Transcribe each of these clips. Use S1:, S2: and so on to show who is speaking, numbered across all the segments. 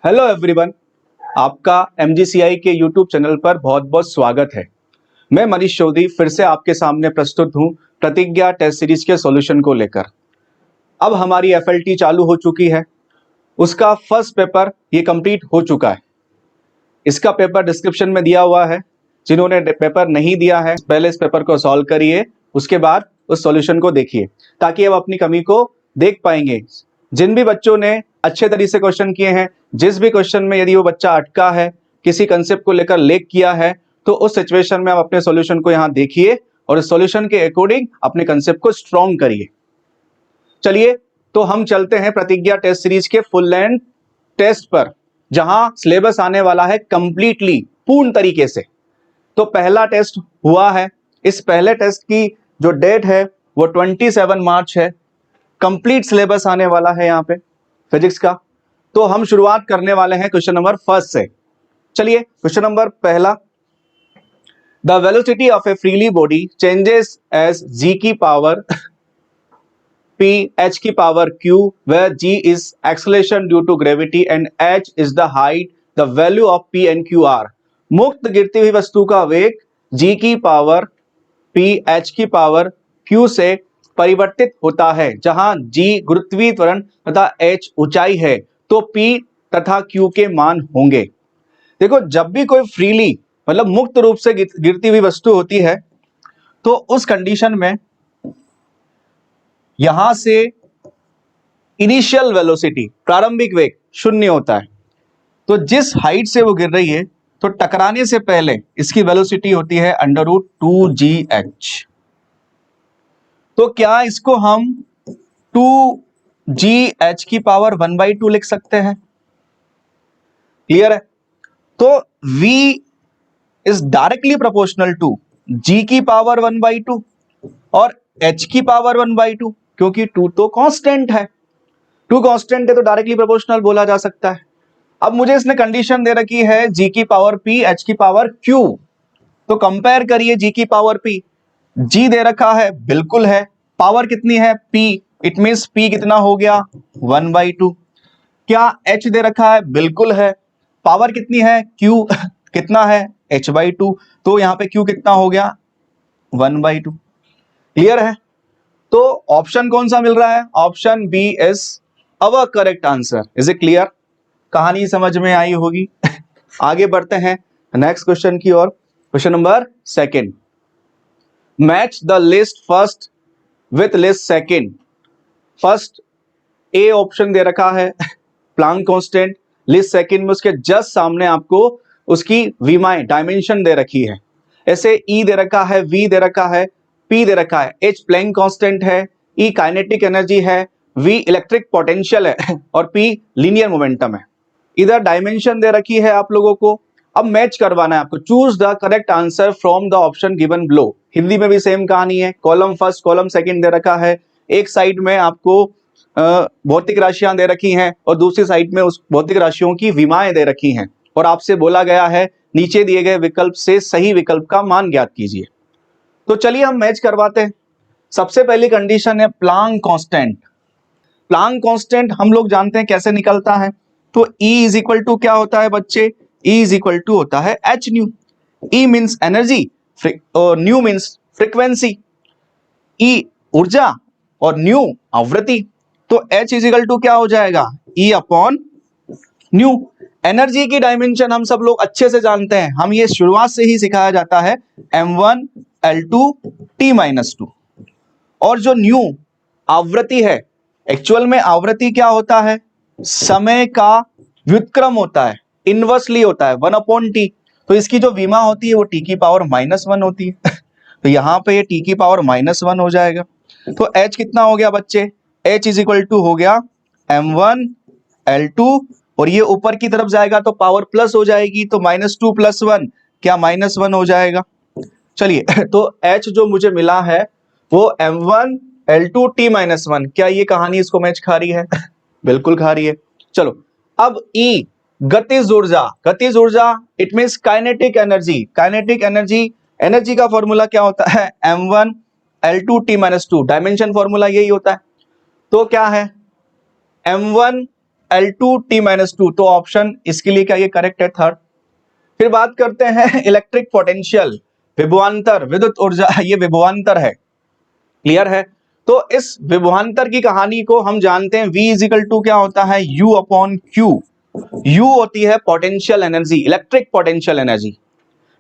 S1: Hello everyone, आपका MGCI के YouTube channel पर बहुत बहुत स्वागत है। मैं मनीष चौधरी फिर से आपके सामने प्रस्तुत हूं प्रतिज्ञा टेस्ट सीरीज के सॉल्यूशन को लेकर। अब हमारी एफएलटी चालू हो चुकी है, उसका फर्स्ट पेपर ये कंप्लीट हो चुका है। इसका पेपर डिस्क्रिप्शन में दिया हुआ है। जिन्होंने पेपर नहीं दिया है पहले इस पेपर को सॉल्व करिए, उसके बाद उस सॉल्यूशन को देखिए ताकि अब अपनी कमी को देख पाएंगे। जिन भी बच्चों ने अच्छे तरीके से क्वेश्चन किए हैं, जिस भी क्वेश्चन में यदि वो बच्चा अटका है, किसी कंसेप्ट को लेकर लेक किया है, तो उस सिचुएशन में आप अपने सॉल्यूशन को यहाँ देखिए और इस सॉल्यूशन के अकॉर्डिंग अपने कंसेप्ट को स्ट्रॉन्ग करिए। चलिए तो हम चलते हैं प्रतिज्ञा टेस्ट सीरीज के फुल लेंथ टेस्ट पर, जहां सिलेबस आने वाला है कंप्लीटली पूर्ण तरीके से। तो पहला टेस्ट हुआ है, इस पहले टेस्ट की जो डेट है वो 27 मार्च है। कंप्लीट सिलेबस आने वाला है यहाँ पे फिजिक्स का। तो हम शुरुआत करने वाले हैं क्वेश्चन नंबर फर्स्ट से। चलिए क्वेश्चन नंबर पहला, the velocity of a freely body changes as g की पावर p h की power q where g is acceleration due to gravity and h is the height, the value of p and q are। मुक्त गिरती हुई वस्तु का वेग g की power p h की पावर q से परिवर्तित होता है। जहां g गुरुत्वीय त्वरण तथा h ऊंचाई है तो p तथा q के मान होंगे। देखो, जब भी कोई फ्रीली मतलब मुक्त रूप से गिरती हुई वस्तु होती है तो उस कंडीशन में यहां से इनिशियल वेलोसिटी प्रारंभिक वेग शून्य होता है। तो जिस हाइट से वो गिर रही है तो टकराने से पहले इसकी वेलोसिटी होती है √2gh। तो क्या इसको हम 2gh की पावर 1/2 लिख सकते हैं? क्लियर है? तो v is directly proportional to g की पावर 1/2 और h की पावर 1/2, क्योंकि 2 तो कांस्टेंट है। 2 कांस्टेंट है तो डायरेक्टली प्रोपोर्शनल बोला जा सकता है। अब मुझे इसने कंडीशन दे रखी है g की पावर p, h की पावर q। तो कंपेयर करिए g की पावर p। g दे रखा है, बिल्कुल है। पावर कितनी है? p, इट मींस p कितना हो गया? 1/2। क्या h दे रखा है? बिल्कुल है। पावर कितनी है? q कितना है? h/2। तो यहां पे q कितना हो गया? 1/2। क्लियर है? तो ऑप्शन कौन सा मिल रहा है? Option B is our correct answer. Is it clear? कहानी समझ में आई होगी। आगे बढ़ते हैं नेक्स्ट क्वेश्चन की ओर। Question number second, match the list first with list second. First a option दे रखा है प्लांक कांस्टेंट, लिस्ट सेकंड में उसके जस्ट सामने आपको उसकी विमाएं डायमेंशन दे रखी है। ऐसे ई दे रखा है, वी दे रखा है, पी दे रखा है, एच प्लैंक कांस्टेंट है, ई काइनेटिक एनर्जी है, वी इलेक्ट्रिक पोटेंशियल है और पी लीनियर मोमेंटम है। इधर डायमेंशन दे रखी है आप लोगों को। अब मैच करवाना है आपको। Choose the correct answer from the option given below. Hindi में भी सेम कहानी है। कॉलम फर्स्ट कॉलम सेकंड दे रखा है। एक साइड में आपको भौतिक राशियां दे रखी हैं और दूसरी साइड में उस भौतिक राशियों की विमाएं दे रखी हैं और आपसे बोला गया है नीचे दिए गए विकल्प से सही विकल्प का मान ज्ञात कीजिए। तो चलिए हम मैच करवाते हैं। सबसे पहली कंडीशन है प्लांक कांस्टेंट। प्लांक कांस्टेंट हम लोग जानते हैं कैसे निकलता है। तो E इज इक्वल टू क्या होता है बच्चे? E इज इक्वल टू होता है h new. E means energy और न्यू मीन्स फ्रीक्वेंसी। E ऊर्जा और न्यू आवृत्ति। तो h इज इक्वल टू क्या हो जाएगा? E upon new. एनर्जी की डायमेंशन हम सब लोग अच्छे से जानते हैं, हम ये शुरुआत से ही सिखाया जाता है m1 L2 T-2। और जो न्यू आवृत्ति है, एक्चुअल में आवृत्ति क्या होता है? समय का व्युत्क्रम होता है, इनवर्सली होता है 1/t। तो इसकी जो विमा होती है वो t की पावर -1 होती है। तो यहां पे ये t की पावर -1 हो जाएगा। तो h कितना हो गया बच्चे? h इज इक्वल टू हो गया m1 L2 और ये ऊपर की तरफ जाएगा तो पावर प्लस हो जाएगी, तो -2 + 1 क्या -1 हो जाएगा। चलिए तो h जो मुझे मिला है वो m1 L2 T-1। क्या ये कहानी इसको मैच खा रही है? बिल्कुल खा रही है। चलो अब E गतिज ऊर्जा। गतिज ऊर्जा it means kinetic energy. Kinetic energy, energy का फॉर्मूला क्या होता है? m1 L2 T-2। Dimension formula यही होता है। तो क्या है? m1 L2T-2, तो ऑप्शन इसके लिए क्या ये करेक्ट है, थर्ड। फिर बात करते हैं इलेक्ट्रिक पोटेंशियल, विभवांतर, विद्युत ऊर्जा, ये विभवांतर है, क्लियर है। तो इस विभवांतर की कहानी को हम जानते हैं, V इजिकल टू क्या होता है, U अपॉन Q। U होती है potential energy, electric potential energy,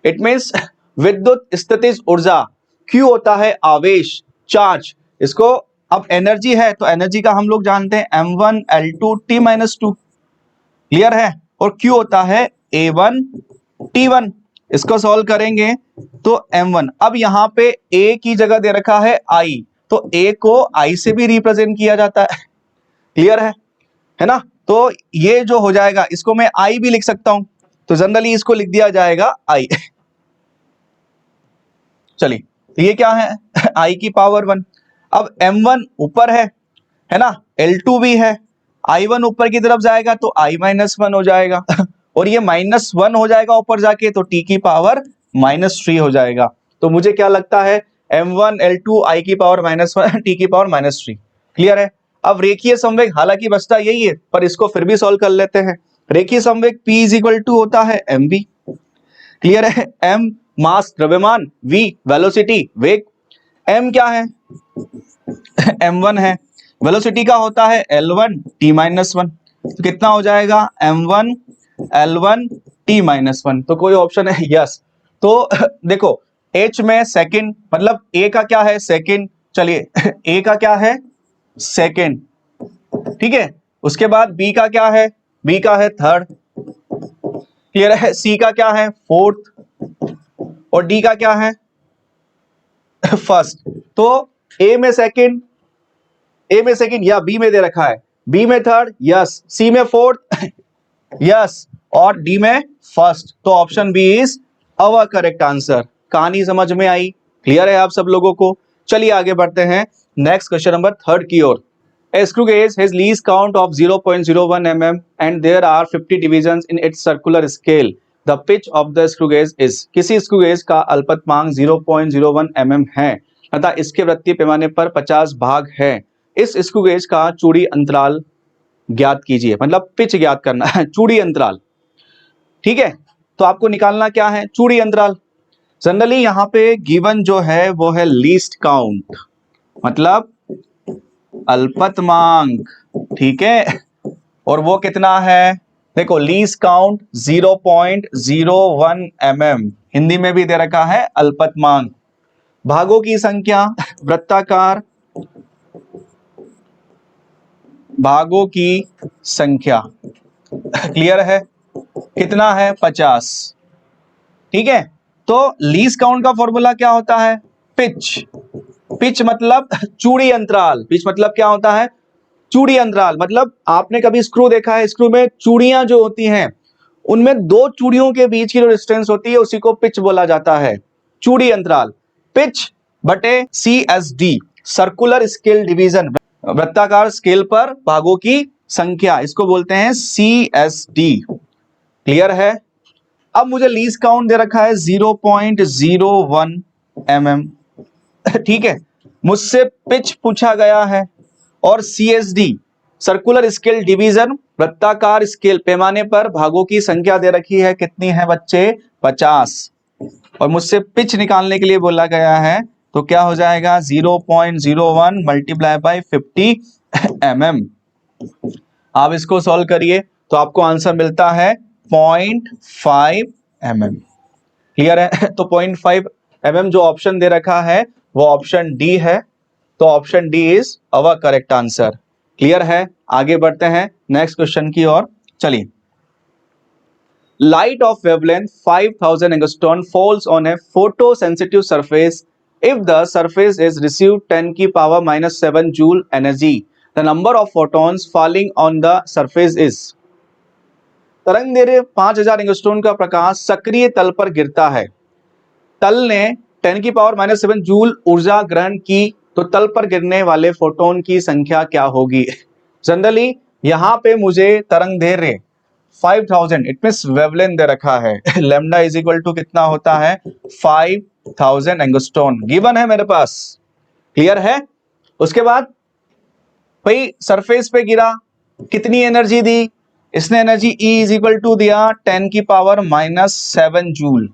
S1: it means विद्युत स्थितिज ऊर्जा। Q होता है आवेश, चार्ज। इसको अब एनर्जी है तो एनर्जी का हम लोग जानते हैं M1 L2T-2, क्लियर है। और Q होता है A1 T1। इसको सॉल्व करेंगे तो M1, अब यहां पे A की जगह दे रखा है I, तो A को I से भी रिप्रेजेंट किया जाता है, क्लियर है ना। तो ये जो हो जाएगा, इसको मैं I भी लिख सकता हूं, तो जनरली इसको लिख दिया जाएगा I। चलिए, तो ये क्या है, I की पावर 1। अब M1 ऊपर है ना, L2 भी है, I1 ऊपर की तरफ जाएगा तो I-1 हो जाएगा और ये -1 हो जाएगा ऊपर जाके, तो T की पावर -3 हो जाएगा। तो मुझे क्या लगता है, M1 L2 I की पावर -1 T की पावर -3, क्लियर है। अब रेखीय संवेग, हालांकि बचता यही है पर इसको फिर भी सॉल्व कर लेते हैं। रेखीय संवेग P इजिकल टू होता है mv, क्लियर है। m मास द्रव्यमान, v वेलोसिटी वेग, m क्या है m1 है, वेलोसिटी का होता है L1T-1, तो कितना हो जाएगा m1 L1T-1, तो कोई ऑप्शन है, यस। तो देखो h में सेकंड, मतलब a का क्या है सेकंड, चलिए a का क्या है सेकंड, ठीक है। उसके बाद b का क्या है, b का है थर्ड, क्लियर है। c का क्या है फोर्थ, और d का क्या है फर्स्ट। तो a में सेकंड, या b में दे रखा है, b में थर्ड, यस, c में फोर्थ, यस, और d में फर्स्ट। तो option B is our correct answer. कहानी समझ में आई, क्लियर है आप सब लोगों को। चलिए आगे बढ़ते हैं नेक्स्ट क्वेश्चन नंबर थर्ड की ओर। A screw gauge has least count of 0.01 mm and there are 50 divisions in its circular scale. The pitch of the screw gauge is, किसी स्क्रू गेज का अल्पतमांक 0.01 mm है तथा इसके वृत्तीय पैमाने पर 50 भाग है। इस स्क्रू गेज का चूड़ी अंतराल ज्ञात कीजिए, मतलब पिच ज्ञात करना है, चूड़ी अंतराल, ठीक है। तो आपको निकालना क्या है, चूड़ी अंतराल। जनरली यहाँ पे गिवन जो है वो है लीस्ट काउंट, मतलब अल्पतमांक, ठीक है। और वो कितना है, देखो लीस्ट काउंट 0.01 mm, हिंदी में भी दे रखा है अल्पतमांक। भागों की संख्या, वृत्ताकार भागों की संख्या, क्लियर है, कितना है 50, ठीक है। तो लीस्ट काउंट का फॉर्मूला क्या होता है, पिच। पिच मतलब चूड़ी अंतराल, पिच मतलब क्या होता है, चूड़ी अंतराल। मतलब आपने कभी स्क्रू देखा है, स्क्रू में चूड़ियां जो होती हैं उनमें दो चूड़ियों के बीच की जो डिस्टेंस होती है उसी को पिच बोला जाता है, चूड़ी अंतराल। पिच बटे CSD, सर्कुलर स्केल डिवीजन, वृत्ताकार स्केल पर भागों की संख्या, इसको बोलते हैं CSD, क्लियर है। अब मुझे लीस्ट काउंट दे रखा है 0.01 mm, ठीक है। मुझसे पिच पूछा गया है और CSD, सर्कुलर स्केल डिवीजन, वृत्ताकार स्केल पैमाने पर भागों की संख्या दे रखी है, कितनी है बच्चे 50, और मुझसे पिच निकालने के लिए बोला गया है, तो क्या हो जाएगा 0.01 मल्टीप्लाई बाय 50 mm। आप इसको सॉल्व करिए तो आपको आंसर मिलता है 0.5 mm, क्लियर है। तो 0.5 mm जो ऑप्शन दे रखा है वो ऑप्शन डी है, तो option D is our correct answer, clear है। आगे बढ़ते हैं नेक्स्ट क्वेश्चन की ओर, चलिए। Light of wavelength 5000 angstrom falls on a photosensitive surface. If the surface is received 10 की power -7 joule energy, the number of photons falling on the surface is। तरंग दैर्घ्य 5000 angstrom का प्रकाश सक्रिय तल पर गिरता है, तल ने 10 की पावर -7 जूल ऊर्जा ग्रहण की, तो तल पर गिरने वाले फोटोन की संख्या क्या होगी। जनरली यहां पे मुझे तरंग दैर्घ्य 5000, इट मींस वेवलेंथ दे रखा है, लैम्डा इज इक्वल टू कितना होता है 5000 एंगस्ट्रॉम गिवन है मेरे पास, क्लियर है। उसके बाद भाई सरफेस पे गिरा कितनी एनर्जी दी इसने? Energy E is equal to दिया 10 की पावर -7 जूल।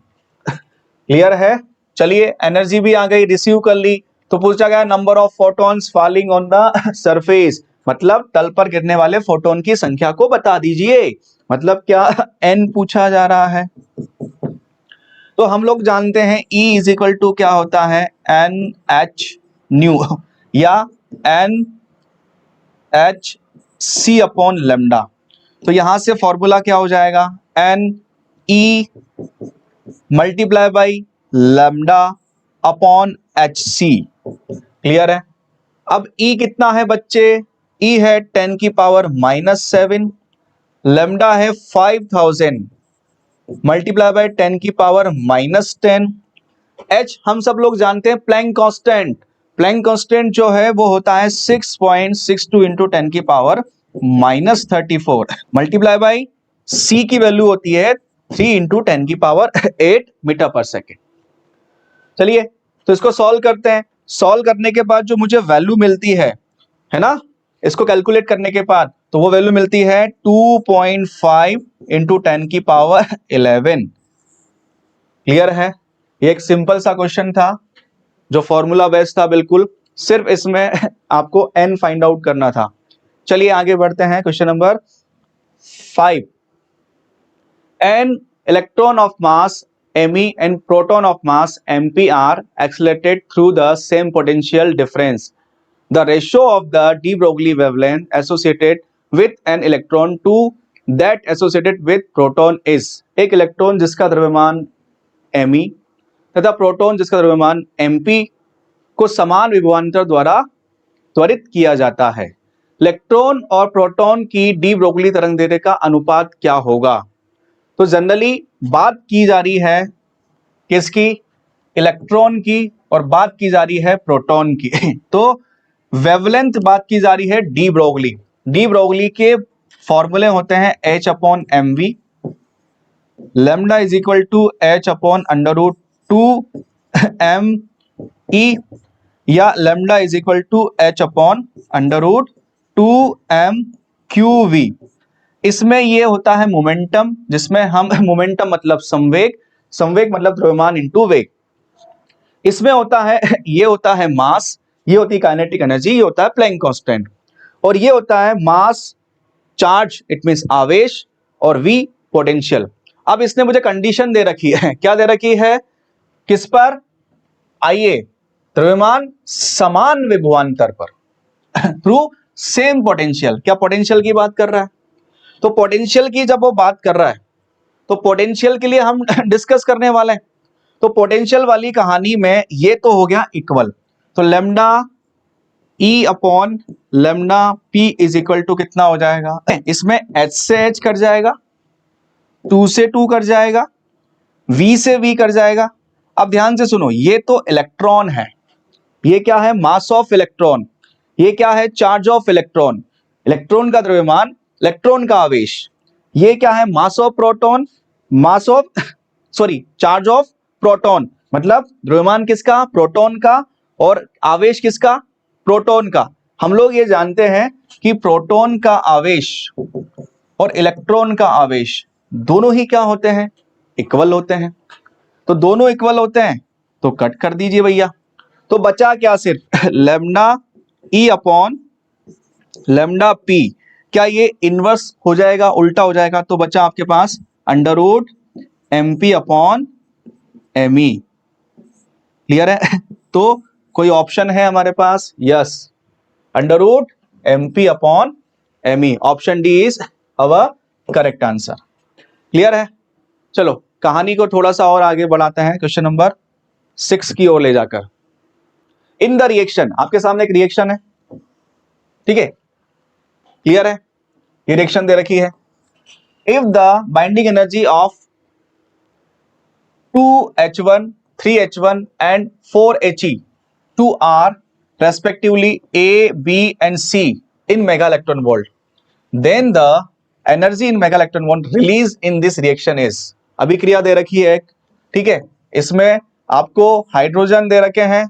S1: क्लियर है? चलिए एनर्जी भी आ गई, रिसीव कर ली। तो पूछा गया number of photons falling on the surface, मतलब तल पर गिरने वाले फोटोन की संख्या को बता दीजिए। मतलब क्या n पूछा जा रहा है। तो हम लोग जानते हैं E इज इक्वल टू क्या होता है, NH न्यू या NHC अपॉन लेमडा। तो यहां से फॉर्मूला क्या हो जाएगा, NE multiply by lambda upon HC। Clear है? अब E कितना है बच्चे? E है 10 की पावर -7, लेमडा है 5000 मल्टीप्लाई बाय 10 की पावर -10। H हम सब लोग जानते हैं प्लैंक कांस्टेंट। प्लैंक कांस्टेंट जो है वो होता है 6.62 इंटू 10 की पावर -34 मल्टीप्लाई बाई C की वैल्यू होती है 3 इंटू 10 की पावर 8 मीटर पर सेकेंड। चलिए तो इसको सॉल्व करते हैं। सॉल्व करने के बाद जो मुझे वैल्यू मिलती है ना, इसको कैलकुलेट करने के बाद तो वो वैल्यू मिलती है 2.5 इंटू 10 की पावर 11। क्लियर है? ये एक सिंपल सा क्वेश्चन था जो फॉर्मूला बेस्ड था बिल्कुल, सिर्फ इसमें आपको n फाइंड आउट करना था। चलिए आगे बढ़ते हैं। Question number 5, an electron of mass Me and proton of mass Mp are accelerated through the same potential difference. The ratio of the de Broglie wavelength associated with an electron to that associated with proton is, एक electron जिसका द्रव्यमान Me तथा proton जिसका द्रव्यमान Mp को समान विभवांतर द्वारा त्वरित किया जाता है। इलेक्ट्रॉन और प्रोटॉन की डी ब्रोगली तरंग दैर्ध्य का अनुपात क्या होगा? तो जनरली बात की जा रही है किसकी? इलेक्ट्रॉन की, और बात की जा रही है प्रोटॉन की। तो वेवलेंथ बात की जा रही है डी ब्रोगली। डी ब्रोगली के फॉर्मूले होते हैं H upon mv, lambda is equal to H upon √2 me, या lambda is equal to H upon √2 mqv। इसमें ये होता है मोमेंटम, जिसमें हम मोमेंटम मतलब संवेग, संवेग मतलब द्रव्यमान इंटू वेग। इसमें होता है ये होता है मास, ये होती है काइनेटिक एनर्जी, ये होता है प्लैंक कांस्टेंट, और ये होता है मास चार्ज इट मींस आवेश, और v पोटेंशियल। अब इसने मुझे कंडीशन दे रखी है, क्या दे रखी है? किस पर? आइए, द्रव्यमान समान विभवांतर पर थ्रू सेम पोटेंशियल। क्या पोटेंशियल की बात कर रहा है? तो पोटेंशियल की जब वो बात कर रहा है तो पोटेंशियल के लिए हम डिस्कस करने वाले हैं। तो पोटेंशियल वाली कहानी में ये तो हो गया इक्वल, तो lambda E upon lambda P is equal to कितना हो जाएगा? इसमें H से H कट जाएगा, 2 से 2 कट जाएगा, V से V कट जाएगा। अब ध्यान से सुनो, ये तो इलेक्ट्रॉन है, ये क्या है? Mass of electron. ये क्या है? Charge of electron. इलेक्ट्रॉन का द्रव्यमान, इलेक्ट्रॉन का आवेश। ये क्या है? Mass of proton, mass of sorry charge of proton, मतलब द्रव्यमान किसका? प्रोटॉन का, और आवेश किसका? प्रोटॉन का। हम लोग ये जानते हैं कि प्रोटॉन का आवेश और इलेक्ट्रॉन का आवेश दोनों ही क्या होते हैं? इक्वल होते हैं। तो दोनों इक्वल होते हैं तो कट कर दीजिए भैया। तो बचा क्या? सिर्फ lambda E upon lambda P। क्या ये इनवर्स हो जाएगा, उल्टा हो जाएगा? तो बचा आपके पास √mp अपॉन me। क्लियर है? तो कोई ऑप्शन है हमारे पास? Yes, √mp upon me। Option D is our correct answer. Clear है? चलो कहानी को थोड़ा सा और आगे बढ़ाते हैं, क्वेश्चन नंबर 6 की ओर ले जाकर। इन द रिएक्शन, आपके सामने एक रिएक्शन है, ठीक है? क्लियर है? ये रिएक्शन दे रखी है। If the binding energy of 2H1, 3H1 and 4He2 are respectively A, B and C in mega electron volt, then the energy in mega electron volt released in this reaction is। अभिक्रिया दे रखी है, ठीक है? इसमें आपको hydrogen दे रखे हैं,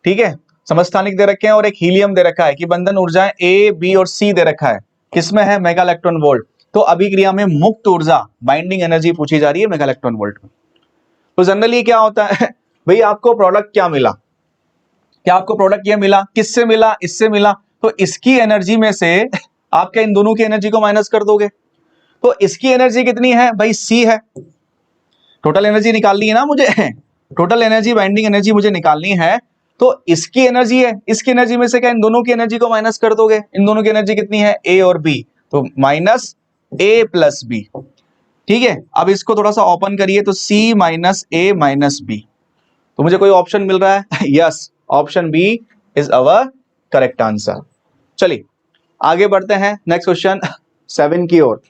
S1: ठीक है, समस्थानिक दे रखे हैं, और एक हीलियम दे रखा है कि बंधन ऊर्जाएं A, B और C दे रखा है। किसमें है, मेगा इलेक्ट्रॉन वोल्ट। तो अभिक्रिया में मुक्त ऊर्जा बाइंडिंग एनर्जी पूछी जा रही है मेगा इलेक्ट्रॉन वोल्ट में। तो जनरली क्या होता है भाई, आपको प्रोडक्ट क्या मिला, क्या आपको प्रोडक्ट ये मिला, किससे मिला, इससे मिला, तो इसकी एनर्जी में से आप क्या इन दोनों की एनर्जी को माइनस कर दोगे। तो इसकी एनर्जी कितनी है भाई, सी है। टोटल एनर्जी निकालनी है ना मुझे टोटल एनर्जी, बाइंडिंग एनर्जी मुझे निकालनी है। तो इसकी एनर्जी है, इसकी एनर्जी में से क्या इन दोनों की एनर्जी को माइनस कर दोगे। इन दोनों की एनर्जी कितनी है, ए और बी, तो माइनस ए प्लस बी। ठीक है, अब इसको थोड़ा सा ओपन करिए, तो C minus A minus B. तो मुझे कोई ऑप्शन मिल रहा है yes, option B is our correct answer. चलिए आगे बढ़ते हैं नेक्स्ट क्वेश्चन 7 की ओर।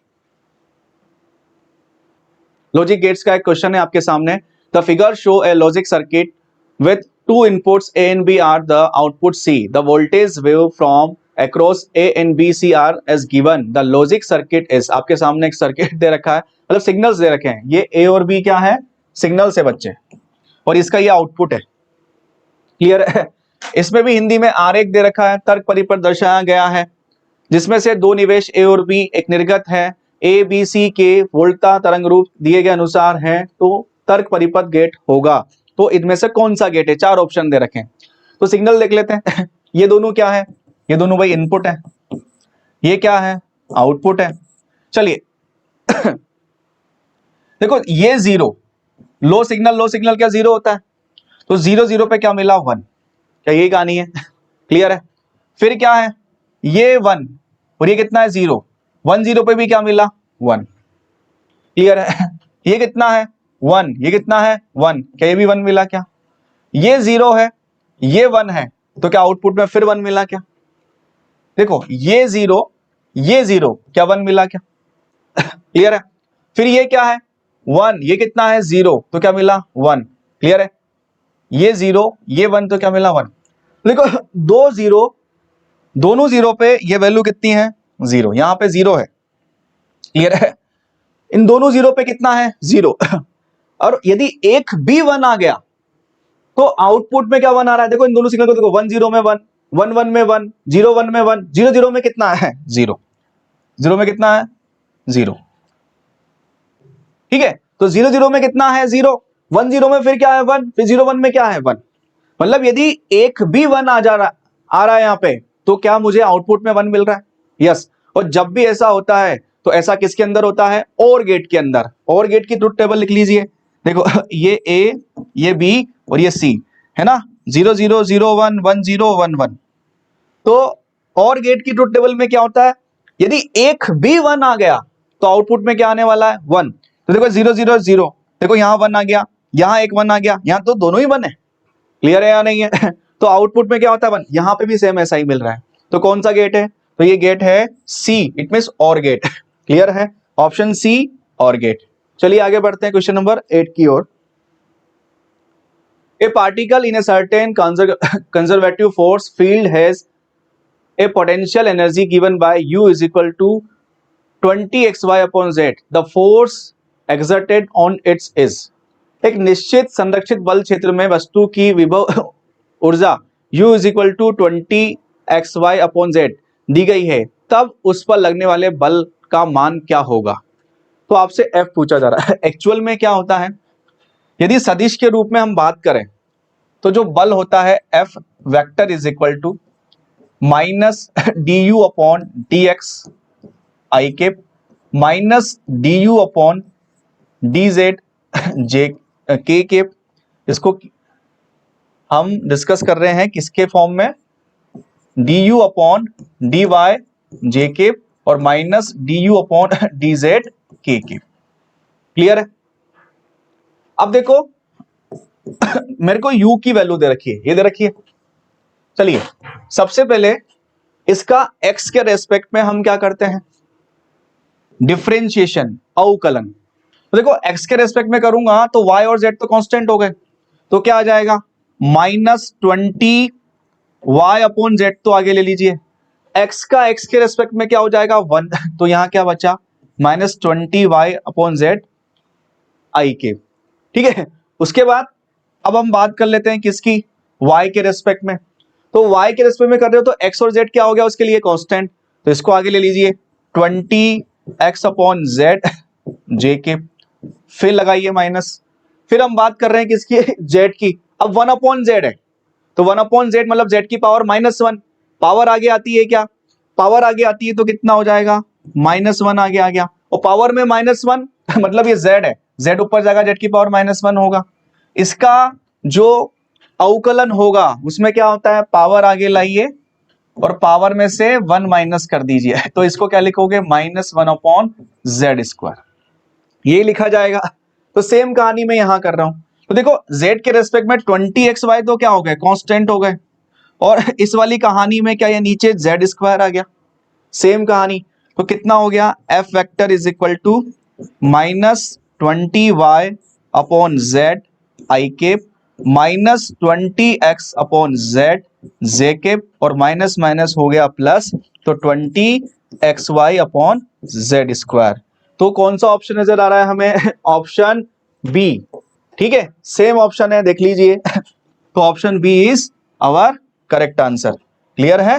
S1: लॉजिक गेट्स का एक क्वेश्चन है आपके सामने। The figure show a logic circuit with two inputs A and B are the output C, the voltage wave from across A and B C are as given, the logic circuit is. आपके सामने एक circuit दे रखा है, मतलब signals दे रखे हैं, ये ए और बी क्या है, सिग्नल्स है बच्चे, और इसका ये आउटपुट है। क्लियर है। इसमें भी हिंदी में आरेख दे रखा है, तर्क परिपथ दर्शाया गया है, जिसमें से दो निवेश ए और बी एक निर्गत है, ए बी सी के वोल्टता तरंग रूप दिए गए अनुसार है, तो तर्क परिपथ गेट होगा। तो इनमें से कौन सा गेट है, चार ऑप्शन दे रखे हैं। तो सिग्नल देख लेते हैं ये दोनों क्या है, ये दोनों भाई इनपुट है, ये क्या है, आउटपुट है। चलिए देखो ये जीरो, लो सिग्नल क्या जीरो होता है, तो जीरो जीरो पे क्या मिला, वन। क्या यही कहानी है क्लियर है। फिर क्या है, ये वन, और ये कितना है, जीरो, वन जीरो पे भी क्या मिला, वन। क्लियर है। ये कितना है, वन, ये कितना है, वन, क्या ये भी वन मिला क्या। ये जीरो है, ये वन है, तो क्या आउटपुट में फिर वन मिला क्या। देखो ये जीरो क्या वन मिला क्या। क्लियर है। फिर ये क्या है, वन, ये कितना है, जीरो, तो क्या मिला, वन। क्लियर है। ये जीरो, ये वन, तो क्या मिला, वन। देखो दो जीरो, दोनों जीरो पे ये वैल्यू कितनी है, जीरो, यहां पे जीरो है। क्लियर है। इन दोनों जीरो पे कितना है, जीरो और यदि एक भी वन आ गया तो आउटपुट में क्या वन आ रहा है। देखो इन दोनों सिग्नल को देखो, वन जीरो में वन, वन वन में वन, जीरो वन में वन, जीरो जीरो में कितना है, जीरो, जीरो में कितना है, जीरो। ठीक है, तो जीरो जीरो में कितना है, जीरो, वन जीरो में फिर क्या है, वन, फिर जीरो वन में क्या है, वन। मतलब यदि एक भी वन आ रहा है यहां पे, तो क्या मुझे आउटपुट में वन मिल रहा है, यस। और जब भी ऐसा होता है तो ऐसा किसके अंदर होता है, और गेट के अंदर। और गेट की ट्रुथ टेबल लिख लीजिए। देखो ये ए, ये बी और ये सी है ना, zero zero zero one, one zero one one. तो और गेट की ट्रुथ टेबल में क्या होता है, यदि एक भी वन आ गया तो आउटपुट में क्या आने वाला है, वन। तो देखो जीरो जीरो जीरो, देखो यहां वन आ गया, यहां एक वन आ गया, यहां तो दोनों ही वन है। क्लियर है या नहीं है तो आउटपुट में क्या होता है, वन। यहां पे भी सेम ऐसा ही मिल रहा है। तो कौन सा गेट है, तो ये गेट है सी, इट मींस और गेट। क्लियर है, ऑप्शन सी और गेट। चलिए आगे बढ़ते हैं क्वेश्चन नंबर 8 की ओर। A particle in a certain conservative force field has a potential energy given by U is equal to 20xy upon z, the force exerted on its is. एक निश्चित संरक्षित बल क्षेत्र में वस्तु की विभव ऊर्जा U is equal to 20xy upon z दी गई है, तब उस पर लगने वाले बल का मान क्या होगा। तो आपसे F पूछा जा रहा है। एक्चुअल में क्या होता है, यदि सदिश के रूप में हम बात करें तो जो बल होता है F vector is equal to minus du upon dx i cap minus du upon dz j k cap. इसको हम डिस्कस कर रहे हैं किसके फॉर्म में, du upon dy j cap और minus du upon dz k cap. Clear है। अब देखो मेरे को u की वैल्यू दे रखी है, ये दे रखी है। चलिए सबसे पहले इसका x के रेस्पेक्ट में हम क्या करते हैं, डिफरेंशिएशन, अवकलन। तो देखो x के रेस्पेक्ट में करूंगा तो y और z तो कांस्टेंट हो गए, तो क्या आ जाएगा, -20 y अपॉन z, तो आगे ले लीजिए। x का x के रेस्पेक्ट में क्या हो जाएगा, 1, तो यहां क्या बचा, -20 y अपॉन z आई के। ठीक है, उसके बाद अब हम बात कर लेते हैं किसकी, y के रेस्पेक्ट में। तो y के रेस्पेक्ट में कर रहे हो तो x और z क्या हो गया उसके लिए, कांस्टेंट, तो इसको आगे ले लीजिए। 20x अपॉन जेड जे के, फिर लगाइए माइनस, फिर हम बात कर रहे हैं किसकी, जेड की। अब 1 अपॉन जेड है तो 1 अपॉन जेड मतलब जेड की पावर -1, पावर आगे आती है क्या, पावर आगे आती है तो कितना हो जाएगा, -1 आगे आ गया, और पावर में -1 मतलब ये जेड है, जेड ऊपर जाएगा, जेड की पावर -1 होगा। इसका जो अवकलन होगा उसमें क्या होता है, पावर आगे लाइए और पावर में से 1 माइनस कर दीजिए, तो इसको क्या लिखोगे, -1 अपॉन जेड स्क्वायर, ये लिखा जाएगा। तो सेम कहानी मैं यहां कर रहा हूं, तो देखो z के रेस्पेक्ट में 20xy तो क्या हो गए, कांस्टेंट हो गए, और इस वाली कहानी में क्या ये नीचे जेड स्क्वायर आ गया, सेम कहानी। तो कितना हो गया, F vector is equal to -20y upon z i cap -20x upon z j cap, और माइनस माइनस हो गया प्लस, तो 20xy अपॉन जेड स्क्वायर। तो कौन सा ऑप्शन नजर आ रहा है हमें, ऑप्शन बी, ठीक है, सेम ऑप्शन है, देख लीजिए। तो option B is our correct answer. Clear है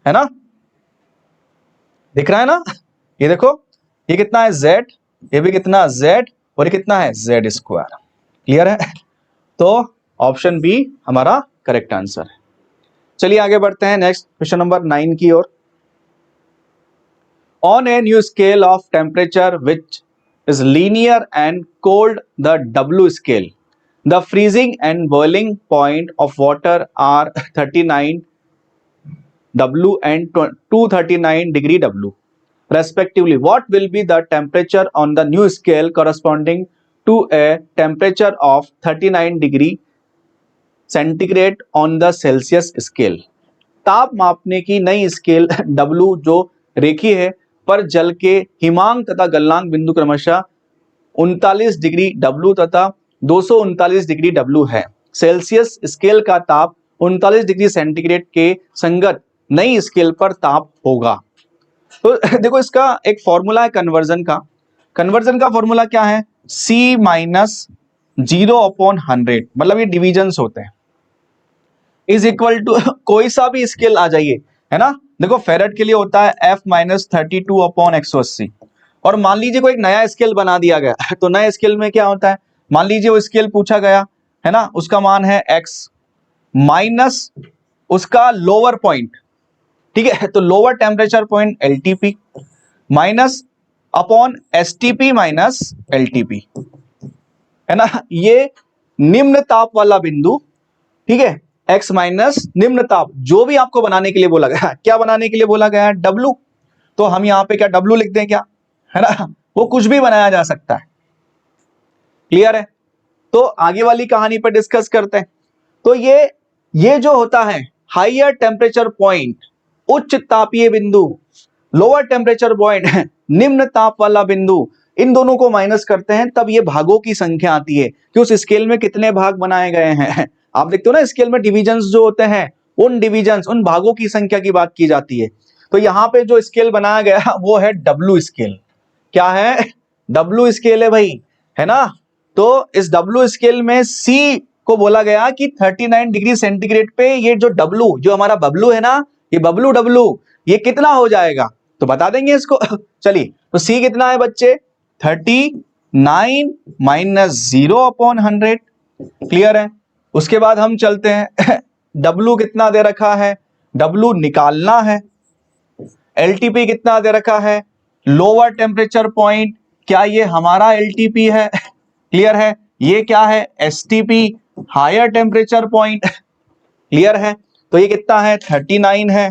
S1: ना, दिख रहा है ना, ये देखो ये कितना है z, ये भी कितना z, और ये कितना है z स्क्वायर। क्लियर है, तो ऑप्शन बी हमारा करेक्ट आंसर है। चलिए आगे बढ़ते हैं नेक्स्ट क्वेश्चन नंबर 9 की ओर। On a new scale of temperature which is linear and called the W scale, the freezing and boiling point of water are 39 W and 239 degree W respectively. What will be the temperature on the new scale corresponding to a temperature of 39 degree centigrade on the Celsius scale? ताप मापने की नई scale W जो रेखीय है पर जल के हिमांक तथा गलनांक बिंदु क्रमशः 39 डिग्री W तथा 239 डिग्री W है। सेल्सियस स्केल का ताप 39 डिग्री सेंटीग्रेड के संगत नई स्केल पर ताप होगा। तो देखो इसका एक फॉर्मूला है कन्वर्जन का, कन्वर्जन का फॉर्मूला क्या है, C माइनस 0/100, मतलब ये डिविजन्स होते हैं, इज इक्वल टू कोई सा भी स्केल आ जाइए, है ना। देखो फेरेट के लिए होता है F माइनस 32/180, और मान लीजिए कोई एक नया स्केल बना दिया गया तो नए स्केल में क्या होता है, मान लीजिए वो स्केल पूछा गया है ना, उसका मान है x माइनस उसका लोअर पॉइंट, ठीक है, तो lower temperature point LTP minus upon STP minus LTP, है ना, ये निम्न ताप वाला बिंदु, ठीक है, x माइनस निम्न ताप जो भी आपको बनाने के लिए बोला गया, क्या बनाने के लिए बोला गया है, W, तो हम यहां पे क्या W लिख दें क्या, है ना, वो कुछ भी बनाया जा सकता है। क्लियर है, तो आगे वाली कहानी पर डिस्कस करते हैं। तो ये जो होता है हायर टेम्परेचर पॉइंट, उच्च तापीय बिंदु, लोअर टेम्परेचर पॉइंट निम्न ताप वाला बिंदु, इन दोनों को माइनस करते हैं तब ये भागों की संख्या आती है कि उस स्केल में कितने भाग बनाए गए हैं। आप देखते हो ना स्केल में डिविजन्स जो होते हैं, उन डिविजन्स, उन भागों की संख्या की बात की जाती है। तो यहां पे जो स्केल बनाया गया वो है W स्केल। क्या है, W स्केल है भाई, है ना। तो इस W स्केल में C को बोला गया कि 39 डिग्री सेंटीग्रेड पे ये जो W, जो हमारा बबलू है ना, ये बबलू W ये कितना हो जाएगा, तो बता देंगे इसको। चलिए, तो C कितना है बच्चे, 39 माइनस 0/100। क्लियर है, उसके बाद हम चलते हैं W कितना दे रखा है, W निकालना है। LTP कितना दे रखा है, लोअर टेम्परेचर पॉइंट, क्या ये हमारा LTP है, क्लियर है, ये क्या है STP higher temperature point, clear है, तो ये कितना है 39 है,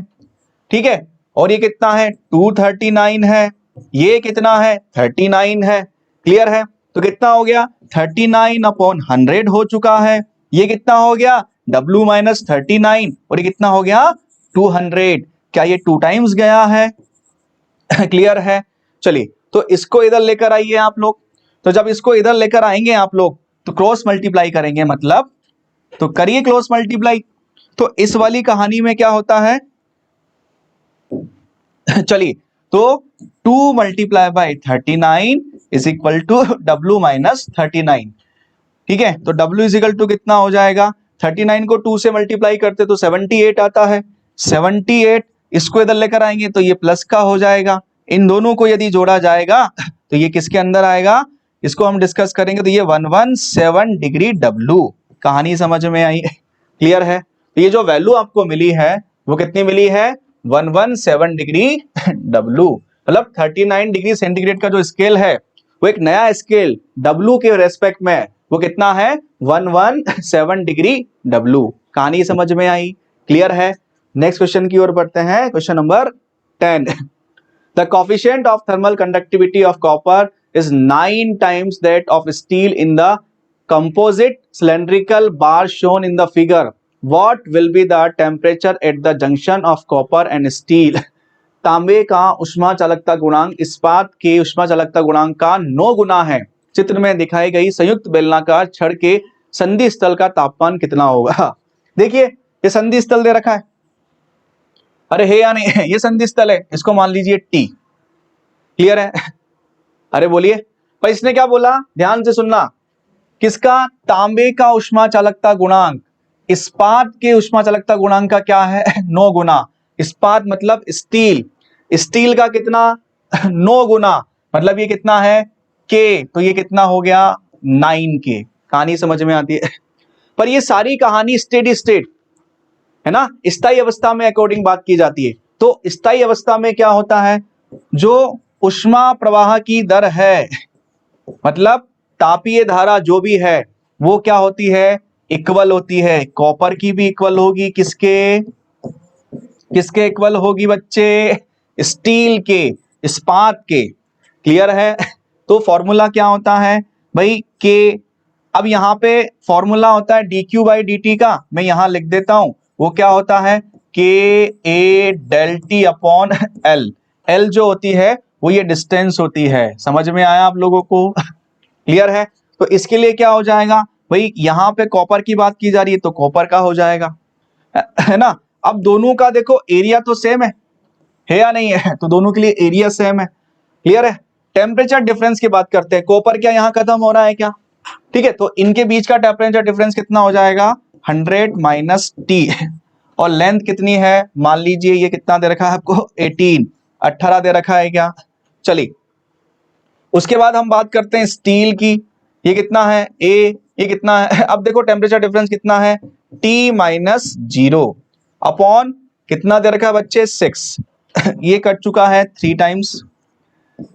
S1: ठीक है, और ये कितना है 239 है, ये कितना है 39 है, क्लियर है, तो कितना हो गया 39/100 हो चुका है, ये कितना हो गया W माइनस 39, और ये कितना हो गया 200, क्या ये 2 टाइम्स गया है, क्लियर है। चलिए, तो इसको इधर लेकर आइए आप लोग, तो जब इसको इधर लेकर आएंगे आप लोग तो क्रॉस मल्टीप्लाई करेंगे, मतलब तो करिए क्रॉस मल्टीप्लाई। तो इस वाली कहानी में क्या होता है, चलिए, तो 2 multiply by 39 is equal to W minus 39, ठीक है, तो W इज इक्वल टू कितना हो जाएगा, 39 को 2 से मल्टीप्लाई करते तो 78 आता है, 78, इसको इधर लेकर आएंगे तो ये प्लस का हो जाएगा, इन दोनों को यदि जोड़ा जाएगा तो ये किसके अंदर आएगा, इसको हम डिस्कस करेंगे। तो ये 117 डिग्री W। कहानी समझ में आई? क्लियर है? तो ये जो वैल्यू आपको मिली है वो कितनी मिली है, 117 डिग्री W। मतलब 39 डिग्री सेंटीग्रेड का जो स्केल है वो एक नया स्केल W के रेस्पेक्ट में वो कितना है, 117 डिग्री W। कहानी समझ में आई? क्लियर है? नेक्स्ट क्वेश्चन की ओर बढ़ते हैं। Question number 10। The coefficient of thermal conductivity of copper is 9 times that of steel in the composite cylindrical bar shown in the figure. What will be the temperature at the junction of copper and steel? तांबे का उष्मा चालकता गुणांक इस्पात के उष्मा चालकता गुणांक का 9 गुना है। चित्र में दिखाई गई संयुक्त बेलनाकार छड़ के संधि स्थल का तापमान कितना होगा? देखिए ये संधि स्थल दे रखा है, अरे है या नहीं? ये संधि स्थल है, इसको मान लीजिए T। क्लियर है? अरे बोलिए। पर इसने क्या बोला, ध्यान से सुनना, किसका, तांबे का उष्मा चालकता गुणांक इस्पात के उष्मा चालकता गुणांक का क्या है, 9 गुना। इस्पात मतलब स्टील, स्टील का कितना, 9 गुना, मतलब ये कितना है K, तो ये कितना हो गया 9K। कहानी समझ में आती है? पर ये सारी कहानी स्टेडी स्टेट है ना, स्थायी अवस्था में अकॉर्डिंग बात की जाती है। तो स्थायी अवस्था में क्या होता है, जो उष्मा प्रवाह की दर है, मतलब तापीय धारा जो भी है वो क्या होती है, इक्वल होती है। कॉपर की भी इक्वल होगी, किसके किसके इक्वल होगी बच्चे, स्टील के, इस्पात के। क्लियर है? तो फॉर्मूला क्या होता है भाई, के। अब यहाँ पे फॉर्मूला होता है dQ/dt का, मैं यहां लिख देता हूं, वो क्या होता है, KA∆T/L। L जो होती है वो ये डिस्टेंस होती है। समझ में आया आप लोगों को? क्लियर है? तो इसके लिए क्या हो जाएगा भाई, यहाँ पे कॉपर की बात की जा रही है तो कॉपर का हो जाएगा, है ना। अब दोनों का देखो एरिया तो सेम है या नहीं है, तो दोनों के लिए एरिया सेम है। क्लियर है? टेम्परेचर डिफरेंस की बात करते हैं, कॉपर क्या यहाँ खत्म हो रहा है क्या, ठीक है, तो इनके बीच का टेम्परेचर डिफरेंस कितना हो जाएगा, 100 - T। और लेंथ कितनी है, मान लीजिए ये कितना दे रखा है आपको, 18 दे रखा है क्या। चलिए उसके बाद हम बात करते हैं स्टील की, ये कितना है A, ये कितना है, अब देखो टेम्परेचर डिफरेंस कितना है, T-0 अपॉन कितना दे रखा है बच्चे, 6। ये कट चुका है 3 टाइम्स,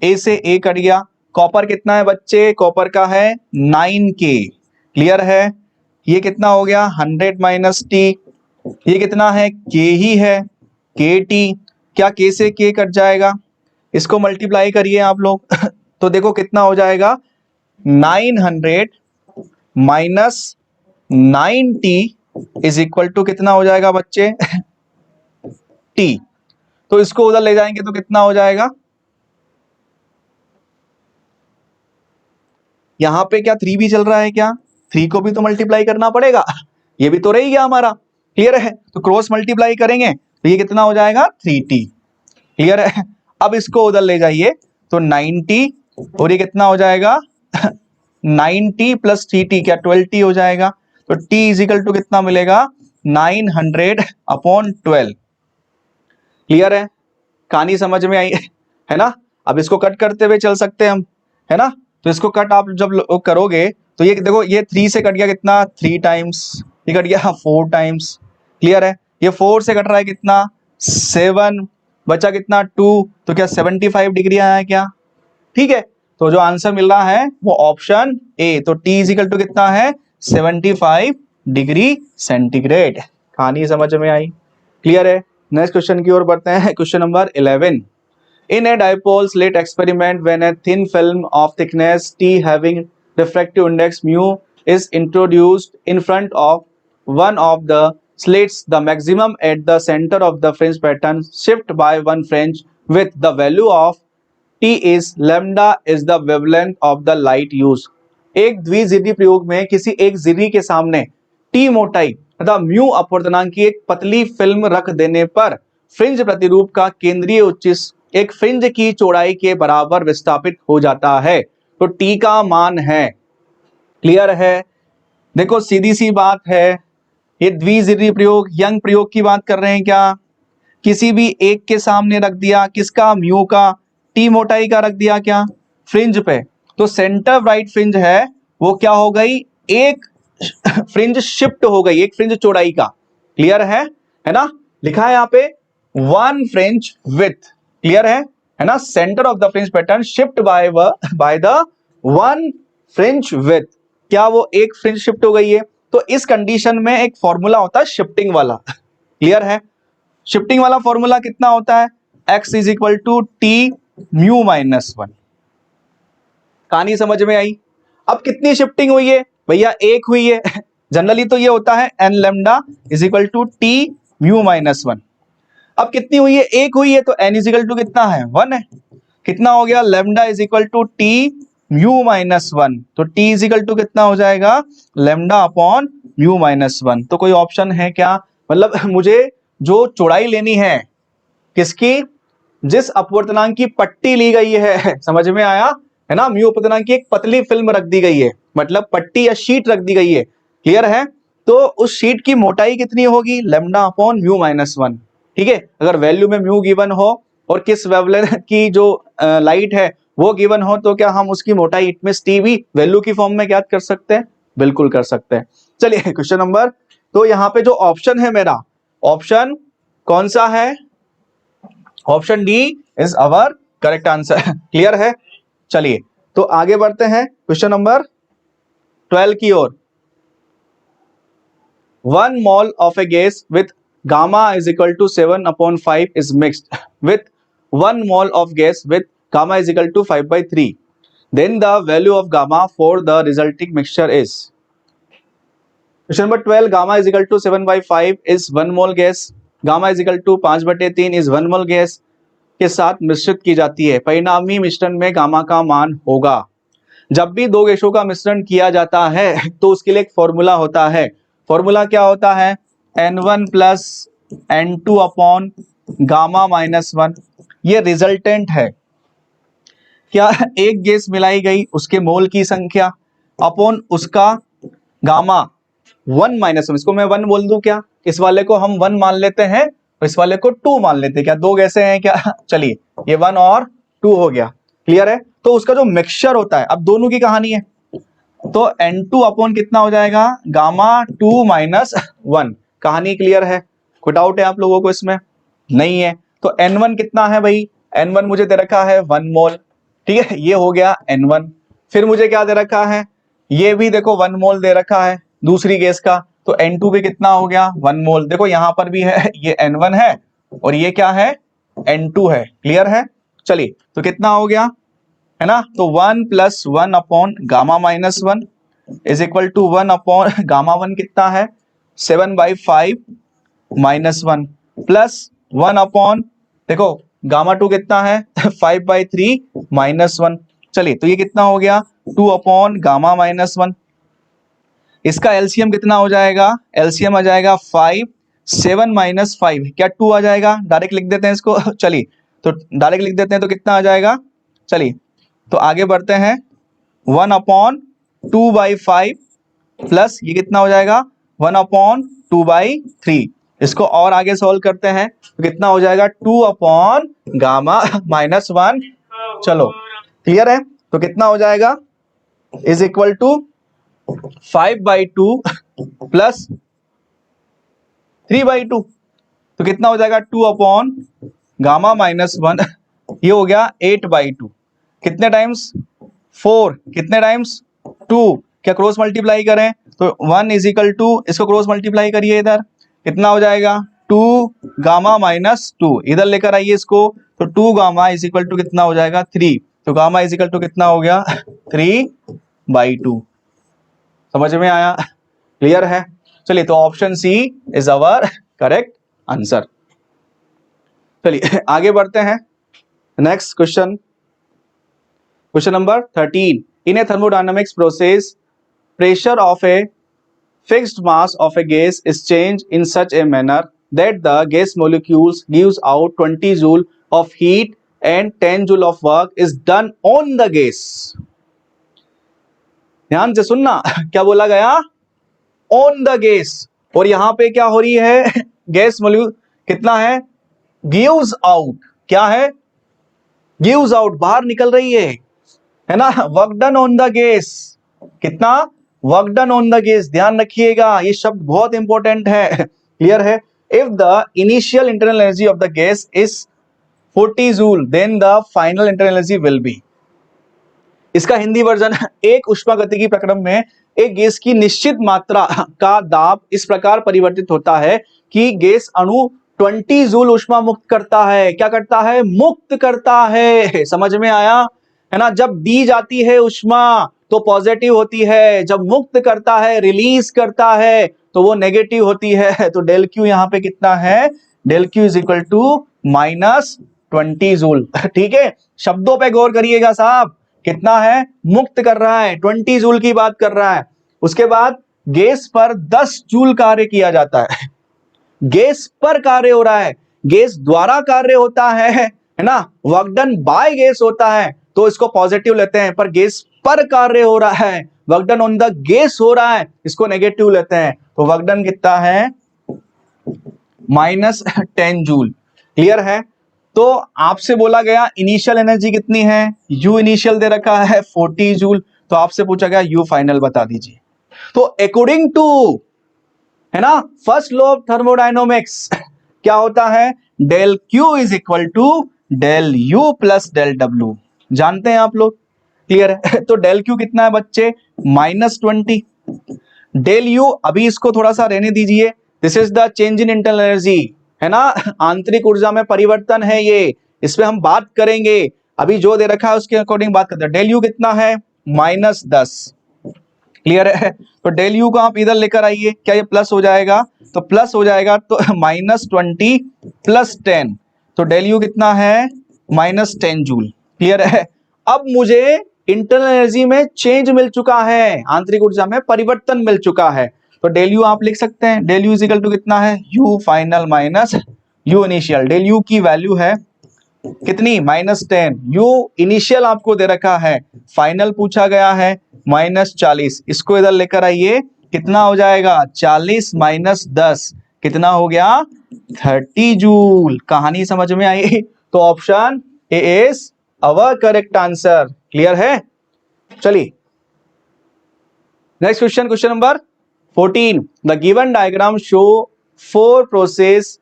S1: A से A कट गया। कॉपर कितना है बच्चे, कॉपर का है 9K। क्लियर है? ये कितना हो गया 100 - T, ये कितना है K ही है, KT। क्या K से K कट जाएगा, इसको मल्टीप्लाई करिए आप लोग तो देखो कितना हो जाएगा, 900 - 9T इज इक्वल टू कितना हो जाएगा बच्चे, T। तो इसको उधर ले जाएंगे तो कितना हो जाएगा, यहां पे क्या 3 भी चल रहा है क्या, 3 को भी तो मल्टीप्लाई करना पड़ेगा, ये भी तो रही गया हमारा। क्लियर है? तो क्रॉस मल्टीप्लाई करेंगे तो ये कितना हो जाएगा 3T। क्लियर है? अब इसको उधर ले जाइए तो 90, और ये कितना हो जाएगा 9T + 3T, क्या 12T हो जाएगा। तो T इज इक्वल टू कितना मिलेगा, 900/12। क्लियर है? कहानी समझ में आई है ना। अब इसको कट करते हुए चल सकते हैं हम, है ना। तो इसको कट आप जब करोगे तो ये देखो, ये 3 से कट गया कितना, 3 टाइम्स, ये कट गया 4 टाइम्स। क्लियर है? ये 4 से कट रहा है कितना, 7, बचा कितना 2, तो क्या 75 डिग्री आया है क्या। ठीक है, तो जो आंसर मिल रहा है वो ऑप्शन ए। तो T इज इक्वल टू कितना है, 75 डिग्री सेंटीग्रेड। कहानी समझ में आई? क्लियर है? नेक्स्ट क्वेश्चन की ओर बढ़ते हैं। Question number 11। In a dipole slit experiment, when a thin film of thickness T having refractive index mu is introduced in front of one of the slits, the maximum at the center of the fringe pattern shift by 1 fringe with the value of T is lambda is the wavelength of the light used। एक द्विजिरी प्रयोग में किसी एक जिरी के सामने T मोटाई तथा mu अपवर्तनांक की एक पतली फिल्म रख देने पर फ्रिंज प्रतिरूप का केंद्रीय उच्च एक फ्रिंज की चौड़ाई के बराबर विस्थापित हो जाता है। तो T का मान है। क्लियर है? देखो सीधी सी बात है, ये द्विजिरी प्रयोग, यंग प्रयोग की बात कर रहे हैं क्या, किसी भी एक के सामने रख दिया, किसका, म्यू का, टी मोटाई का रख दिया क्या फ्रिंज पे, तो सेंटर राइट फ्रिंज है वो क्या हो गई, एक फ्रिंज शिफ्ट हो गई, एक फ्रिंज चौड़ाई का। क्लियर है ना, लिखा है यहाँ पे वन फ्रिंज विथ। क्लियर है ना, centre of the fringe pattern shift by the one fringe with, क्या वो एक फ्रिंज शिफ्ट हो गई है। तो इस कंडीशन में एक फॉर्मूला होता है शिफ्टिंग वाला। क्लियर है, शिफ्टिंग वाला फॉर्मूला कितना होता है, x is equal to T mu minus one. कहानी समझ में आई। अब कितनी शिफ्टिंग हुई है भैया, एक हुई है। जनरली तो ये होता है N lambda is equal to T mu minus one. अब कितनी हुई है, एक हुई है, तो एन इज इक्वल टू कितना है, वन है। कितना हो गया, lambda is equal to T mu minus one, तो टी इज इक्वल टू कितना हो जाएगा, lambda upon mu minus one. तो कोई ऑप्शन है क्या, मतलब मुझे जो चौड़ाई लेनी है किसकी, जिस अपवर्तनांक की पट्टी ली गई है, समझ में आया है ना, म्यू अपवर्तनांक की एक पतली फिल्म रख दी गई है, मतलब पट्टी या शीट रख दी गई है। क्लियर है, तो उस शीट की मोटाई कितनी होगी, lambda upon mu minus one. ठीक है, अगर वैल्यू में म्यू गिवन हो और किस वेवलेंथ की जो लाइट है वो गिवन हो, तो क्या हम उसकी मोटाई इट मींस टी भी वैल्यू की फॉर्म में ज्ञात कर सकते हैं, बिल्कुल कर सकते हैं। चलिए क्वेश्चन नंबर, तो यहाँ पे जो ऑप्शन है मेरा, ऑप्शन कौन सा है, option D is our correct answer. Clear है, चलिए तो आगे बढ़ते हैं क्वेश्चन नंबर 12 की ओर। 1 mole of a gas with gamma is equal to 7/5 is mixed with 1 mole of gas with gamma is equal to 5/3. Then the value of gamma for the resulting mixture is. Question number 12, gamma is equal to 7/5 is 1 mole gas. Gamma is equal to 5/3 is 1 mole gas के साथ मिश्रित की जाती है। परिणामी मिश्रण में gamma का मान होगा। जब भी दो गैसों का मिश्रण किया जाता है तो उसके लिए एक फॉर्मूला होता है। फॉर्मूला क्या होता है, N1 plus N2 upon gamma minus one. ये रिजल्टेंट है, क्या एक गैस मिलाई गई उसके मोल की संख्या अपॉन उसका गामा 1 माइनस वन। इसको मैं 1 बोल दूं क्या, इस वाले को हम 1 मान लेते हैं और इस वाले को 2 मान लेते हैं, क्या दो गैसें हैं क्या, चलिए ये 1 और 2 हो गया। क्लियर है, तो उसका जो मिक्सचर होता है, अब दोनों की कहानी है, तो N2 अपॉन कितना हो जाएगा, गामा 2 माइनस 1। कहानी क्लियर है, कोई डाउट है आप लोगों को इसमें, नहीं है। तो N1 कितना है भाई, N1 मुझे दे रखा है 1 मोल। ठीक है, ये हो गया N1। फिर मुझे क्या दे रखा है, ये भी देखो 1 मोल दे रखा है दूसरी गैस का, तो N2 भी कितना हो गया 1 मोल। देखो यहां पर भी है, ये N1 है और ये क्या है N2 है। क्लियर है, चलिए तो कितना हो गया है ना, तो 1 plus 1 upon gamma minus 1 is equal to 1 upon gamma 1 कितना है 7/5 माइनस 1 प्लस 1 अपॉन देखो गामा 2 कितना है 5/3 माइनस 1। चलिए तो ये कितना हो गया 2 अपॉन गामा माइनस 1। इसका एलसीएम कितना हो जाएगा, एलसीएम आ जाएगा 5, 7 माइनस 5 क्या 2 आ जाएगा, डायरेक्ट लिख देते हैं इसको। चलिए तो डायरेक्ट लिख देते हैं, तो कितना आ जाएगा, चलिए तो आगे बढ़ते हैं 1 अपॉन 2/5 प्लस ये कितना हो जाएगा 1 अपॉन 2/3। इसको और आगे सॉल्व करते हैं तो कितना हो जाएगा 2 अपॉन गामा माइनस 1। चलो क्लियर है, तो कितना हो जाएगा इज इक्वल टू 5/2 प्लस 3/2, तो कितना हो जाएगा 2 अपॉन गामा माइनस 1, ये हो गया 8/2। कितने टाइम्स 4, कितने टाइम्स 2, क्या क्रॉस मल्टीप्लाई करें तो 1 इज इक्वल टू, इसको क्रॉस मल्टीप्लाई करिए इधर, कितना हो जाएगा 2 गामा माइनस 2, इधर लेकर आइए इसको, तो 2 गामा इज इक्वल टू कितना हो जाएगा 3, तो गामा इज इक्वल टू कितना हो गया 3/2। समझ में आया, क्लियर है। चलिए तो option C is our correct answer. चलिए आगे बढ़ते हैं next question, question number 13। In a thermodynamics process pressure of a fixed mass of a gas is changed in such a manner that the gas molecules gives out 20 joule of heat and 10 joule of work is done on the gas। ध्यान से सुनना, क्या बोला गया on the gas, और यहां पे क्या हो रही है गैस मोलिक्यूल कितना है gives out, क्या है गिव्स आउट, बाहर निकल रही है ना। Work done on the gas, कितना work done on the gas, ध्यान रखिएगा ये शब्द बहुत इंपॉर्टेंट है। क्लियर है। If the initial internal energy of the gas is 40 joule then the final internal energy will be. इसका हिंदी वर्जन, एक ऊष्मागतिकी प्रक्रम में एक गैस की निश्चित मात्रा का दाब इस प्रकार परिवर्तित होता है कि गैस अणु 20 जूल ऊष्मा मुक्त करता है। क्या करता है? मुक्त करता है। समझ में आया है ना। जब दी जाती है ऊष्मा तो पॉजिटिव होती है, जब मुक्त करता है, रिलीज करता है, तो वो नेगेटिव होती है। तो डेल क्यू यहां पे कितना है? Del Q is equal to -20 joule. ठीक है, शब्दों पे गौर करिएगा साहब। कितना है? मुक्त कर रहा है, 20 जूल की बात कर रहा है। उसके बाद गैस पर 10 जूल कार्य किया जाता है। गैस पर कार्य हो रहा है, गैस द्वारा कार्य होता है ना। वर्क डन बाय गैस होता है तो इसको पॉजिटिव लेते हैं, पर गैस पर कार्य हो रहा है, work done on the gas हो रहा है, इसको नेगेटिव लेते हैं। तो वर्क डन कितना है? -10 जूल। क्लियर है। तो आपसे बोला गया इनिशियल एनर्जी कितनी है, यू इनिशियल दे रखा है 40 जूल, तो आपसे पूछा गया यू फाइनल बता दीजिए। तो अकॉर्डिंग टू, है ना, फर्स्ट लॉ ऑफ थर्मोडायनोमिक्स क्या होता है? Del Q is equal to del U plus del W. जानते हैं आप लोग? क्लियर है। तो डेल क्यू कितना है बच्चे? -20। डेल यू, अभी इसको थोड़ा सा रहने दीजिए, this is the change in internal energy, है ना, आंतरिक ऊर्जा में परिवर्तन है ये, इस पे हम बात करेंगे। अभी जो दे रखा है उसके अकॉर्डिंग बात करते हैं। डेल यू कितना है? -10। क्लियर है। तो डेल यू को आप इधर लेकर आइए, क्या ये प्लस हो जाएगा? तो प्लस हो जाएगा, तो -20 प्लस 10, तो डेल यू कितना है? -10 जूल। क्लियर है। अब मुझे इंटरनल एनर्जी में चेंज मिल चुका है, आंतरिक ऊर्जा में परिवर्तन मिल चुका है, तो डेल यू आप लिख सकते हैं। Del U is equal to कितना है? U final minus U initial. Del U की वैल्यू है कितनी? -10। यू इनिशियल आपको दे रखा है, फाइनल पूछा गया है -40। इसको इधर लेकर आइए, कितना हो जाएगा? 40 - 10 कितना हो गया? 30 जूल। कहानी समझ में आई? तो option A is our correct answer. Clear है। चलिए next question, question number 14। The given diagram show 4 process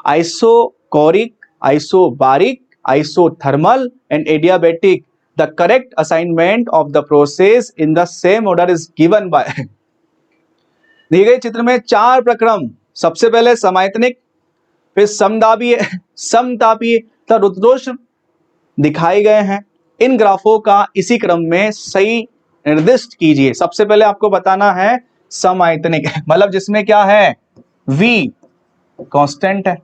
S1: isochoric, isobaric, isothermal and adiabatic. The correct assignment of the process in the same order is given by दिए गए चित्र में 4 प्रक्रम, सबसे पहले समायतनिक, फिर समदाबीय, समतापीय तथा रुद्धोष्म दिखाए गए हैं। इन ग्राफों का इसी क्रम में सही निर्दिष्ट कीजिए। सबसे पहले आपको बताना है समायतनिक, मतलब जिसमें क्या है? V कांस्टेंट है।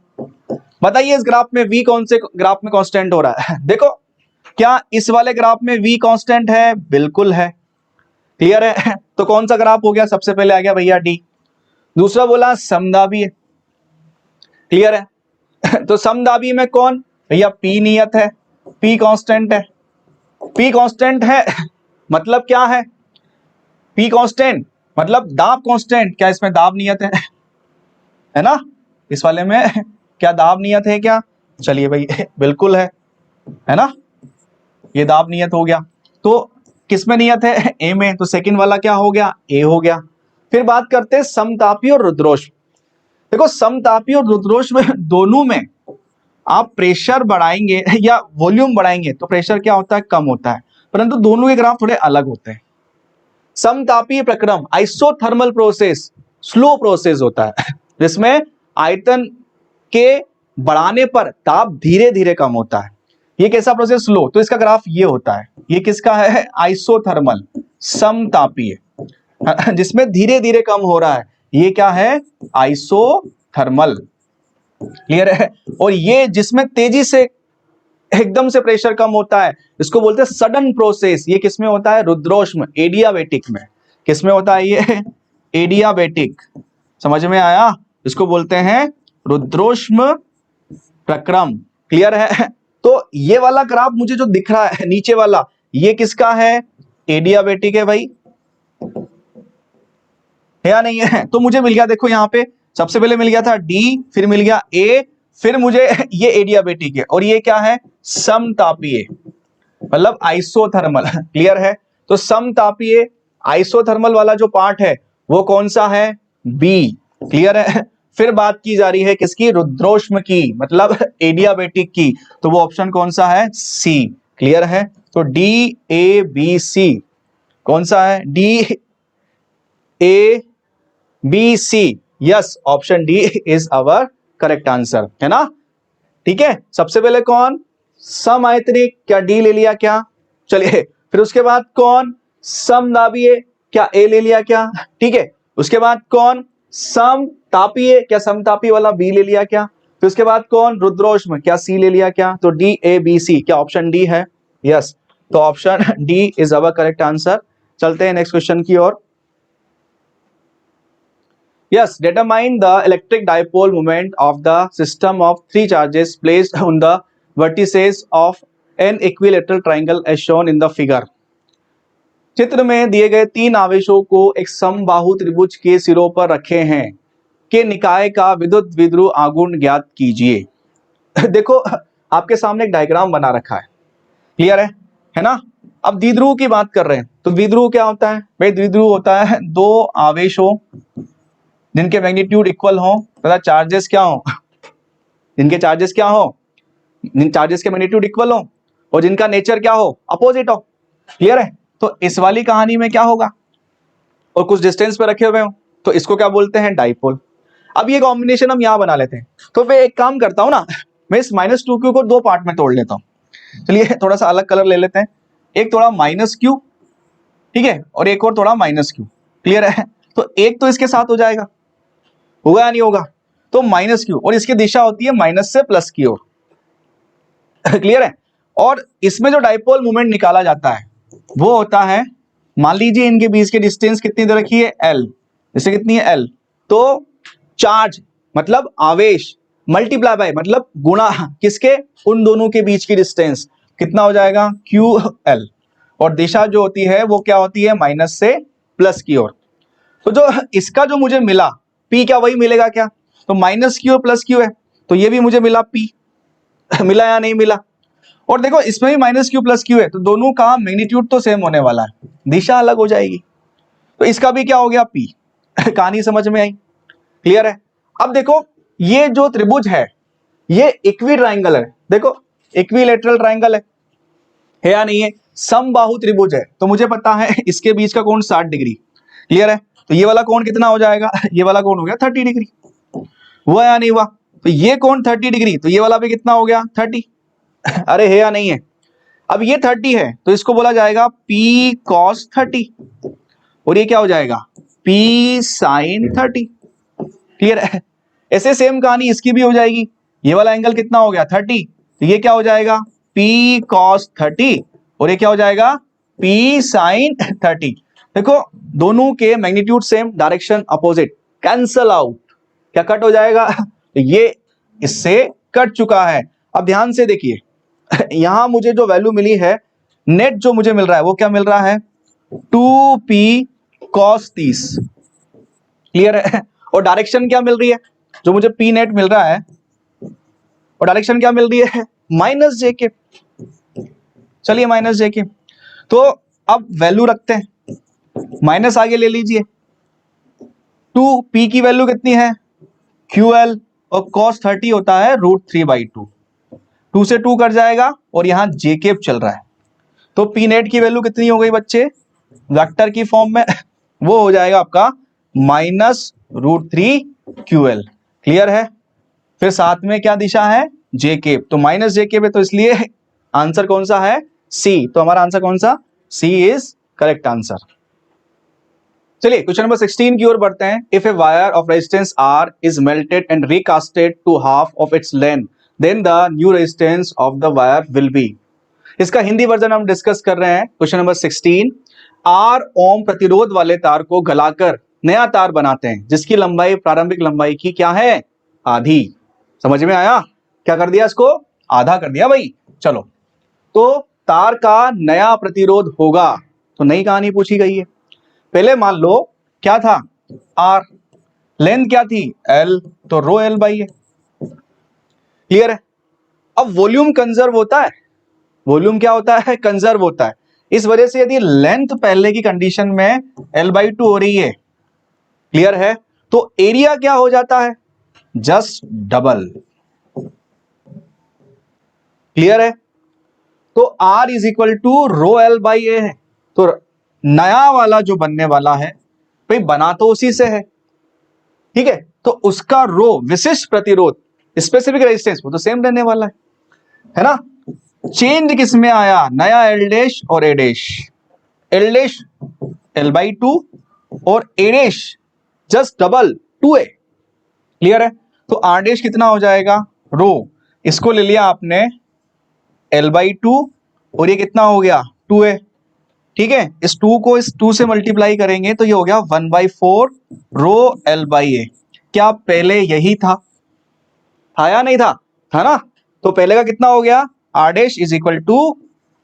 S1: बताइए इस ग्राफ में V कौन से ग्राफ में कांस्टेंट हो रहा है? देखो, क्या इस वाले ग्राफ में V कांस्टेंट है? बिल्कुल है। क्लियर है। तो कौन सा ग्राफ हो गया? सबसे पहले आ गया भैया D। दूसरा बोला समदाबी है। क्लियर है। तो समदाबी में कौन? भैया P नियत है, P कांस्टेंट है। P कांस्टेंट है मतलब क्या है? P कांस्टेंट मतलब दाब कांस्टेंट। क्या इसमें दाब नियत है ना? इस वाले में क्या दाब नियत है क्या? चलिए भाई बिल्कुल है ना, ये दाब नियत हो गया। तो किसमें नियत है? ए में। तो सेकंड वाला क्या हो गया? ए हो गया। फिर बात करते हैं समतापी और रुद्रोष्म। देखो, समतापी और रुद्रोष्म दोनों में आप प्रेशर बढ़ाएंगे या वॉल्यूम बढ़ाएंगे तो प्रेशर क्या होता है? कम होता है, परंतु दोनों के ग्राफ थोड़े अलग होते हैं। समतापीय प्रक्रम आइसोथर्मल प्रोसेस स्लो प्रोसेस होता है, जिसमें आयतन के बढ़ाने पर ताप धीरे धीरे कम होता है। ये कैसा प्रोसेस? स्लो। तो इसका ग्राफ ये होता है। ये किसका है? आइसोथर्मल, समतापीय, जिसमें धीरे धीरे कम हो रहा है, ये क्या है? आइसोथर्मल। क्लियर है। और ये जिसमें तेजी से एकदम से प्रेशर कम होता है, इसको बोलते हैं सडन प्रोसेस। ये किसमें होता है? रुद्रोष्म, एडियाबेटिक में। किसमें होता है ये? एडियाबेटिक। समझ में आया? इसको बोलते हैं रुद्रोष्म प्रक्रम। क्लियर है। तो ये वाला ग्राफ मुझे जो दिख रहा है नीचे वाला, ये किसका है? एडियाबेटिक है भाई, है या नहीं है? तो मुझे मिल गया, देखो यहां पे सबसे पहले मिल गया था D, फिर मिल गया A, फिर मुझे ये एडियाबेटिक है, और ये क्या है? समतापीय, मतलब आइसोथर्मल। क्लियर है? तो समतापीय आइसोथर्मल वाला जो पार्ट है वो कौन सा है? बी। क्लियर है? फिर बात की जा रही है किसकी? रुद्रोष्म की, मतलब एडियाबेटिक की, तो वो ऑप्शन कौन सा है? सी। क्लियर है? तो डी ए बी सी कौन सा है? D A B C, yes, option D is our correct answer, है ना? ठीक है, सबसे पहले कौन? समआयतनिक, क्या डी ले लिया क्या? चलिए, फिर उसके बाद कौन? समदाबीय, क्या ए ले लिया क्या? ठीक है, उसके बाद कौन? समतापीय, क्या समतापी वाला बी ले लिया क्या? फिर उसके बाद कौन? रुद्रोष्म, क्या सी ले लिया क्या? तो डी ए बी सी, क्या ऑप्शन डी है? यस, तो option D is our correct answer. चलते हैं नेक्स्ट क्वेश्चन की ओर। Yes, determine the electric dipole moment of the system of three charges placed on the vertices of an equilateral triangle as shown in the figure. चित्र में दिए गए तीन आवेशों को एक समबाहु त्रिभुज के सिरों पर रखे हैं के निकाय का विद्युत द्विध्रुव आघूर्ण ज्ञात कीजिए। देखो, आपके सामने एक डायग्राम बना रखा है। क्लियर है ना? अब द्विध्रुव की बात कर रहे हैं, तो द्विध्रुव क्या होता है भाई? द्विध्रुव होता है दो आवेशों जिनके मैग्नीट्यूड इक्वल हो तथा चार्जेस क्या हो? जिनके चार्जेस क्या हो? जिन चार्जेस के मैग्नीट्यूड इक्वल हो और जिनका नेचर क्या हो? अपोजिट हो। क्लियर है? तो इस वाली कहानी में क्या होगा? और कुछ डिस्टेंस पे रखे हुए हो, तो इसको क्या बोलते हैं? डाइपोल। अब ये कॉम्बिनेशन हम यहां बना लेते हैं। तो मैं एक काम करता हूं ना, मैं इस -2q को दो पार्ट में तोड़ लेता हूं। चलिए, थोड़ा सा अलग कलर ले लेते हैं। एक थोड़ा -q, ठीक है, और एक और थोड़ा -q। क्लियर है? तो एक तो इसके साथ हो जाएगा, होगा या नहीं होगा? तो -q, और इसकी दिशा होती है माइनस से प्लस की ओर। क्लियर है? और इसमें जो डाइपोल मोमेंट निकाला जाता है वो होता है, मान लीजिए इनके बीच की डिस्टेंस कितनी दे रखी है? l। जैसे कितनी है? l। तो चार्ज मतलब आवेश मल्टीप्लाई बाय मतलब गुणा किसके? उन दोनों के बीच की डिस्टेंस कितना हो जाएगा? QL। और दिशा जो होती है वो क्या होती है? माइनस से प्लस की ओर। तो जो इसका जो मुझे मिला P, क्या वही मिलेगा क्या? तो -q और +q है, तो ये भी मुझे मिला P। मिला या नहीं मिला? और देखो, इसमें भी -q +q है, तो दोनों का मैग्नीट्यूड तो सेम होने वाला है, दिशा अलग हो जाएगी। तो इसका भी क्या हो गया? P। कहानी समझ में आई? क्लियर है? अब देखो, ये जो त्रिभुज है ये इक्वी ट्राइंगल है। देखो, इक्विलेटरल ट्राइंगल है या नहीं है? समबाहु त्रिभुज है, तो मुझे पता है इसके बीच का कोण 60 डिग्री। क्लियर है? तो ये वाला कोण कितना हो जाएगा? ये वाला कोण हो गया 30 डिग्री। हुआ या नहीं हुआ? तो ये कोण 30 डिग्री, तो ये वाला भी कितना हो गया? 30। अरे है या नहीं है? अब ये 30 है, तो इसको बोला जाएगा P cos 30, और ये क्या हो जाएगा? P sin 30। क्लियर है? ऐसे सेम कहानी इसकी भी हो जाएगी। ये वाला एंगल कितना हो गया? 30, तो ये क्या हो जाएगा? P cos 30, और ये क्या हो जाएगा? P sin 30। देखो, दोनों के magnitude same, direction opposite, cancel out. क्या कट हो जाएगा? ये इससे कट चुका है। अब ध्यान से देखिए, यहां मुझे जो वैल्यू मिली है, नेट जो मुझे मिल रहा है वो क्या मिल रहा है? 2p cos 30। क्लियर है? और डायरेक्शन क्या मिल रही है? जो मुझे p नेट मिल रहा है, और डायरेक्शन क्या मिल रही है? -jk। चलिए, -jk। तो अब वैल्यू रखते हैं, माइनस आगे ले लीजिए। 2p की वैल्यू कितनी है? QL, और cos 30 होता है √3/2। 2 से 2 कट जाएगा, और यहां j चल रहा है, तो p नेट की वैल्यू कितनी हो गई बच्चे? वेक्टर की फॉर्म में वो हो जाएगा आपका -√3QL। क्लियर है? फिर साथ में क्या दिशा है? j, तो -jk है, तो इसलिए आंसर कौन सा है? C। तो हमारा आंसर कौन सा? C is correct answer. चलिए, क्वेश्चन नंबर 16 की ओर बढ़ते हैं। If a wire of resistance R is melted and recasted to half of its length, then the new resistance of the wire will be. इसका Hindi version हम discuss कर रहे हैं। क्वेश्चन नंबर 16, R ओम प्रतिरोध वाले तार को गलाकर नया तार बनाते हैं जिसकी लंबाई प्रारंभिक लंबाई की क्या है? आधी। समझ में आया? क्या कर दिया इसको? आधा कर दिया भाई। चलो, तो तार का नया प्रतिरोध होगा, तो नई कहानी पूछी गई है। पहले मान लो क्या था? R, लेंथ क्या थी? L, तो ρL/A। क्लियर है? अब वॉल्यूम कंजर्व होता है, वॉल्यूम क्या होता है, कंजर्व होता है। इस वजह से यदि लेंथ पहले की कंडीशन में L/2 हो रही है, क्लियर है, तो एरिया क्या हो जाता है, जस्ट डबल। क्लियर है, तो R is equal to rho L/A है। तो नया वाला जो बनने वाला है भाई, बना तो उसी से है, ठीक है, तो उसका रो विशिष्ट प्रतिरोध, स्पेसिफिक रेजिस्टेंस, वो तो सेम रहने वाला है ना। चेंज किस में आया, नया L डैश और A dash, L dash L/2 और A dash just double 2A। Clear है, तो R डैश कितना हो जाएगा, रो, इसको ले लिया आपने L/2 और ये कितना हो गया 2A, ठीक है, इस 2 को इस 2 से मल्टीप्लाई करेंगे तो ये हो गया 1/4 रो L/A। क्या पहले यही था या नहीं था, था ना, तो पहले का कितना हो गया, R dash is equal to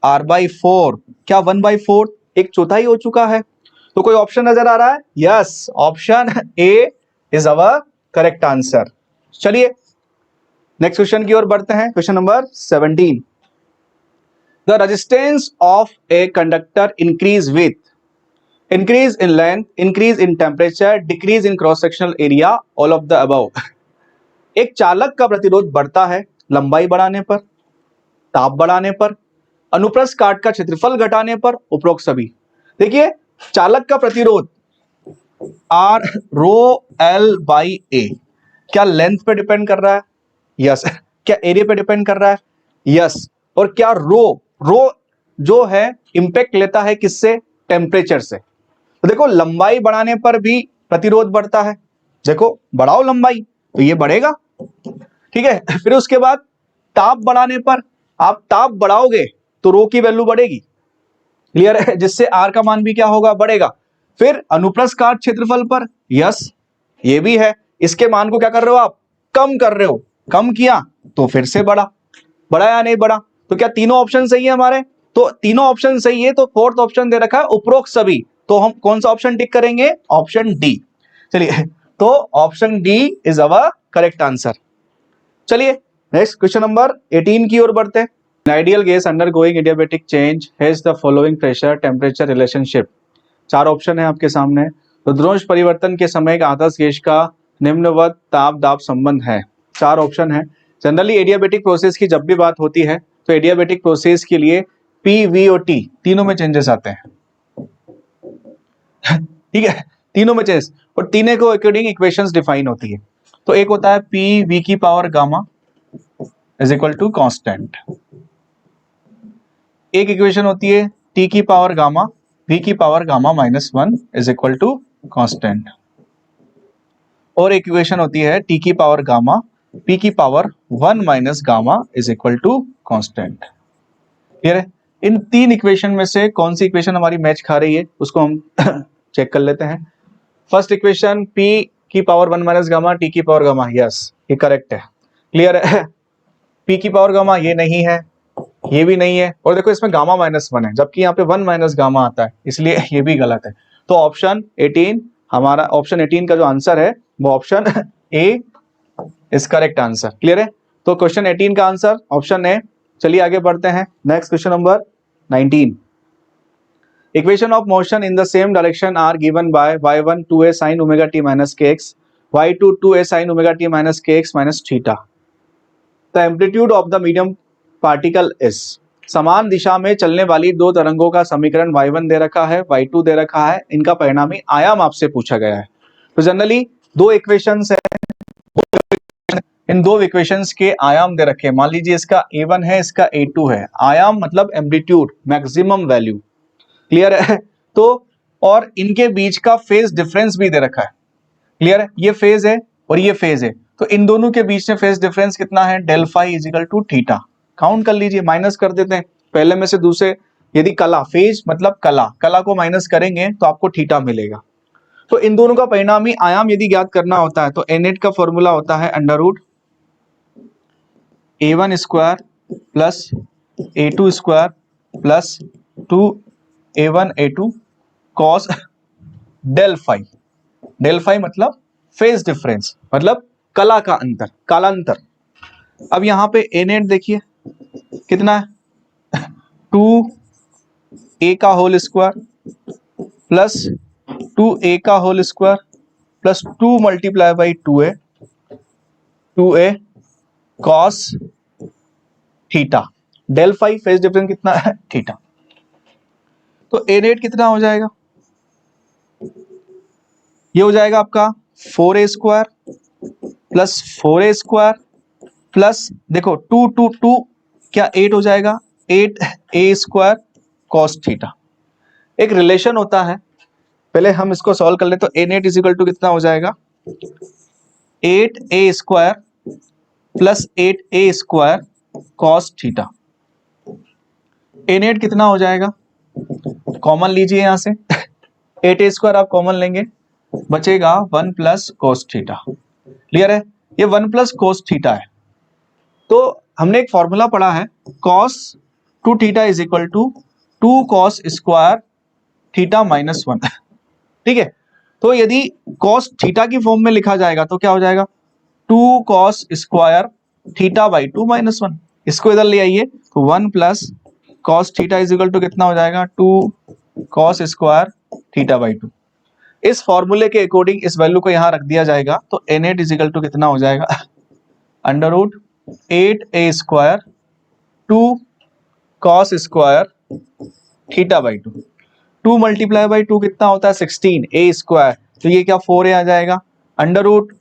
S1: R/4, क्या 1/4, एक चौथाई हो चुका है। तो कोई ऑप्शन नजर आ रहा है, yes, option A is our correct answer. चलिए नेक्स्ट क्वेश्चन की ओर बढ़ते हैं, question number 17। The resistance of a conductor increase with increase in length, increase in temperature, decrease in cross sectional area, all of the above. एक चालक का प्रतिरोध बढ़ता है लंबाई बढ़ाने पर, ताप बढ़ाने पर, अनुप्रस्थ काट का क्षेत्रफल घटाने पर, उपरोक्त सभी। देखिए चालक का प्रतिरोध R रो L/A क्या लेंथ पे डिपेंड कर रहा है, यस। क्या एरिया पे डिपेंड कर रहा है, यस। और क्या रो जो है इंपैक्ट लेता है किससे, टेम्परेचर से। तो देखो लंबाई बढ़ाने पर भी प्रतिरोध बढ़ता है, देखो बढ़ाओ लंबाई तो ये बढ़ेगा, ठीक है। फिर उसके बाद ताप बढ़ाने पर, आप ताप बढ़ाओगे तो रो की वैल्यू बढ़ेगी, क्लियर है, जिससे आर का मान भी क्या होगा, बढ़ेगा। फिर अनुप्रस्थ काट क्षेत्रफल पर, यस ये भी है, इसके मान को क्या कर रहे हो आप, कम कर रहे हो, कम किया तो फिर से बढ़ा, बढ़ा या नहीं बढ़ा। तो क्या तीनों ऑप्शन सही है हमारे, तो तीनों ऑप्शन सही है, तो फोर्थ ऑप्शन दे रखा है उपरोक्त सभी, तो हम कौन सा ऑप्शन टिक करेंगे, ऑप्शन डी। चलिए तो option D is our correct answer. चलिए नेक्स्ट क्वेश्चन नंबर 18 की ओर बढ़ते हैं। An ideal gas undergoing adiabatic change has the following pressure temperature relationship। चार ऑप्शन है आपके सामने। रुद्रोंश परिवर्तन के समय एक आदर्श गैस का निम्नवत ताप दाब संबंध है। चार ऑप्शन है। जनरली एडियाबेटिक प्रोसेस की जब भी बात होती है तो एडियाबेटिक प्रोसेस के लिए पी, वी और टी तीनों में चेंजेस आते हैं, ठीक है, तीनों में चेंज, और तीनों को अकॉर्डिंग इक्वेशंस डिफाइन होती है। तो एक होता है पी वी की power gamma is equal to constant, एक इक्वेशन होती है टी की पावर गामा वी की power gamma -1 is equal to constant, और एक इक्वेशन होती है टी की पावर गामा पी की power 1 minus gamma is equal to constant. Clear है, इन तीन इक्वेशन में से कौन सी इक्वेशन हमारी मैच खा रही है उसको हम चेक कर लेते हैं। फर्स्ट इक्वेशन पी की पावर 1 माइनस गामा टी की पावर गामा, यस ये करेक्ट है, क्लियर है। पी की पावर गामा ये नहीं है, ये भी नहीं है, और देखो इसमें गामा -1 है जबकि यहाँ पे 1 माइनस गामा आता है, इसलिए ये भी गलत है। तो ऑप्शन 18 हमारा, ऑप्शन 18 का जो आंसर है वो option A is correct answer. Clear है, तो क्वेश्चन 18 का आंसर ऑप्शन ए। चलिए आगे बढ़ते हैं, next question number 19। Equation of motion in the same direction are given by y1 2a sin omega t minus kx, y2 2a sin omega t minus kx minus theta. The amplitude of the medium particle is. समान दिशा में चलने वाली दो तरंगों का समीकरण y1 दे रखा है, y2 दे रखा है, इनका परिणामी आयाम आपसे पूछा गया है। तो जनरली दो इक्वेशंस है, इन दो इक्वेशंस के आयाम दे रखे हैं। मान लीजिए इसका a1 है, इसका a2 है, आयाम मतलब एम्पलीट्यूड मैक्सिमम वैल्यू, क्लियर है। तो और इनके बीच का फेज डिफरेंस भी दे रखा है, क्लियर है, ये फेज है और ये फेज है, तो इन दोनों के बीच में फेज डिफरेंस कितना है, del phi is equal to theta. Count कर लीजिए, माइनस कर देते हैं पहले में से दूसरे, यदि कला, फेज मतलब कला को माइनस करेंगे तो आपको थीटा मिलेगा। तो इन दोनों का परिणामी आयाम यदि ज्ञात करना होता है तो n8 का फॉर्मूला होता है under root a1 square plus a2 square plus 2a1 a2 cos del phi. Del phi मतलब फेज डिफरेंस, मतलब कला का अंतर, कालांतर। अब यहाँ पे ए नेट देखिए कितना है, 2a का होल स्क्वायर प्लस 2a का whole square plus 2 multiply by 2a cos theta, del phi phase difference कितना है थीटा। तो ए नेट कितना हो जाएगा, ये हो जाएगा आपका 4a square plus 4a square plus देखो 2 क्या 8 हो जाएगा, 8a स्क्वायर कॉस थीटा। एक रिलेशन होता है, पहले हम इसको सॉल्व कर ले। तो a net is equal to कितना हो जाएगा, 8a square plus 8a square cos theta. A net कितना हो जाएगा, कॉमन लीजिए यहां से 8a स्क्वायर आप कॉमन लेंगे, बचेगा 1 प्लस कोस थीटा। क्लियर है, ये 1 प्लस कोस थीटा है। तो हमने एक फॉर्मूला पढ़ा है, cos 2 theta is equal to 2 cos square theta minus 1। ठीक है, तो यदि कॉस थीटा की फॉर्म में लिखा जाएगा तो क्या हो जाएगा, 2 cos square theta by 2 minus 1। इसको इधर ले आइए तो 1 plus cos theta is equal to कितना हो जाएगा, 2 कॉस स्क्वायर थीटा बाई 2। इस फॉर्मूले के अकॉर्डिंग इस वैल्यू को यहां रख दिया जाएगा तो एन एट इज इक्वल टू कितना हो जाएगा, under root 8a square 2 cos square theta by 2। 2 multiply by 2 कितना होता है 16a स्क्वायर, तो ये क्या 4a आ जाएगा, अंडर रूट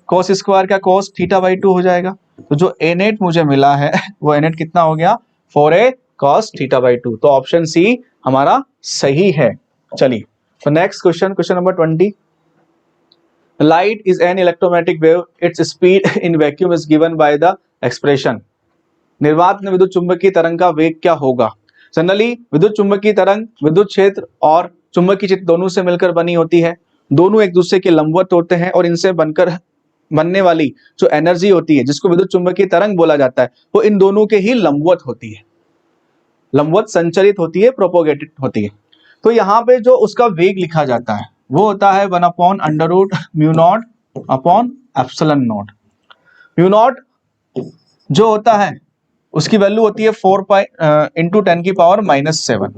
S1: कॉस स्क्वायर का कॉस थीटा बाई 2 हो जाएगा। तो जो ए नेट मुझे मिला है वो ए नेट कितना हो गया, 4a कॉस थीटा बाई 2। तो ऑप्शन सी हमारा सही है। चलिए तो next question, question number 20। Light is an electromagnetic wave. Its speed in vacuum is given by the expression. निर्वात में विद्युत चुंबकीय तरंग का वेग क्या होगा। जनरली विद्युत चुंबकीय तरंग विद्युत क्षेत्र और चुंबकीय क्षेत्र दोनों से मिलकर बनी होती है, दोनों एक दूसरे के लंबवत होते हैं और इनसे बनने वाली जो एनर्जी होती है जिसको विद्युत चुंबकीय तरंग बोला जाता है वो इन दोनों के ही लंबवत होती है, लंबवत संचरित होती है, प्रोपोगेटेड होती है। तो यहाँ पे जो उसका वेग लिखा जाता है वो होता है 1 upon under root mu naught upon epsilon naught. Mu naught जो होता है उसकी वैल्यू होती है 4 पाई इंटू 10 की पावर -7।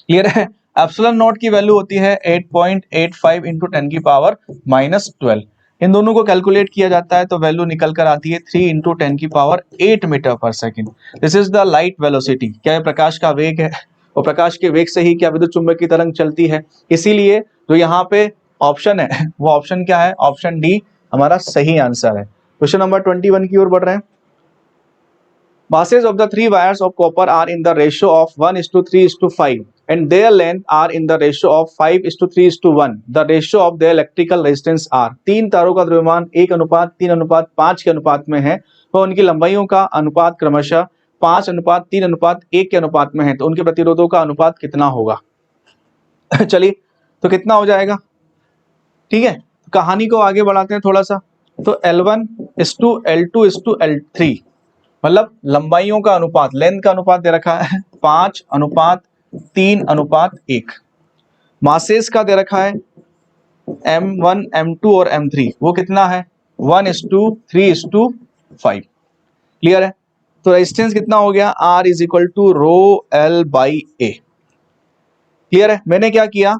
S1: क्लियर है, एप्सिलॉन नॉट की वैल्यू होती है 8.85 इंटू 10 की पावर -12। इन दोनों को कैलकुलेट किया जाता है तो वैल्यू निकल कर आती है 3 इंटू 10 की power 8 metre per second. This is the light velocity. क्या है, प्रकाश का वेग है और प्रकाश के वेग से ही क्या विद्युत चुंबकीय तरंग चलती है। इसीलिए जो यहाँ पे ऑप्शन है वो ऑप्शन क्या है, ऑप्शन डी हमारा सही आंसर है। क्वेश्चन नंबर 21 की ओर बढ़ रहे हैं। Masses of the 3 wires of copper are in the ratio of 1:3:5 and their length are in the ratio of 5:3:1. The ratio of their electrical resistance are। 3 तारों का द्रव्यमान 1:3:5 के अनुपात में है और उनकी लंबाइयों का अनुपात क्रमशः 5:3:1 के अनुपात में है, तो उनके प्रतिरोधों का अनुपात कितना होगा। चलिए तो कितना हो जाएगा, ठीक है, कहानी को आगे बढ़ाते हैं थोड़ा सा। तो L1:L2:L3 मतलब लंबाइयों का अनुपात, लेंथ का अनुपात दे रखा है 5:3:1। मासेस का दे रखा है M1, M2 और M3, वो कितना है 1:3:5। क्लियर है, तो रेजिस्टेंस कितना हो गया R is equal to rho L by A. Clear है, मैंने क्या किया,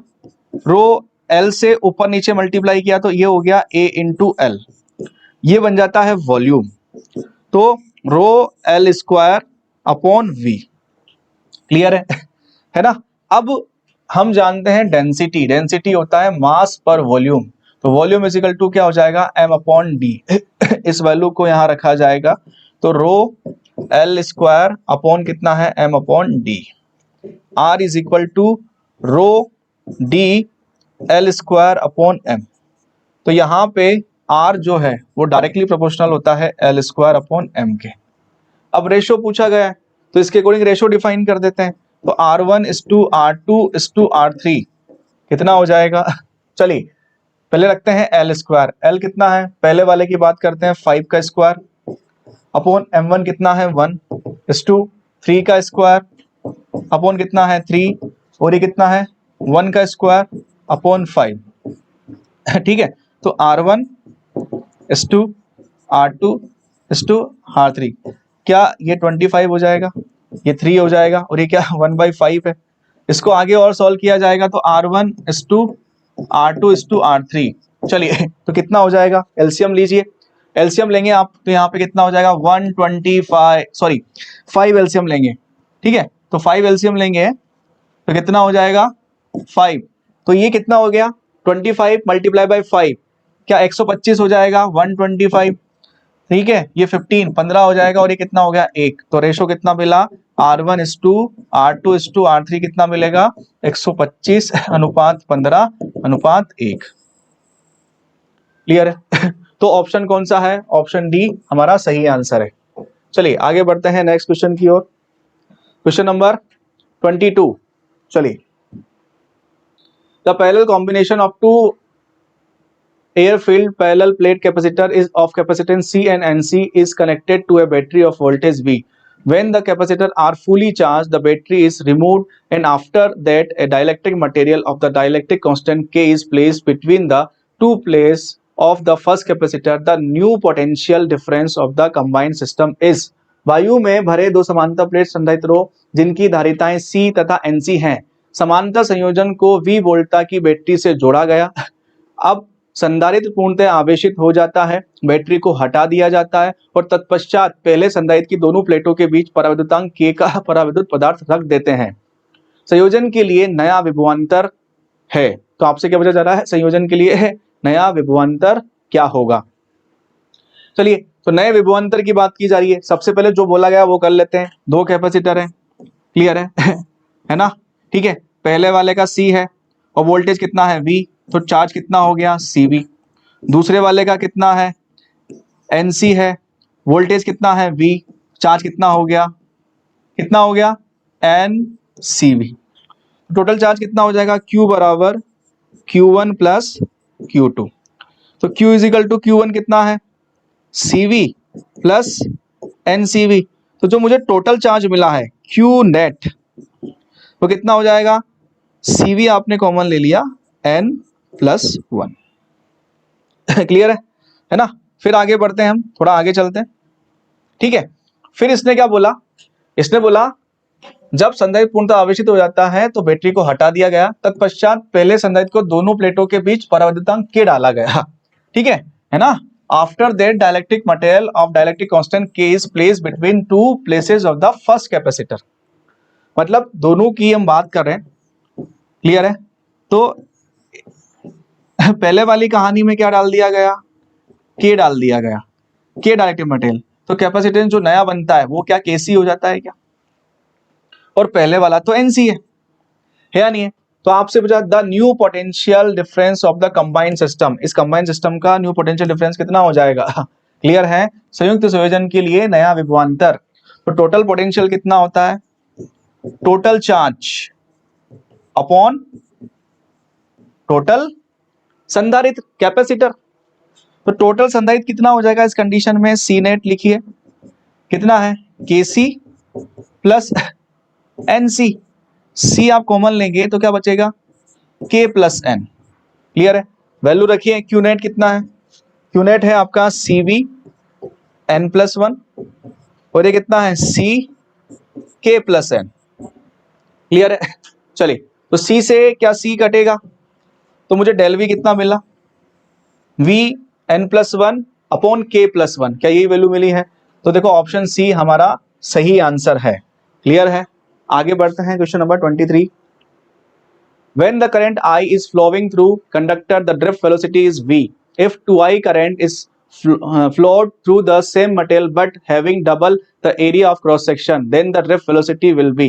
S1: रो L से ऊपर नीचे मल्टीप्लाई किया तो ये हो गया A इंटू एल, ये बन जाता है वॉल्यूम। तो rho L square upon V. Clear है ना। अब हम जानते हैं डेंसिटी, डेंसिटी होता है मास पर वॉल्यूम, तो वॉल्यूम इज इक्वल टू क्या हो जाएगा m अपॉन डी। इस वैल्यू को यहां रखा जाएगा तो रो एल स्क्वायर अपॉन कितना है m upon D. r is equal to rho D L square upon m। तो यहां पे r जो है वो डायरेक्टली प्रोपोर्शनल होता है एल स्क्वायर अपॉन m के। अब रेशो पूछा गया है तो इसके अकॉर्डिंग रेशो डिफाइन कर देते हैं। तो R1:R2:R3 कितना हो जाएगा। चलिए पहले रखते हैं एल स्क्वायर, एल कितना है, पहले वाले की बात करते हैं 5 का स्क्वायर अपॉन M1 कितना है 1:3 का स्क्वायर अपॉन कितना है 3 और ये कितना है 1 का स्क्वायर अपॉन 5। ठीक है, तो R1:R2 इस टू R3। क्या ये 25 हो जाएगा, ये 3 हो जाएगा और ये क्या 1/5 है। इसको आगे और सॉल्व किया जाएगा तो R1 इस टू R2 इस टू R3। चलिए तो कितना हो जाएगा, एलसीएम लीजिए। एलसीएम लेंगे आप तो यहाँ पे कितना हो जाएगा 5 एलसीएम लेंगे, ठीक है। तो 5 एलसीएम लेंगे तो कितना हो जाएगा 5। तो ये कितना हो गया 25 मल्टीप्लाई बाई 5, क्या 125 हो जाएगा 125, ठीक है। ये 15 हो जाएगा और ये कितना हो गया 1। तो रेशो कितना मिला R1 इस टू R2 इस टू R3 कितना मिलेगा 125 अनुपात 15 अनुपात 1। क्लियर है तो ऑप्शन कौन सा है, ऑप्शन डी हमारा सही आंसर है। चलिए आगे बढ़ते हैं नेक्स्ट क्वेश्चन की ओर। Question number 22। चलिए, the parallel combination of two air-filled parallel plate capacitor is of capacitance C and Nc is connected to a battery of voltage V. When the capacitors are fully charged, the battery is removed, and after that, a dielectric material of the dielectric constant K is placed between the two plates of the first capacitor. The new potential difference of the combined system is. वायु में भरे दो समांतर plate संधारित्रों जिनकी धारिताएं C तथा Nc हैं, समांतर संयोजन को V वोल्टा की बैटरी से जोड़ा गया। अब संधारित्र पूर्णतः आवेशित हो जाता है, बैटरी को हटा दिया जाता है और तत्पश्चात पहले संधारित्र की दोनों प्लेटों के बीच पराविद्युतांक K का पराविद्युत पदार्थ रख देते हैं। संयोजन के लिए नया विभवांतर है। तो आपसे क्या पूछा जा रहा है, संयोजन के लिए नया विभवांतर क्या होगा। चलिए तो नए विभवांतर की बात की जा रही है। सबसे पहले जो बोला गया वो कर लेते हैं। दो कैपेसिटर है, क्लियर है ना, ठीक है। पहले वाले का C है और वोल्टेज कितना है V, तो चार्ज कितना हो गया CV। दूसरे वाले का कितना है NC है, वोल्टेज कितना है V, चार्ज कितना हो गया NCV। टोटल चार्ज कितना हो जाएगा Q बराबर Q1 प्लस Q2। तो Q इजिकल टू Q1 कितना है CV प्लस NCV। तो जो मुझे टोटल चार्ज मिला है Q नेट वो कितना हो जाएगा, CV आपने कॉमन ले लिया N प्लस 1। क्लियर है ना। फिर आगे बढ़ते हैं, हम थोड़ा आगे चलते हैं, ठीक है। फिर इसने क्या बोला, इसने बोला जब संधारित्र पूर्णतः आवेशित हो जाता है तो बैटरी को हटा दिया गया, तत्पश्चात पहले संधारित्र को दोनों प्लेटों के बीच पराविद्युतांक K डाला गया, ठीक है ना। After that dielectric material of dielectric constant K is placed between two places of the first capacitor. मतलब दोनों की हम बात कर रहे हैं, क्लियर है। तो पहले वाली कहानी में क्या डाल दिया गया, K डाल दिया गया, K डाइलेक्ट्रिक मटेरियल। तो कैपेसिटेंस जो नया बनता है वो क्या KC हो जाता है क्या, और पहले वाला तो NC है या नहीं है। तो आपसे पूछा the new potential difference of the combined system, इस कंबाइंड सिस्टम का न्यू पोटेंशियल डिफरेंस कितना हो जाएगा। क्लियर है, संयुक्त संयोजन के लिए नया विभवांतर। तो टोटल पोटेंशियल कितना होता है, टोटल चार्ज अपॉन टोटल संधारित्र कैपेसिटर। तो टोटल संधारित्र कितना हो जाएगा इस कंडीशन में, C नेट लिखिए कितना है KC प्लस NC। C आप कॉमन लेंगे तो क्या बचेगा K प्लस N। क्लियर है, वैल्यू रखिए। Q नेट कितना है, Q नेट है आपका CV N प्लस 1 और ये कितना है C K plus N। Clear है, चलिए तो C से क्या C कटेगा तो मुझे डेल V कितना मिला V N plus 1 upon K plus 1, क्या यही वैल्यू मिली है। तो देखो ऑप्शन C हमारा सही आंसर है। क्लियर है, आगे बढ़ते हैं question number 23। When the current I is flowing through conductor, the drift velocity is V. If 2I current is flowed through the same material but having double the area of cross section, then the drift velocity will be.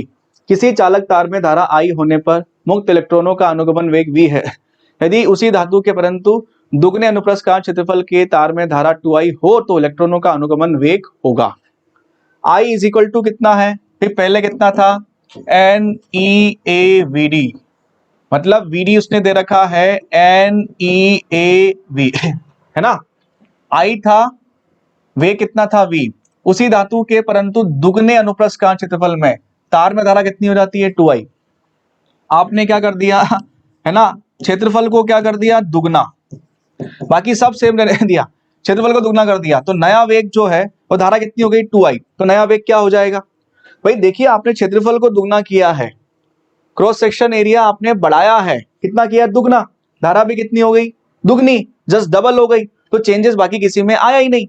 S1: किसी चालक तार में धारा I होने पर मुक्त इलेक्ट्रॉनों का अनुगमन वेग V है। यदि उसी धातु के परंतु दुगने अनुप्रस्थ क्षेत्रफल के तार में धारा 2I हो तो इलेक्ट्रॉनों का अनुगमन वेग होगा। I इज इक्वल टू कितना है, फिर पहले कितना था NEAVD, मतलब VD उसने दे रखा है NEAV, है ना। I था, वे कितना था V, उसी धातु के परंतु दुगने अनुप्रस्थ क्षेत्रफल में तार में धारा कितनी हो जाती है 2I। आपने क्या कर दिया है ना, क्षेत्रफल को क्या कर दिया दुगना, बाकी सब सेम रहने दिया, क्षेत्रफल को दुगना कर दिया। तो नया वेग जो है और धारा कितनी हो गई 2I, तो नया वेग क्या हो जाएगा भाई? देखिए आपने क्षेत्रफल को दुगना किया है, क्रॉस सेक्शन एरिया आपने बढ़ाया है, कितना किया? दुगना। धारा भी कितनी हो गई? दुगनी, जस्ट डबल हो गई। तो चेंजेस बाकी किसी में आया ही नहीं।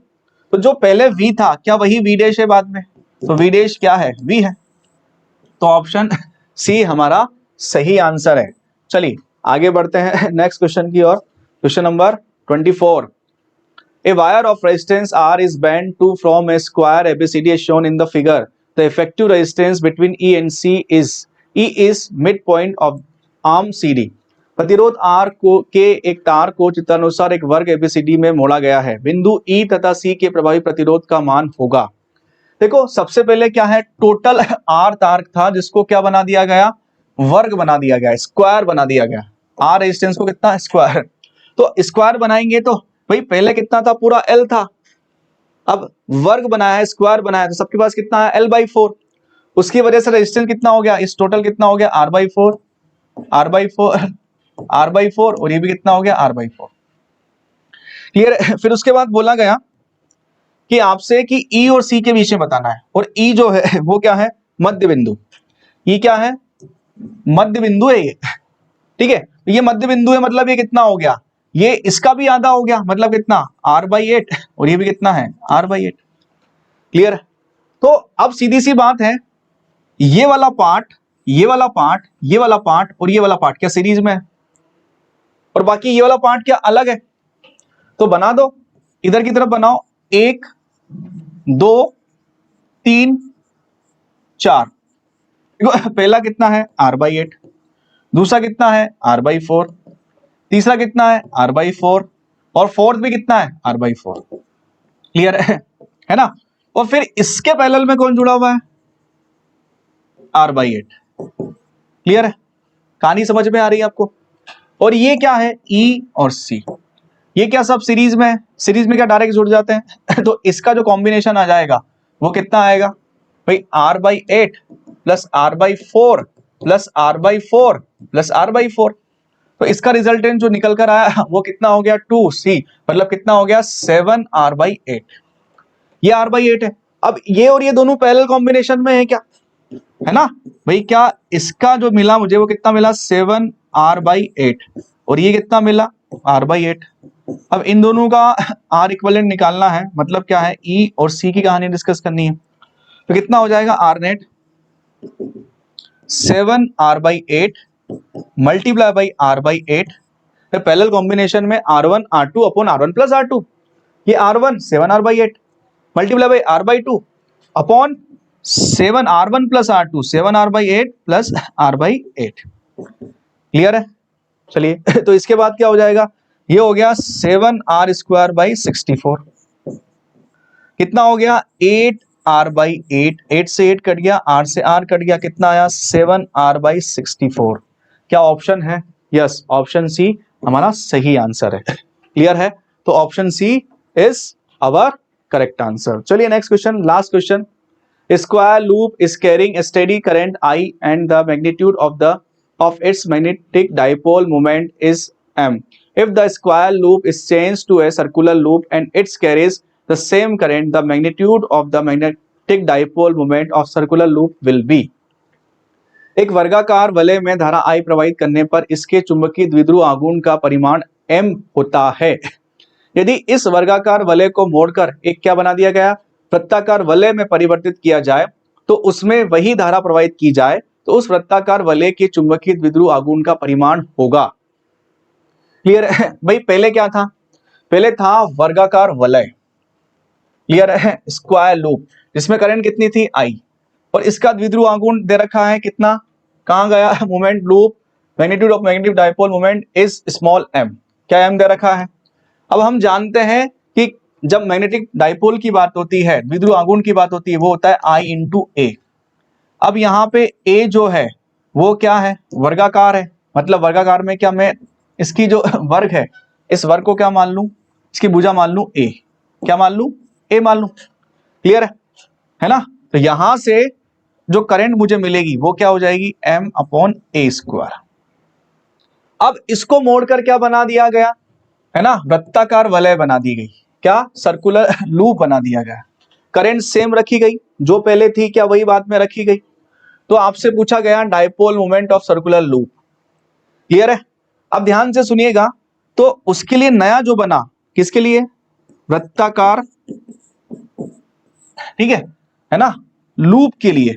S1: तो जो पहले V था क्या वही V डैश है बाद में? तो V डैश क्या है? V है। तो ऑप्शन सी हमारा सही आंसर है। चलिए आगे बढ़ते हैं नेक्स्ट क्वेश्चन की ओर। Question number 24। A wire of resistance R is bent to form a square ABCD as shown in the figure. The effective resistance between E and C is E is midpoint of arm CD. प्रतिरोध R को के एक तार को चित्रानुसार एक वर्ग ABCD में मोड़ा गया है। बिंदु E तथा C के प्रभावी प्रतिरोध का मान होगा। देखो सबसे पहले क्या है, टोटल R तार था जिसको क्या बना दिया गया? वर्ग बना दिया गया, स्क्वायर बना दिया गया। R रेजिस्टेंस को कितना? स्क्वायर। तो स्क्वायर बनाएंगे तो भाई पहले कितना था? पूरा L था। अब वर्ग बनाया है, स्क्वायर बनाया, तो सबके पास कितना है? L/4। उसकी वजह से रेजिस्टेंस कितना हो गया? इस टोटल कितना हो गया? R/4, R/4, R/4, और ये भी कितना हो गया? R/4। क्लियर है? फिर उसके बाद बोला गया कि आपसे कि E और C के बीच में बताना है, और E जो है वो क्या है? मध्य बिंदु। ये क्या है? मध्य बिंदु है ये, ठीक है। ये मध्य बिंदु है, मतलब ये कितना हो गया? ये इसका भी आधा हो गया, मतलब कितना? R/8, और ये भी कितना है? R/8। क्लियर? तो अब सीधी सी बात है, ये वाला पार्ट, ये वाला पार्ट, ये वाला पार्ट और ये वाला पार्ट क्या सीरीज में है? और बाकी ये वाला पार्ट क्या अलग है? तो बना दो, इधर की तरफ बनाओ। 1 2 3 4। देखो पहला कितना है? R/8, दूसरा कितना है? R/4, तीसरा कितना है? R/4, और फोर्थ भी कितना है? R/4। क्लियर है ना? और फिर इसके पैरेलल में कौन जुड़ा हुआ है? R/8। क्लियर है? कहानी समझ में आ रही है आपको? और ये क्या है? E और C, ये क्या सब सीरीज में है? सीरीज में क्या डायरेक्ट जुड़ जाते हैं तो इसका जो कॉम्बिनेशन आ जाएगा वो कितना आएगा भाई? R/8 plus R/4 plus R/4 plus R/4। तो इसका रिजल्टेंट जो निकल कर आया वो कितना हो गया? 2C, मतलब कितना हो गया? 7R/8। ये R/8 है। अब ये और ये दोनों पैरेलल कॉम्बिनेशन में है क्या? है ना भाई? क्या इसका जो मिला मुझे वो कितना मिला? 7R/8, और ये कितना मिला? R/8। अब इन दोनों का R इक्विवेलेंट निकालना है, मतलब क्या है? E और C की कहानी डिस्कस करनी है। तो कितना हो जाएगा? R net 7R/8 multiply by R/8। Parallel combination में R1 R2 upon R1 plus R2। ये R1 7R/8 multiply by R/2 upon 7R1 plus R2, 7R/8 plus R/8। Clear है? चलिए तो इसके बाद क्या हो जाएगा? ये हो गया 7R²/64। कितना हो गया? 8R/8। 8 से 8 कट गया, R से R कट गया, कितना आया? 7R/64। क्या ऑप्शन है? यस, ऑप्शन सी हमारा सही आंसर है। क्लियर है? तो option C is our correct answer. चलिए next question, last question. Square loop is carrying a steady current I and the magnitude of its magnetic dipole moment is m. If the square loop is changed to a circular loop and it carries the same current, the magnitude of the magnetic dipole moment of circular loop will be. एक वर्गाकार वलय में धारा I प्रवाहित करने पर इसके चुंबकीय द्विध्रुव आघूर्ण का परिमाण m होता है। यदि इस वर्गाकार वलय को मोड़कर एक क्या बना दिया गया? वृत्ताकार वलय में परिवर्तित किया जाए, तो उसमें वही धारा प्रवाहित की जाए, तो उस वृत्ताकार वलय के चुंबकीय द्विध्रुव आघूर्ण का परिमाण होगा। क्लियर है भाई? पहले क्या था? पहले था वर्गाकार वलय। क्लियर है? स्क्वायर लूप जिसमें करंट कितनी थी? I, और इसका द्विध्रुव आघूर्ण दे रखा है कितना? कहां गया? Moment loop magnitude of magnetic dipole moment is small m। क्या m दे रखा है? अब हम जानते हैं कि जब मैग्नेटिक डायपोल की बात होती है, द्विध्रुव आघूर्ण की बात होती है, वो होता है I इंटू A। अब यहाँ पे A जो है वो क्या है? वर्गाकार है, मतलब वर्गाकार में क्या मैं इसकी जो वर्ग है, इस वर्ग को क्या मान लूं? इसकी भुजा मान लूं A। क्या मान लूं? A मान लूं। क्लियर है ना? तो यहां से जो करंट मुझे मिलेगी वो क्या हो जाएगी? m/a²। अब इसको मोड़कर क्या बना दिया गया? है ना, वृत्ताकार वलय बना दी गई। क्या? सर्कुलर लूप बना दिया गया। करंट सेम रखी गई, जो पहले थी क्या वही बाद में रखी गई। तो आपसे पूछा गया dipole moment of circular loop. Clear है? अब ध्यान से सुनिएगा, तो उसके लिए नया जो बना, किसके लिए? वृत्ताकार, ठीक है ना, लूप के लिए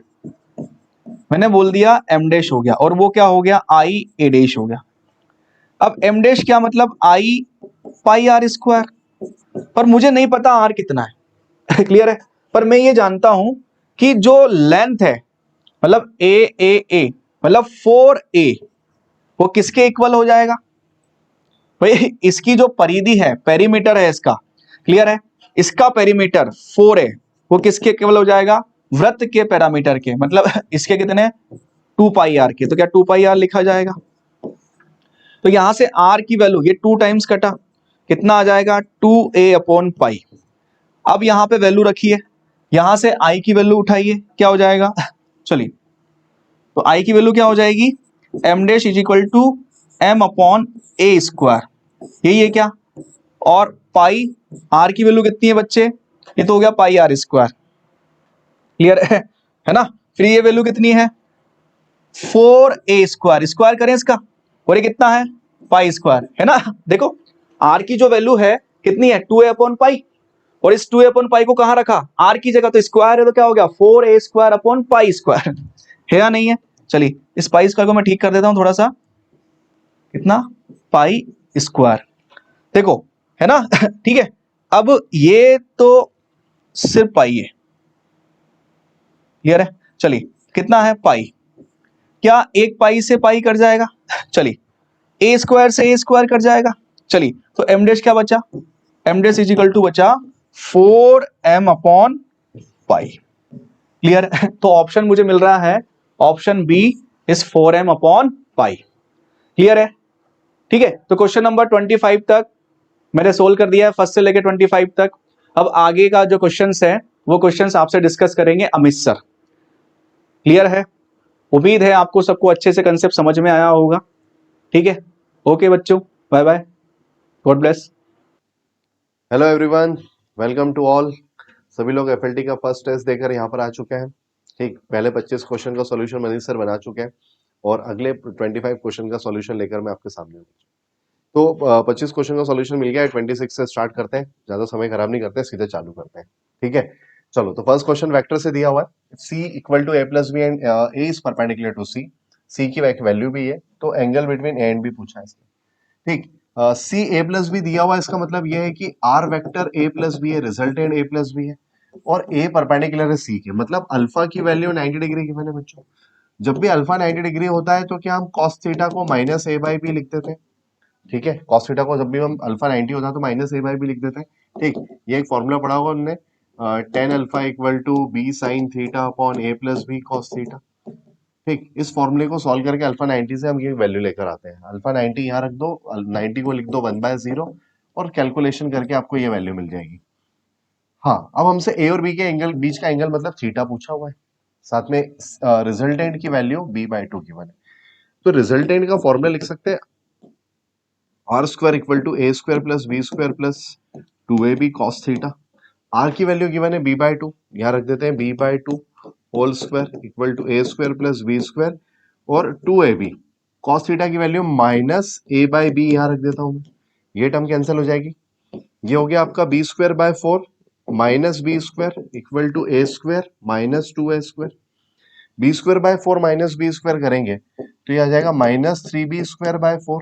S1: मैंने बोल दिया एम डैश हो गया, और वो क्या हो गया? आई ए डैश हो गया। अब एम डैश क्या मतलब? आई पाई आर स्क्वायर, पर मुझे नहीं पता आर कितना है क्लियर है? पर मैं ये जानता हूं कि जो लेंथ है, मतलब ए मतलब 4a, वो किसके इक्वल हो जाएगा भाई? इसकी जो परिधि है, पेरीमीटर है इसका, क्लियर है, इसका पेरीमीटर 4a, वो किसके इक्वल हो जाएगा? वृत्त के पैरामीटर के, मतलब इसके कितने? 2 पाई आर के। तो क्या 2 पाई आर लिखा जाएगा? तो यहां से आर की वैल्यू, ये 2 टाइम्स कटा, कितना आ जाएगा? 2a upon pi. अब यहां पे वैल्यू रखिए, यहां से आई की वैल्यू उठाइए, क्या हो जाएगा? चलिए, तो आई की वैल्यू क्या हो जाएगी? M dash is equal to M upon A square, यही है क्या? और पाई आर की वैल्यू कितनी है बच्चे? ये तो हो गया पाई आर स्क्वायर। क्लियर है ना? फिर ये वैल्यू कितनी है? 4a स्क्वायर, स्क्वायर करें इसका, और ये कितना है? पाई स्क्वायर, है ना? देखो आर की जो वैल्यू है कितनी है? 2a अपॉन पाई, और इस 2a अपॉन पाई को कहां रखा? आर की जगह, तो स्क्वायर है तो क्या हो गया? 4a square upon pi square है या नहीं है? चलिए इस पाई स्क्वायर को मैं ठीक कर देता हूं थोड़ा सा, कितना? पाई स्क्वायर, देखो, है ना ठीक है। अब ये तो सिर्फ पाई है, क्लियर है? चलिए कितना है? पाई, क्या एक पाई से पाई कट जाएगा? चलिए, ए स्क्वायर से ए स्क्वायर कट जाएगा। चलिए, तो एम डैश क्या बचा? M dash is equal to बचा 4m अपॉन पाई। क्लियर? तो ऑप्शन मुझे मिल रहा है, option B is 4m upon pi. Clear है? ठीक है, तो क्वेश्चन नंबर 25 तक मैंने सोल्व कर दिया है, फर्स्ट से लेकर 25 तक। अब आगे का जो क्वेश्चंस है वो क्वेश्चंस आपसे डिस्कस करेंगे अमित सर। क्लियर है? उम्मीद है आपको सबको अच्छे से कंसेप्ट समझ में आया होगा। ठीक है, ओके बच्चों, bye bye, God bless.
S2: Hello everyone, welcome to all. सभी लोग एफएलटी का फर्स्ट टेस्ट देकर यहाँ पर आ चुके हैं। ठीक, पहले 25 क्वेश्चन का सॉल्यूशन मनीष सर बना चुके हैं, और अगले 25 क्वेश्चन का सॉल्यूशन लेकर मैं आपके सामने हूँ। तो 25 क्वेश्चन का सॉल्यूशन मिल गया है, 26 से स्टार्ट करते हैं, ज्यादा समय खराब नहीं करते, सीधे चालू करते हैं। ठीक है, चलो। तो फर्स्ट क्वेश्चन वेक्टर से दिया हुआ है, C equal to A plus B and A is perpendicular to C. C की वैल्यू भी है, तो angle between A and B पूछा है इसने। ठीक, सी ए प्लस बी दिया हुआ है, इसका मतलब यह है कि R vector A plus B है, रिजल्टेंट ए प्लस बी है, और ए परपेंडिकुलर है सी के, मतलब अल्फा की वैल्यू 90 डिग्री की। मैंने बच्चों, जब भी अल्फा 90 डिग्री होता है तो क्या हम कॉस थीटा को माइनस ए बाई बी लिख देते हैं? ठीक है, कॉस थीटा को जब भी हम अल्फा 90 होता है तो माइनस ए बाई बी लिख देते हैं। ठीक, ये एक फॉर्मूला पढ़ा होगा हमने, tan alpha equal to B sine theta upon A plus B cos theta. ठीक, इस फॉर्मूले को सॉल्व करके अल्फा 90 से हम ये वैल्यू लेकर आते हैं। अल्फा 90 यहाँ रख दो, 90 को लिख दो 1/0, और कैलकुलेशन करके आपको ये वैल्यू मिल जाएगी। हाँ, अब हमसे ए और बी के एंगल, बीच का एंगल मतलब थीटा पूछा हुआ है, साथ में रिजल्टेंट की वैल्यू b/2 की वन है। तो रिजल्टेंट का फॉर्मूला लिख सकते हैं, R square equal to A square plus B square plus 2ab cos theta. R की वैल्यू गिवन है b/2, यहाँ रख देते हैं b/2 whole square equal to A square plus B square, और 2ab cos थीटा की value minus a by B, यहाँ रख देता हूँ मैं, ये टर्म कैंसिल हो जाएगी। ये हो गया आपका B square by 4 minus B square equal to A square minus 2a square. B square by 4 minus B square करेंगे तो ये आ जाएगा माइनस 3b स्क्वायर बाय 4,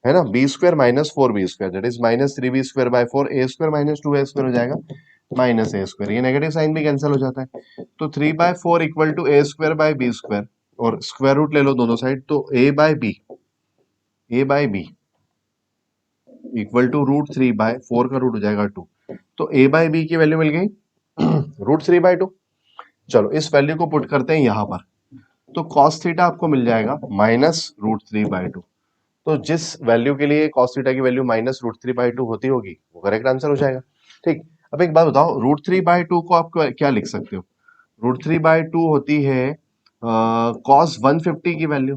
S2: है ना। B square minus 4b square, that is minus 3b square by 4, A square minus 2a square हो जाएगा minus A square, ये negative sign भी कैंसिल हो जाता है। तो 3/4 equal to A square by B square, और स्क्वायर रूट ले लो दोनों साइड, तो A by B equal to √3/4 का रूट हो जाएगा 2, तो ए बाय बी की वैल्यू मिल गई √3/2। चलो इस वैल्यू को पुट करते हैं यहाँ पर, तो cos थीटा आपको मिल जाएगा माइनस √3/2। तो जिस वैल्यू के लिए cos थीटा की वैल्यू माइनस √3/2 होती होगी वो करेक्ट आंसर हो जाएगा। ठीक, अब एक बात बताओ, √3/2 को आप क्या लिख सकते हो? √3/2 होती है cos 150 की वैल्यू,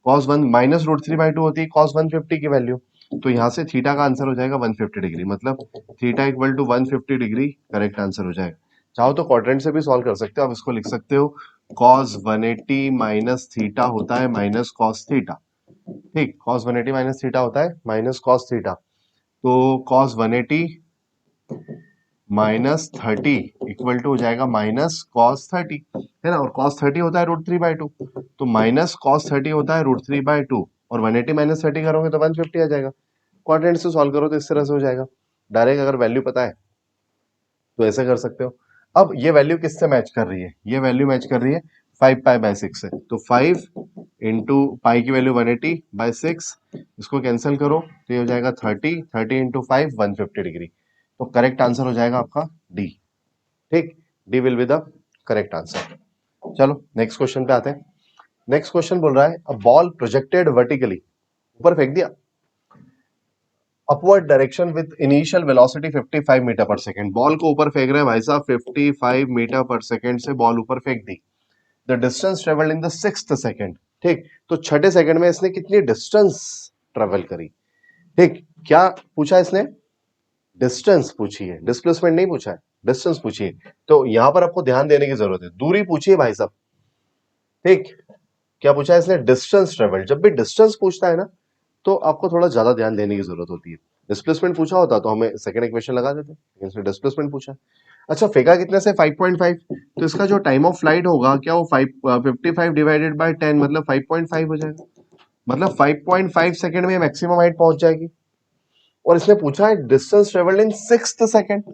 S2: cos 1 माइनस √3/2 होती है cos 150 की वैल्यू, तो यहाँ से थीटा का आंसर हो जाएगा 150 डिग्री, मतलब theta equal to 150 degree correct answer हो जाएगा। चाहो तो क्वाड्रेंट से भी सॉल्व कर सकते हो, आप इसको लिख सकते हो cos 180 माइनस थीटा होता है माइनस cos थीटा। ठीक, cos 180 माइनस थीटा होता है माइनस cos थीटा, तो cos 180 माइनस 30 इक्वल टू हो जाएगा माइनस cos 30, है ना, और cos 30 होता है √3/2, तो माइनस cos 30 होता है √3/2 और 180 माइनस 30 करोगे तो 150 आ जाएगा। क्वाड्रेंट से सॉल्व करो तो इस तरह से हो जाएगा। डायरेक्ट अगर वैल्यू पता है तो ऐसे कर सकते हो। अब ये वैल्यू किससे मैच कर रही है? ये वैल्यू मैच कर रही है 5π/6 से, तो 5 इंटू पाई की वैल्यू 180/6, इसको कैंसिल करो तो ये हो जाएगा 30 इंटू 5 150 डिग्री, तो करेक्ट आंसर हो जाएगा आपका डी। ठीक, D will be the correct answer. चलो नेक्स्ट क्वेश्चन पे आते हैं। नेक्स्ट क्वेश्चन बोल रहा है अ बॉल प्रोजेक्टेड वर्टिकली, ऊपर फेंक दिया, upward direction with initial velocity 55 metre पर सेकंड, बॉल को ऊपर फेंक रहे हैं भाई साहब, 55 मीटर पर सेकंड से बॉल ऊपर फेंक दी। The distance travelled in the 6th second, ठीक, तो छठे सेकंड में इसने कितनी डिस्टेंस ट्रेवल करी। ठीक, क्या पूछा इसने? डिस्टेंस पूछी है, डिस्प्लेसमेंट नहीं पूछा है, डिस्टेंस पूछी है। तो यहां पर आपको ध्यान देने की जरूरत है, दूरी पूछी है भाई साहब। ठीक, क्या पूछा है इसने? Distance travel. जब भी डिस्टेंस पूछता है ना तो आपको थोड़ा ज्यादा ध्यान देने की जरूरत होती है। डिस्प्लेसमेंट पूछा होता तो हमें सेकंड इक्वेशन लगा देते, लेकिन इसने डिस्प्लेसमेंट पूछा। अच्छा, फेंका कितने से? 5.5, तो इसका जो टाइम ऑफ फ्लाइट होगा क्या वो 55 डिवाइडेड बाय 10 मतलब 5.5 हो जाएगा, मतलब 5.5 सेकंड में मैक्सिमम हाइट पहुंच जाएगी। और इसने पूछा है डिस्टेंस ट्रेवल्ड इन 6th सेकंड,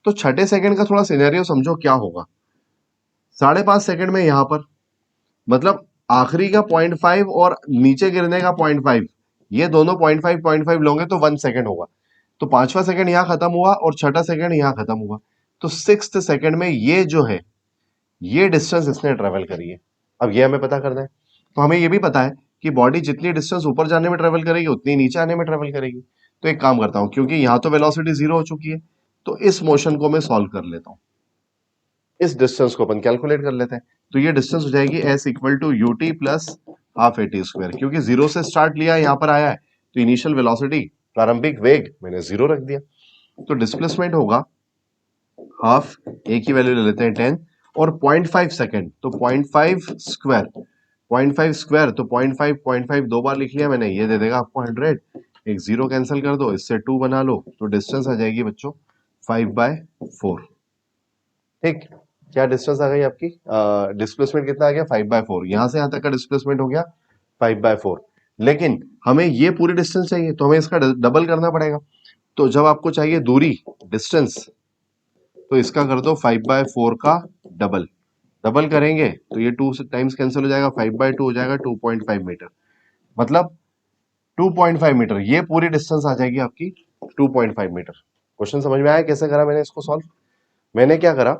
S2: तो छठे सेकंड का थोड़ा सिनेरियो समझो क्या होगा। 5.5 सेकंड में यहां पर, मतलब आखिरी का 0.5 और नीचे गिरने का 0.5, ये दोनों 0.5 लोगे तो 1 सेकंड होगा, तो पांचवा सेकंड यहां खत्म हुआ और छठा सेकंड यहां खत्म हुआ, तो 6th सेकंड में ये जो है ये डिस्टेंस इसने ट्रेवल करी है। अब ये हमें पता करना है, तो हमें ये भी पता है कि बॉडी जितनी डिस्टेंस ऊपर जाने में ट्रेवल करेगी उतनी नीचे आने में ट्रेवल करेगी। तो एक काम करता हूं, क्योंकि यहां तो वेलोसिटी 0 हो चुकी है, तो इस मोशन को मैं सॉल्व कर लेता हूं, इस डिस्टेंस को अपन कैलकुलेट कर लेते हैं। तो ये डिस्टेंस हो जाएगी s equal to ut plus half at square, क्योंकि 0 से स्टार्ट लिया यहां पर आया है, तो इनिशियल वेलोसिटी प्रारंभिक वेग मैंने 0 रख दिया, तो डिस्प्लेसमेंट होगा हाफ, a की वैल्यू ले लेते हैं 10 और 0.5 सेकंड, तो 0.5 स्क्वायर, 0.5 स्क्वायर तो 0.5 दो बार लिख लिया मैंने, ये दे देगा आपको 100, एक जीरो कैंसिल कर दो, इससे 2 बना लो, तो डिस्टेंस आ जाएगी बच्चों 5/4। ठीक, क्या डिस्टेंस आ गई आपकी? डिस्प्लेसमेंट कितना आ गया? 5/4, यहां से यहां तक का डिस्प्लेसमेंट हो गया 5/4, लेकिन हमें ये पूरी डिस्टेंस चाहिए तो हमें इसका डबल करना पड़ेगा। तो जब आपको चाहिए दूरी, डिस्टेंस, तो इसका कर दो 5/4 का डबल, डबल करेंगे तो ये 2 टाइम्स कैंसिल हो जाएगा, 5/2 हो जाएगा 2.5 मीटर, मतलब 2.5 मीटर, ये पूरी डिस्टेंस आ जाएगी आपकी 2.5 मीटर। क्वेश्चन समझ में आया कैसे करा मैंने इसको सॉल्व? मैंने क्या करा,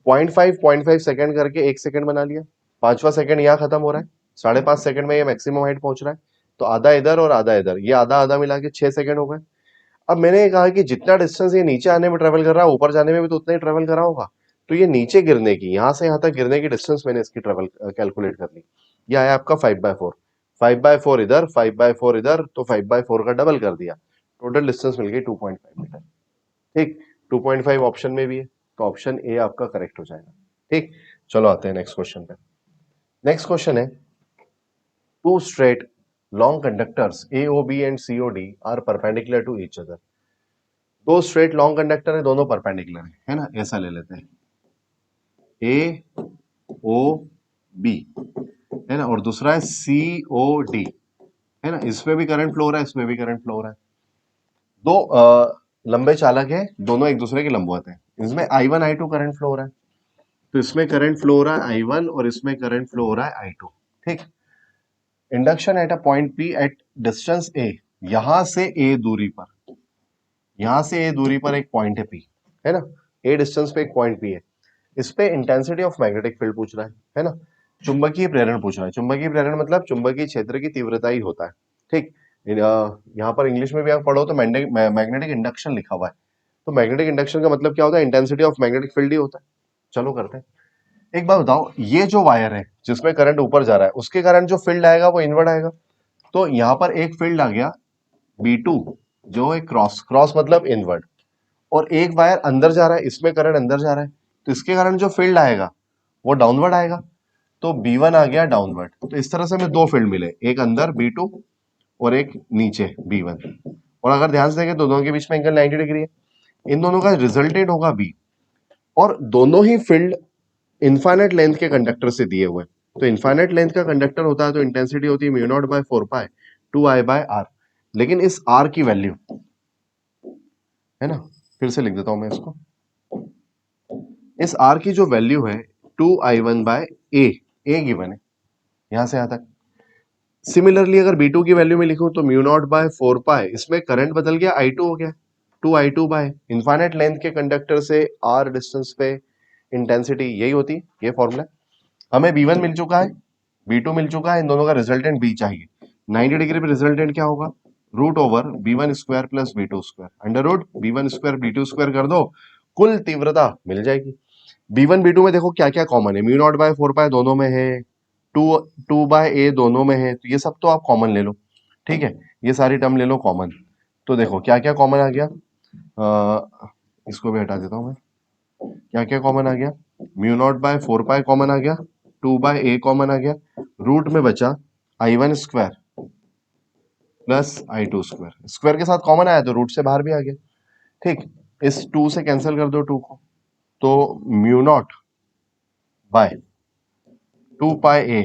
S2: 0.5 सेकंड करके 1 सेकंड बना लिया, पांचवा सेकंड यहाँ खत्म हो रहा है, 5.5 सेकंड में ये मैक्सिमम हाइट पहुंच रहा है, तो आधा इधर और आधा इधर, ये आधा आधा मिला के 6 सेकंड हो गए। अब मैंने ये कहा कि जितना डिस्टेंस ये नीचे आने में ट्रेवल कर रहा है ऊपर जाने में भी तो उतना ही ट्रेवल कर रहा होगा, तो ये नीचे गिरने की, यहां से यहां तक गिरने की डिस्टेंस मैंने इसकी ट्रेवल कैलकुलेट कर ली, ये आया आपका 5/4, 5/4 इधर 5/4 इधर, तो 5/4 का डबल कर दिया, टोटल डिस्टेंस मिल गई 2.5 मीटर। ठीक, 2.5 ऑप्शन में भी है, तो ऑप्शन ए आपका करेक्ट हो जाएगा। ठीक, चलो आते हैं नेक्स्ट क्वेश्चन पे। नेक्स्ट क्वेश्चन है two straight long conductors AOB and COD are perpendicular to each other. दो स्ट्रेट लॉन्ग कंडक्टर है, दोनों परपेंडिकुलर है ना, ऐसा ले लेते हैं AOB, है ना, और दूसरा है COD, है ना, इसमें भी करंट फ्लो हो रहा है, इसमें भी करंट फ्लो हो रहा है, दो लंबे चालक है, दोनों एक दूसरे के लंबवत है, इसमें I1 I2 करंट फ्लो हो रहा है, तो इसमें करंट फ्लो हो रहा है I1 और इसमें करंट फ्लो हो रहा है I2। ठीक, induction at a point P at distance A, यहां से A दूरी पर, यहां से A दूरी पर एक पॉइंट है P, है ना, A डिस्टेंस पे एक पॉइंट P है, इस पे इंटेंसिटी ऑफ मैग्नेटिक फील्ड पूछ रहा है ना, चुंबकीय प्रेरण पूछ रहा है। चुंबकीय प्रेरण मतलब चुंबकीय क्षेत्र की तीव्रता ही होता है। ठीक, यहाँ पर इंग्लिश में भी आप पढ़ो तो मैग्नेटिक इंडक्शन लिखा हुआ है, तो मैग्नेटिक इंडक्शन का मतलब क्या होता है? इंटेंसिटी ऑफ मैग्नेटिक फील्ड ही होता है। चलो करते हैं। एक बात बताओ, ये जो वायर है जिसमें करंट ऊपर जा रहा है उसके कारण जो फील्ड आएगा वो इनवर्ड आएगा, तो यहाँ पर एक फील्ड आ गया B2 जो है क्रॉस, क्रॉस मतलब इनवर्ड, और एक वायर अंदर जा रहा है, इसमें करंट अंदर जा रहा है, तो इसके कारण जो फील्ड आएगा वो डाउनवर्ड आएगा, तो B1 आ गया डाउनवर्ड। तो इस तरह से हमें दो फील्ड मिले, एक अंदर B2 और एक नीचे B1। और अगर ध्यान से देखें तो दोनों के बीच में एंगल 90 डिग्री है, इन दोनों का रिजल्टेंट होगा B, और दोनों ही फील्ड इनफाइनाइट लेंथ के कंडक्टर से दिए हुए। तो इनफाइनाइट लेंथ का कंडक्टर होता है तो इंटेंसिटी होती है mu naught by 4 pi 2I by R. लेकिन इस आर की वैल्यू है ना, फिर से लिख देता हूं मैं इसको, इस आर की जो वैल्यू है 2I1 बाय ए गिवन है यहां से यहां तक। सिमिलरली अगर B2 की वैल्यू में लिखूं तो म्यू नॉट बाय 4 पाई, इसमें करंट बदल गया I2 हो गया 2I2 बाय इनफाइनाइट लेंथ के कंडक्टर से R डिस्टेंस पे इंटेंसिटी यही होती है, ये फॉर्मूला। हमें B1 मिल चुका है, B2 मिल चुका है, इन दोनों का रिजल्टेंट B चाहिए। 90 डिग्री पे रिजल्टेंट क्या होगा, root over B1 square plus B2 square, under root B1 square B2 square कर दो, कुल तीव्रता मिल जाएगी। B1 B2 में देखो क्या क्या कॉमन है, म्यू नॉट बाय 4 पाई दोनों में है, 2 बाय ए दोनों में है, तो ये सब तो आप कॉमन ले लो, ठीक है, ये सारी टर्म ले लो कॉमन। तो देखो क्या क्या कॉमन आ गया, इसको भी हटा देता हूं मैं, क्या क्या कॉमन आ गया, mu naught by 4 pi common आ गया, 2 बाय ए कॉमन आ गया, रूट में बचा I1 square plus I2 square, square के साथ कॉमन आया तो रूट से बाहर भी आ गया, ठीक, इस 2 से कैंसिल कर दो 2 को, तो म्यू नॉट बाय 2 पाई ए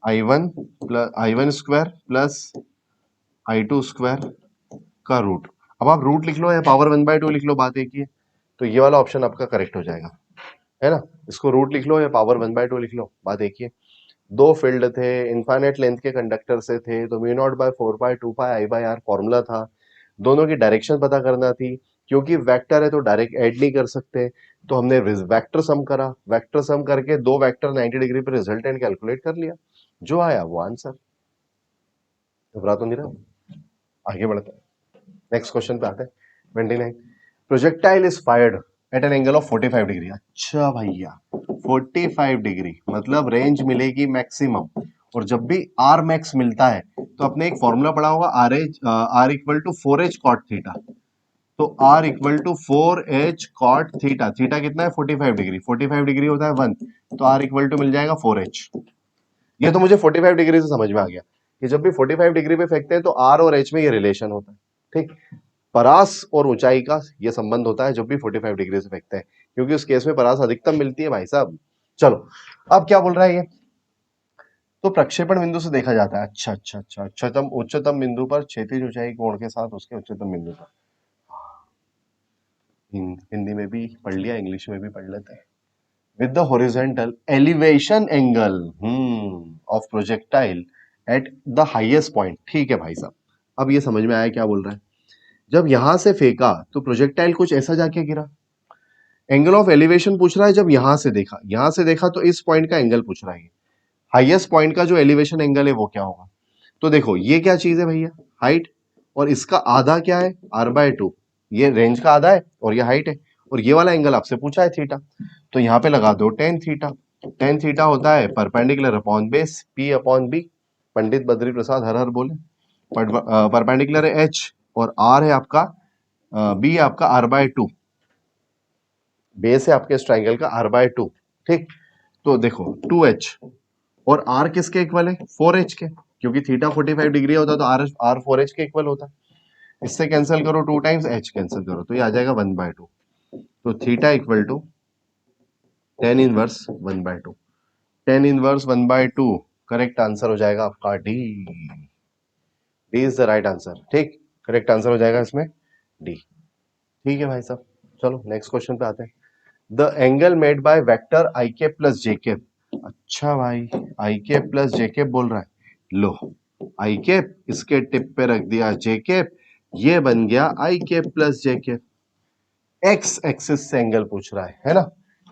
S2: I1 square plus I2 square का रूट। अब आप रूट लिख लो या पावर 1/2 लिख लो, बात एक ही है, तो ये वाला ऑप्शन आपका करेक्ट हो जाएगा, है ना, इसको रूट लिख लो या पावर 1/2 लिख लो, बात एक ही है। दो फील्ड थे, इनफाइनाइट लेंथ के कंडक्टर से थे, तो mu naught by 4 pi 2 pi I by R formula था, दोनों की डायरेक्शन पता करना थी, क्योंकि वेक्टर है तो डायरेक्ट ऐड नहीं कर सकते, तो हमने वेक्टर सम करा, वेक्टर सम करके दो वेक्टर 90 डिग्री पे रिजल्टेंट कैलकुलेट कर लिया, जो आया वो आंसर। घबरा तो नहीं रहा, आगे बढ़ते हैं, नेक्स्ट क्वेश्चन पे आते हैं। 29, projectile is fired eight an angle of 45 degree. अच्छा भैया 45 डिग्री मतलब रेंज मिलेगी मैक्सिमम, और जब भी आर मैक्स मिलता है तो अपने एक फॉर्मूला पढ़ा होगा, R equal to 4h cot theta, तो R equal to 4h cot theta, theta कितना है 45 डिग्री, 45 डिग्री होता है 1, तो आर इक्वल टू मिल जाएगा 4h। ये तो मुझे 45 डिग्री से समझ में आ गया कि जब भी 45 डिग्री पे फेंकते हैं तो आर और एच में ये रिलेशन होता है, ठीक, परास और ऊंचाई का ये संबंध होता है जब भी 45 डिग्री से फेंकते हैं, क्योंकि उस केस में परास अधिकतम मिलती है भाई साहब। चलो अब क्या बोल रहा है ये, तो प्रक्षेपण बिंदु से देखा जाता है, अच्छा अच्छा अच्छा, उच्चतम बिंदु पर क्षैतिज ऊंचाई कोण के साथ उसके उच्चतम बिंदु पर, हिंदी में भी पढ़ लिया, इंग्लिश में भी पढ़ लेते हैं। With the horizontal elevation angle of projectile at the highest point, ठीक है भाई साहब, अब ये समझ में आया क्या बोल रहा है। जब यहां से फेंका तो प्रोजेक्टाइल कुछ ऐसा जाके गिरा, एंगल ऑफ एलिवेशन पूछ रहा है, जब यहां से देखा तो इस पॉइंट का एंगल पूछ रहा है, हाईएस्ट पॉइंट का जो एलिवेशन एंगल है वो क्या होगा। तो देखो ये क्या चीज है भैया, हाइट, और इसका आधा क्या है r/2, ये रेंज का आधा है और ये हाइट है, और ये वाला एंगल आपसे पूछा है थीटा, तो यहाँ पे लगा दो टेन थीटा। टेन थीटा होता है perpendicular upon base P/B, Pandit Badri Prasad हर हर बोले, परपेंडिकुलर है h और r है आपका b है आपका r/2, बेस है आपके इस ट्राइंगल का r/2, ठीक, तो देखो 2h और r किसके इक्वल है 4h के, क्योंकि थीटा 45 डिग्री होता है तो r 4h के इक्वल होता है, इससे कैंसिल करो 2 टाइम्स h कैंसिल करो तो ये आ जाएगा 1/2, तो theta equal to tan inverse 1/2, tan inverse 1/2 correct answer हो जाएगा आपका D, D is the right answer, ठीक, करेक्ट आंसर हो जाएगा इसमें डी, ठीक है भाई साहब। चलो नेक्स्ट क्वेश्चन पे आते हैं। The angle made by vector I cap plus J cap, अच्छा भाई आई कैप प्लस जे कैप बोल रहा है, लो आई कैप इसके टिप पे रख दिया जे कैप, ये बन गया आई कैप प्लस जे कैप, एक्स एक्सिस से एंगल पूछ रहा है ना,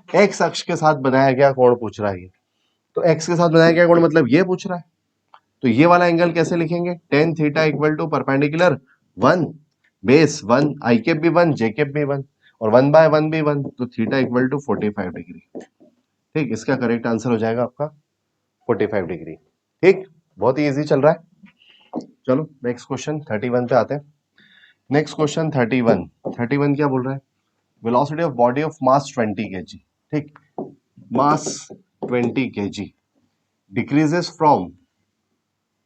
S2: एक्स अक्ष के साथ बनाया गया कोण पूछ रहा है, तो एक्स के साथ बनाया गया कोण मतलब ये पूछ रहा है, तो ये वाला एंगल कैसे लिखेंगे, tan theta equal to perpendicular 1 base 1 I cap भी 1 जे कैप भी 1 और 1/1 भी 1, तो थीटा इक्वल टू 45 डिग्री, ठीक, इसका करेक्ट आंसर हो जाएगा आपका 45 डिग्री, ठीक, बहुत ही इजी चल रहा है। चलो नेक्स्ट क्वेश्चन 31 पे आते हैं। नेक्स्ट क्वेश्चन 31 क्या बोल रहा है? Velocity of body of mass 20 kg, ठीक, mass 20 kg decreases from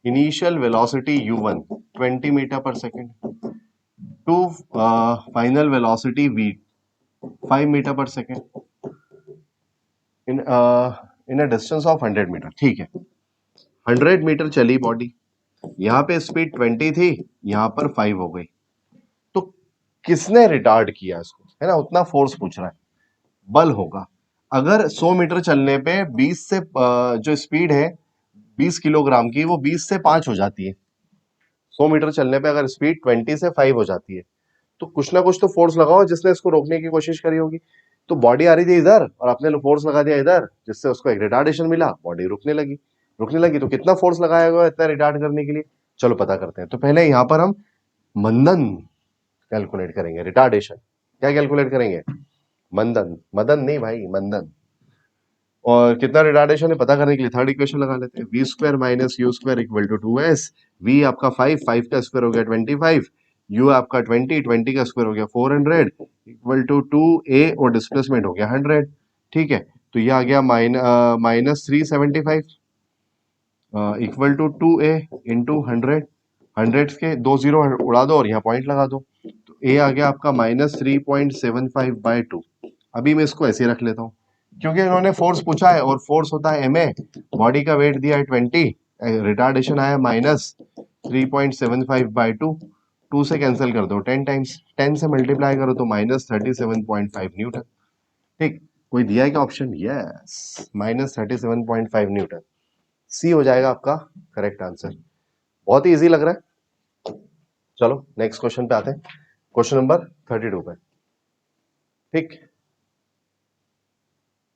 S2: initial velocity u1 20 metre per second to final velocity v 5 metre per second in a distance of 100 metre, ठीक है। 100 मीटर चली body, यहाँ पे स्पीड 20 थी, यहाँ पर 5 हो गई, तो किसने रिटार्ड किया इसको, है ना, उतना फोर्स पूछ रहा है, बल होगा। अगर 100 मीटर चलने पे 20 से जो स्पीड है 20 किलोग्राम की, वो 20 से 5 हो जाती है। 100 मीटर चलने पे अगर स्पीड 20 से 5 हो जाती है, तो कुछ ना कुछ तो फोर्स लगाओ जिसने इसको रोकने की कोशिश करी होगी। तो बॉडी आ रही थी इधर और आपने फोर्स लगा दिया इधर, जिससे उसको एक रिटार्डेशन मिला, बॉडी रुकने लगी। तो कितना फोर्स लगाया गया इतना रिटार्ड करने के लिए, चलो पता करते हैं। तो पहले यहाँ पर हम मंदन कैलकुलेट करेंगे, रिटार्डेशन क्या कैलकुलेट करेंगे, मदन नहीं भाई, मंदन। और कितना रिटार्डेशन है पता करने के लिए थर्ड इक्वेशन लगा लेते हैं, V square minus U square equal to 2s। V आपका 5 का स्क्वायर हो गया 25, यू आपका 20 का स्क्वायर हो गया 400 इक्वल टू 2a और डिस्प्लेसमेंट हो गया 100, ठीक है। तो ये आ गया minus 375 equal to 2a into 100, 100 के 2 जीरो उड़ा दो और यहाँ पॉइंट लगा दो, तो a आ गया आपका माइनस 3.75/2। अभी मैं इसको ऐसे रख लेता हूँ क्योंकि इन्होंने फोर्स पूछा है और फोर्स होता है ma, बॉडी का वेट दिया है 20, रिटार्डेशन आया माइनस 3.75/2, 2 से कैंसिल कर दो 10 टाइम्स, 10 से मल्टीप्लाई करो तो माइनस 37.5 न्यूटन, ठीक। कोई दिया है क्या ऑप्शन? यस, माइनस 37.5 न्यूटन, सी हो जाएगा आपका करेक्ट आंसर। बहुत ही इजी लग रहा है। चलो नेक्स्ट क्वेश्चन पे आते हैं, क्वेश्चन नंबर 32 पे, ठीक।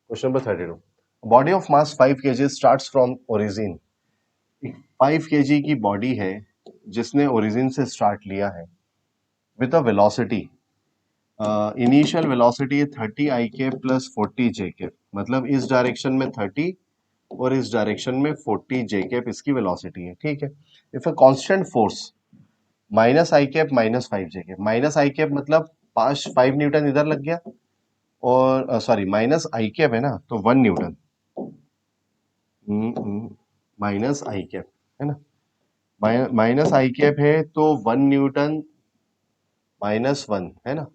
S2: Question number 32, body of mass 5 kg starts from origin. 5 kg की बॉडी है जिसने ओरिजिन से स्टार्ट लिया है with a velocity, initial velocity है 30 ik प्लस 40 jk, मतलब इस डायरेक्शन में 30 और इस डायरेक्शन में 40 jk इसकी वेलोसिटी है, ठीक है। If a constant force minus I cap minus 5 jk, minus I cap मतलब 5 न्यूटन इधर लग गया, और सॉरी माइनस आई कैप है ना, तो 1 न्यूटन माइनस आई कैप है ना, माइनस आई कैप है तो 1 न्यूटन माइनस 1 है ना,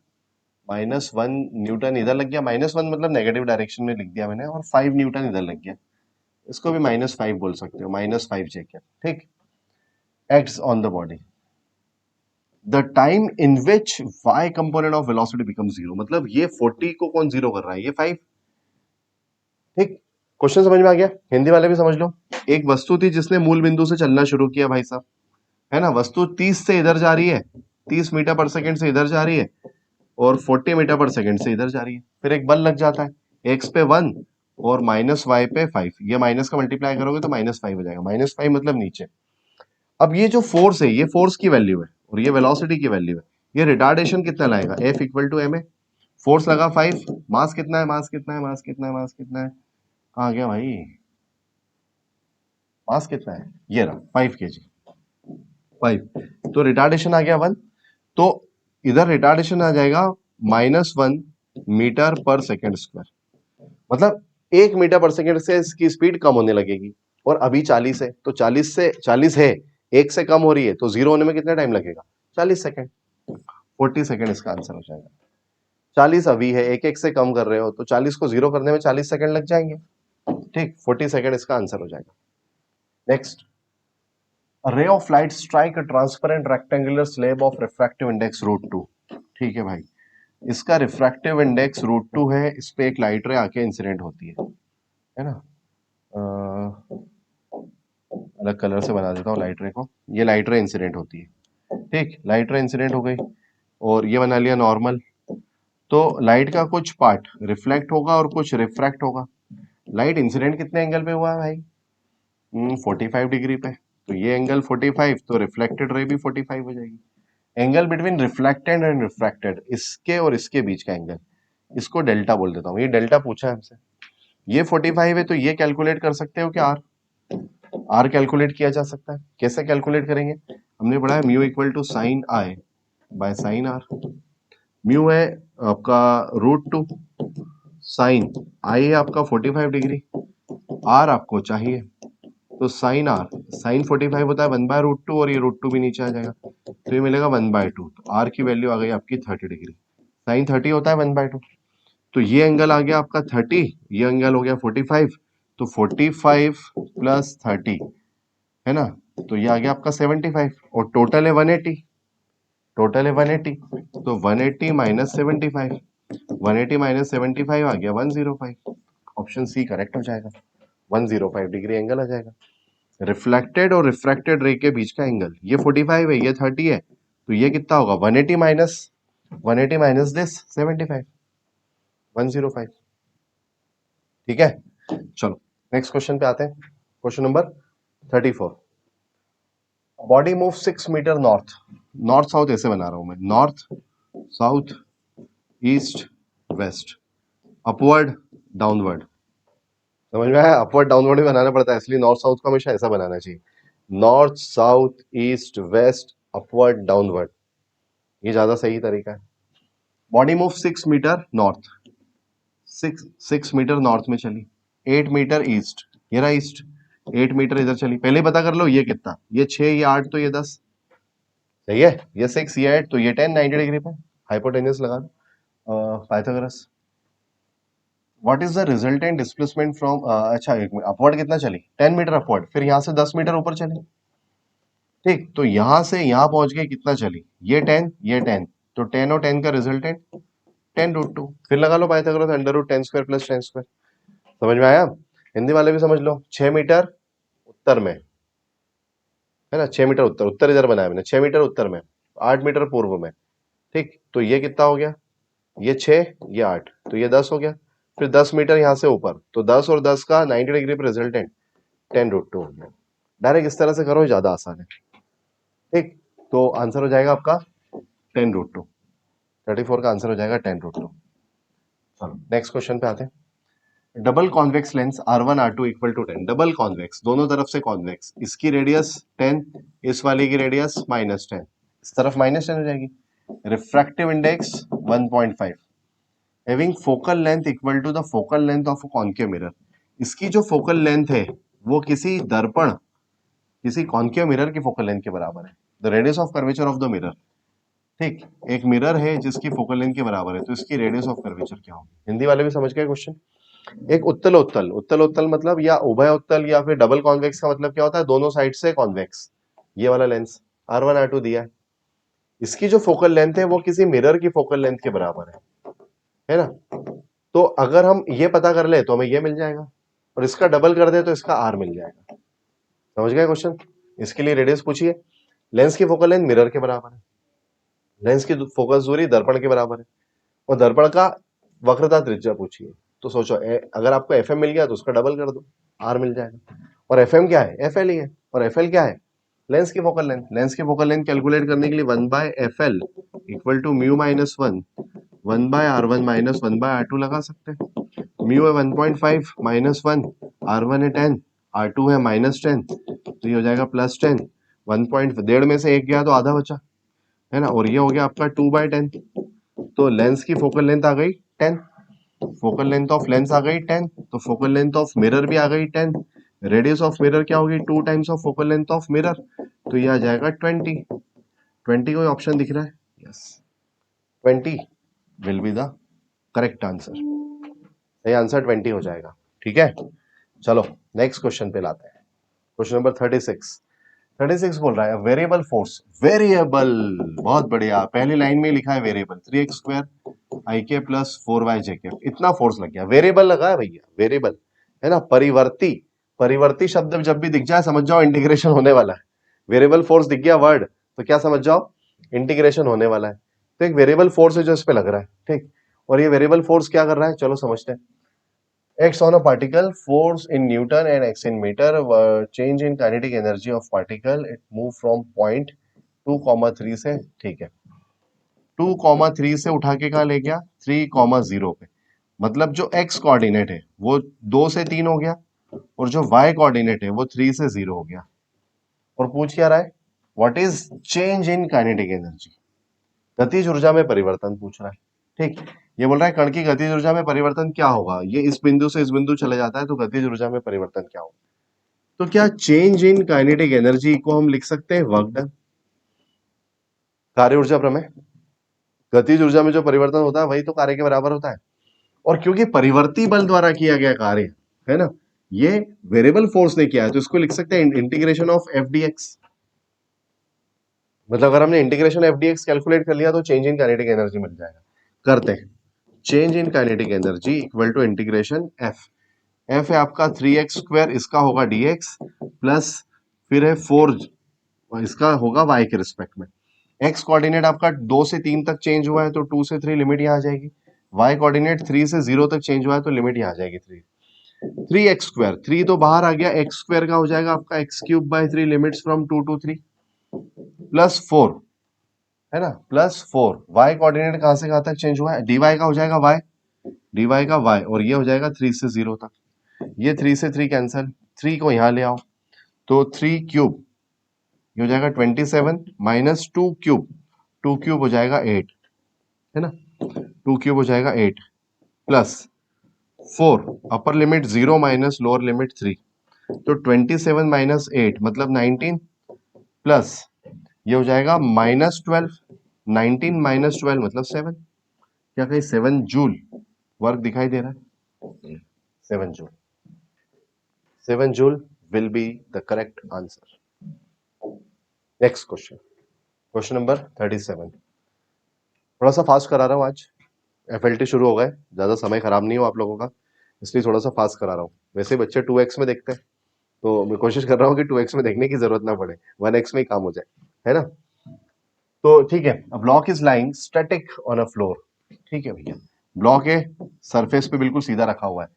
S2: माइनस 1 न्यूटन इधर लग गया, माइनस 1 मतलब नेगेटिव डायरेक्शन में लिख दिया मैंने, और 5 न्यूटन इधर लग गया, इसको भी माइनस 5 बोल सकते हो, माइनस 5 jk, ठीक। Acts on the body, the time in which y component of velocity become 0, मतलब ये 40 को कौन जीरो कर रहा है, ये 5, ठीक। क्वेश्चन समझ में आ गया? हिंदी वाले भी समझ लो। एक वस्तु थी जिसने मूल बिंदु से चलना शुरू किया भाई साहब, है ना, वस्तु 30 से इधर जा रही है, 30 मीटर पर सेकंड से इधर जा रही है, और 40 मीटर पर सेकंड से इधर जा रही है। फिर एक बल लग जाता है, x पे 1 और माइनस y पे 5, ये माइनस का मल्टीप्लाई करोगे तो माइनस 5 हो जाएगा, माइनस 5 मतलब नीचे। अब ये जो फोर्स है, ये फोर्स की वैल्यू है और ये वेलोसिटी की वैल्यू है, ये रिटार्डेशन कितना लाएगा, F equal to ma, force लगा 5, मास कितना है, मास कितना है, मास कितना है, मास कितना है, कहाँ गया भाई, मास कितना है, ये रहा 5 kg, 5, तो रिटार्डेशन आ गया 1, तो इधर रिटार्डेशन आ जाएगा -1 मीटर पर सेकेंड स्क्वायर, मतलब 1 मीटर पर सेकेंड से इसकी स्पीड कम होने लगेगी, और अभी 40 है, तो 40 है, 1 से कम हो रही है, तो जीरो होने में कितना टाइम लगेगा, 40 सेकेंड, 40 सेकेंड इसका आंसर हो जाएगा। 40 अभी है, एक एक से कम कर रहे हो, तो 40 को जीरो करने में 40 सेकेंड लग जाएंगे, ठीक, 40 सेकेंड इसका आंसर हो जाएगा। Next, a ray of light strike a transparent rectangular slab of refractive index √2, ठीक है भाई, इसका रिफ्रैक्टिव इंडेक्स √2 है, इस पे एक लाइट रे आके इंसिडेंट होती है ना, अलग कलर से बना देता हूँ लाइट रे को, ये लाइट रे इंसिडेंट होती है, ठीक, लाइट रे इंसिडेंट हो गई, और ये बना लिया नॉर्मल, तो लाइट का कुछ पार्ट रिफ्लेक्ट होगा और कुछ रिफ्रैक्ट होगा। लाइट इंसिडेंट कितने एंगल पे हुआ है भाई, 45 डिग्री पे, तो ये एंगल 45, तो रिफ्लेक्टेड रे भी 45 हो जाएगी। Angle between reflected and refracted, इसके और इसके बीच का एंगल, इसको डेल्टा बोल देता हूँ, ये डेल्टा पूछा है हमसे। ये 45 है तो ये कैलकुलेट कर सकते हो कि आर कैलकुलेट किया जा सकता है, कैसे कैलकुलेट करेंगे, हमने पढ़ा है mu equal to sine I by sine R. Mu है आपका √2, साइन आई है आपका 45 डिग्री, आर आपको चाहिए तो साइन आर, साइन 45 होता है 1/√2 और ये √2 भी नीचे आ जाएगा तो ये मिलेगा 1/2। तो आर की वैल्यू आ गई आपकी 30 डिग्री। साइन 30 होता है 1/2, तो ये एंगल आ गया आपका 30, ये एंगल हो गया 45, तो 45 प्लस 30 है ना, तो ये आ गया आपका 75 और टोटल है 180, टोटल है 180, तो 180 माइनस 75, 180 माइनस 75 आ गया 105। ऑप्शन सी करेक्ट हो जाएगा, 105 डिग्री एंगल आ जाएगा। रिफ्लेक्टेड और रिफ्रैक्टेड रे के बीच का एंगल, ये 45 है, ये 30 है, तो ये कितना होगा 180 माइनस दिस 75, 105। ठीक है, चलो नेक्स्ट क्वेश्चन पे आते हैं। Question number 34। Body move 6 metre north, north south ऐसे बना रहा हूं मैं, north south east west upward downward. समझ में आया? अपवर्ड डाउनवर्ड भी बनाना पड़ता है, इसलिए नॉर्थ साउथ को हमेशा ऐसा बनाना चाहिए, north south east west upward downward, ये ज्यादा सही तरीका है। Body move 6 metre north, 6 metre north में चली, 8 मीटर ईस्ट, ये रहा ईस्ट, 8 मीटर इधर चली। पहले पता कर लो ये कितना, ये 6, ये 8, तो ये 10, सही है, ये 6, ये 8, तो ये 10 90 डिग्री पे हाइपोटेन्यूस लगा दो। Pythagoras, what is the resultant displacement from, अच्छा एक मिनट, अपवर्ड कितना चली 10 मीटर अपवर्ड, फिर यहां से 10 मीटर ऊपर चली, ठीक, तो यहां से यहां पहुंच गई, कितना चली, ये 10 ये 10, तो 10 और 10 का रिजल्टेंट 10√2, फिर लगा लो पाइथागोरस √10² प्लस 10²। समझ में आया? हिंदी वाले भी समझ लो, 6 मीटर उत्तर में है ना, 6 मीटर उत्तर, उत्तर इधर बनाया मैंने, 6 मीटर उत्तर में, 8 मीटर पूर्व में, ठीक, तो ये कितना हो गया, ये 6 ये 8, तो ये 10 हो गया, फिर 10 मीटर यहां से ऊपर, तो 10 और 10 का 90 डिग्री पर रिजल्टेंट 10√2 हो गया। डायरेक्ट इस तरह से करो, ज्यादा आसान है, ठीक, तो आंसर हो जाएगा आपका 10√2, 34 का आंसर हो जाएगा 10√2। चलो नेक्स्ट क्वेश्चन पे आते हैं। Double convex lens R1 R2 equal to 10, double convex, दोनों तरफ से कॉन्वेक्स, इसकी रेडियस 10, इस वाले की रेडियस -10, इस तरफ -10 हो जाएगी। Refractive index 1.5, having focal length equal to the focal length of a concave mirror, इसकी जो फोकल लेंथ है वो किसी दर्पण, किसी कॉन्केव मिरर की फोकल लेंथ के बराबर है। The radius of curvature of the mirror, ठीक, एक मिरर है जिसकी फोकल लेंथ के बराबर है, तो इसकी रेडियस ऑफ कर्वेचर क्या होगी? हिंदी वाले भी समझ गए क्वेश्चन। एक उत्तलोत्तल, उत्तलोत्तल मतलब या उभय उत्तल या फिर डबल कॉन्वेक्स का मतलब क्या होता है, दोनों साइड से कॉन्वेक्स, ये वाला लेंस R1 R2 दिया है, इसकी जो फोकल लेंथ है वो किसी मिरर की फोकल लेंथ के बराबर है ना, तो अगर हम ये पता कर ले तो हमें ये मिल जाएगा, और इसका डबल कर दे तो इसका R मिल जाएगा। समझ गए क्वेश्चन? इसके लिए रेडियस पूछिए, लेंस की फोकल लेंथ मिरर के बराबर है, लेंस की फोकस दूरी दर्पण के बराबर है, और दर्पण का वक्रता त्रिज्या पूछिए, तो सोचो अगर आपको FM मिल गया तो उसका डबल कर दो, R मिल जाएगा, और FM क्या है, FL ही है, और FL क्या है, लेंस की फोकल लेंथ। लेंस की फोकल लेंथ कैलकुलेट करने के लिए 1/FL equal to mu -1, 1/R1 minus 1/R2 लगा सकते हैं। म्यू है 1.5 -1, R1 है 10, R2 है -10, तो ये हो जाएगा +10, 1.1.5 में से 1 गया तो आधा बचा है ना, और ये हो गया आपका 2/10, तो लेंस की फोकल लेंथ आ गई 10, फोकल लेंथ ऑफ लेंस आ गई 10, तो फोकल लेंथ ऑफ मिरर भी आ गई 10, रेडियस ऑफ मिरर क्या होगी 2 times of focal length of mirror, तो ये आ जाएगा 20। 20 कोई ऑप्शन दिख रहा है? Yes, 20 will be the correct answer, सही आंसर 20 हो जाएगा। ठीक है, चलो नेक्स्ट क्वेश्चन पे लाते हैं। क्वेश्चन नंबर 36 बोल रहा है वेरिएबल फोर्स, वेरिएबल, बहुत बढ़िया, पहली लाइन में लिखा है variable, 3x² IK plus 4yJK, इतना फोर्स लग गया, वेरिएबल लगा है भैया, वेरिएबल है ना, परिवर्ती, परिवर्ती शब्द जब भी दिख जाए समझ जाओ इंटीग्रेशन होने वाला है, वेरिएबल फोर्स दिख गया वर्ड तो क्या समझ जाओ, इंटीग्रेशन होने वाला है, तो एक वेरिएबल फोर्स है जो इस पे लग रहा है, ठीक, और ये वेरिएबल फोर्स क्या कर रहा है, चलो समझते हैं। X on a particle, force in Newton and X in meter, change in kinetic energy of particle, it move from point 2,3 से, ठीक है, 2,3 से उठा के कहाँ ले गया 3,0 पे, मतलब जो x कोऑर्डिनेट है वो 2 से 3 हो गया, और जो y कोऑर्डिनेट है वो 3 से 0 हो गया, और पूछ क्या रहा है what is change in kinetic energy, गतिज ऊर्जा में परिवर्तन पूछ रहा है। ठीक, ये बोल रहा है कण की गतिज ऊर्जा में परिवर्तन क्या होगा, ये इस बिंदु से इस बिंदु चले जाता है तो गतिज ऊर्जा में परिवर्तन क्या होगा। तो क्या चेंज इन काइनेटिक एनर्जी को हम लिख सकते हैं वर्क डन, कार्य ऊर्जा प्रमेय। गतिज ऊर्जा में जो परिवर्तन होता है वही तो कार्य के बराबर होता है, और क्योंकि परिवर्ती बल द्वारा किया गया कार्य है ना, ये वेरिएबल फोर्स ने किया है, तो इसको लिख सकते हैं integration of F D X. मतलब अगर हमने integration F D X calculate कर लिया तो चेंज इन काइनेटिक एनर्जी मिल जाएगा। करते हैं, change in kinetic energy equal to integration F. F है आपका 3x², इसका होगा dx प्लस फिर है 4, इसका होगा y के रिस्पेक्ट में। x कोऑर्डिनेट आपका 2 से 3 तक चेंज हुआ है तो 2 से 3 लिमिट यहाँ आ जाएगी। y कोऑर्डिनेट 3 से 0 तक चेंज हुआ है तो लिमिट यहाँ आ जाएगी 3। 3x², 3 तो बाहर आ गया, x² का हो जाएगा आपका x³/3 limits from 2 to 3 plus 4 है ना, प्लस 4। y कोऑर्डिनेट कहां से कहां तक चेंज हुआ है, dy का हो जाएगा y, dy का y, और ये हो जाएगा 3 से 0 तक। ये 3 से 3 कैंसिल, 3 को यहां ले आओ तो 3 क्यूब ये हो जाएगा 27 माइनस 2 क्यूब, 2 क्यूब हो जाएगा 8 है ना, 2 क्यूब हो जाएगा 8 plus 4 upper limit 0 minus lower limit 3, तो 27 माइनस 8 मतलब 19 प्लस ये हो जाएगा माइनस 12, 19 माइनस 12 मतलब 7। क्या कहीं 7 जूल वर्क दिखाई दे रहा है, 7 joule, 7 joule will be the correct answer. Next question, question number 37। थोड़ा सा फास्ट करा रहा हूँ आज, एफएलटी शुरू हो गए, ज्यादा समय खराब नहीं हो आप लोगों का, इसलिए थोड़ा सा फास्ट करा रहा हूँ। वैसे बच्चे 2x में देखते हैं तो मैं कोशिश कर रहा हूँ कि 2x में देखने की जरूरत ना पड़े, 1x में ही काम हो जाए, है ना। तो ठीक है, a block is lying static on a floor. ठीक है भैया, ब्लॉक है सरफेस पे बिल्कुल सीधा रखा हुआ है।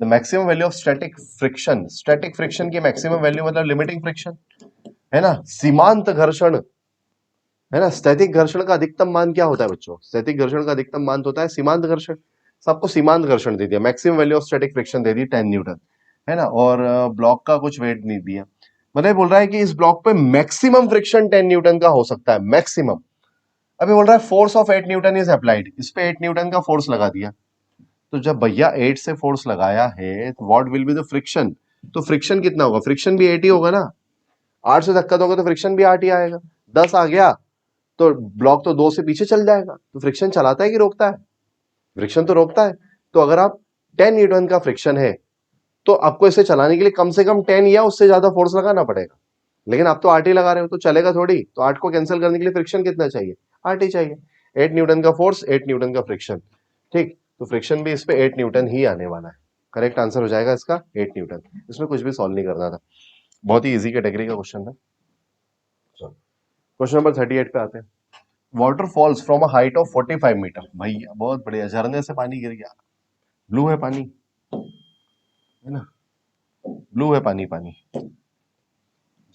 S2: The maximum value of static friction, static friction की मैक्सिमम वैल्यू मतलब लिमिटिंग फ्रिक्शन है ना, सीमांत घर्षण है ना। स्थैतिक घर्षण का अधिकतम मान क्या होता है बच्चों, स्थैतिक घर्षण का अधिकतम मान होता है सीमांत घर्षण। सबको सीमांत घर्षण दे दिया, maximum value of static friction they the 10 Newton है ना, और ब्लॉक का कुछ वेट नहीं दिया। मतलब बोल रहा है कि इस ब्लॉक पे मैक्सिमम फ्रिक्शन 10 न्यूटन का हो सकता है, मैक्सिमम। अभी बोल रहा है force of 8 Newton is applied, इस पे 8 न्यूटन का फोर्स लगा दिया। तो जब भैया 8 से फोर्स लगाया है तो what will be the friction, तो फ्रिक्शन कितना होगा, फ्रिक्शन भी 8 ही होगा ना। 8 से धक्का दोगे तो फ्रिक्शन भी 8 ही आएगा। 10 आ गया तो ब्लॉक तो 2 से पीछे चल जाएगा। तो फ्रिक्शन चलाता है कि रोकता है, फ्रिक्शन तो रोकता है। तो अगर आप 10 न्यूटन का फ्रिक्शन है तो आपको इसे चलाने के लिए कम से कम 10 या उससे ज्यादा फोर्स लगाना पड़ेगा, लेकिन आप तो 8 ही लगा रहे हो तो चलेगा थोड़ी। तो 8 को कैंसिल करने के लिए फ्रिक्शन कितना चाहिए, 8 ही चाहिए। 8 न्यूटन का फोर्स, 8 न्यूटन का फ्रिक्शन। ठीक, तो फ्रिक्शन भी इस पे 8 न्यूटन ही आने वाला है। करेक्ट आंसर हो जाएगा इसका 8 न्यूटन। इसमें कुछ भी सॉल्व नहीं करना था, बहुत ही इजी कैटेगरी का क्वेश्चन था। क्वेश्चन नंबर 38 पे आते हैं। Water falls from a height of 45 metre. भैया बहुत बढ़िया, झरने से पानी गिर गया, ब्लू है पानी है ना, ब्लू है पानी, पानी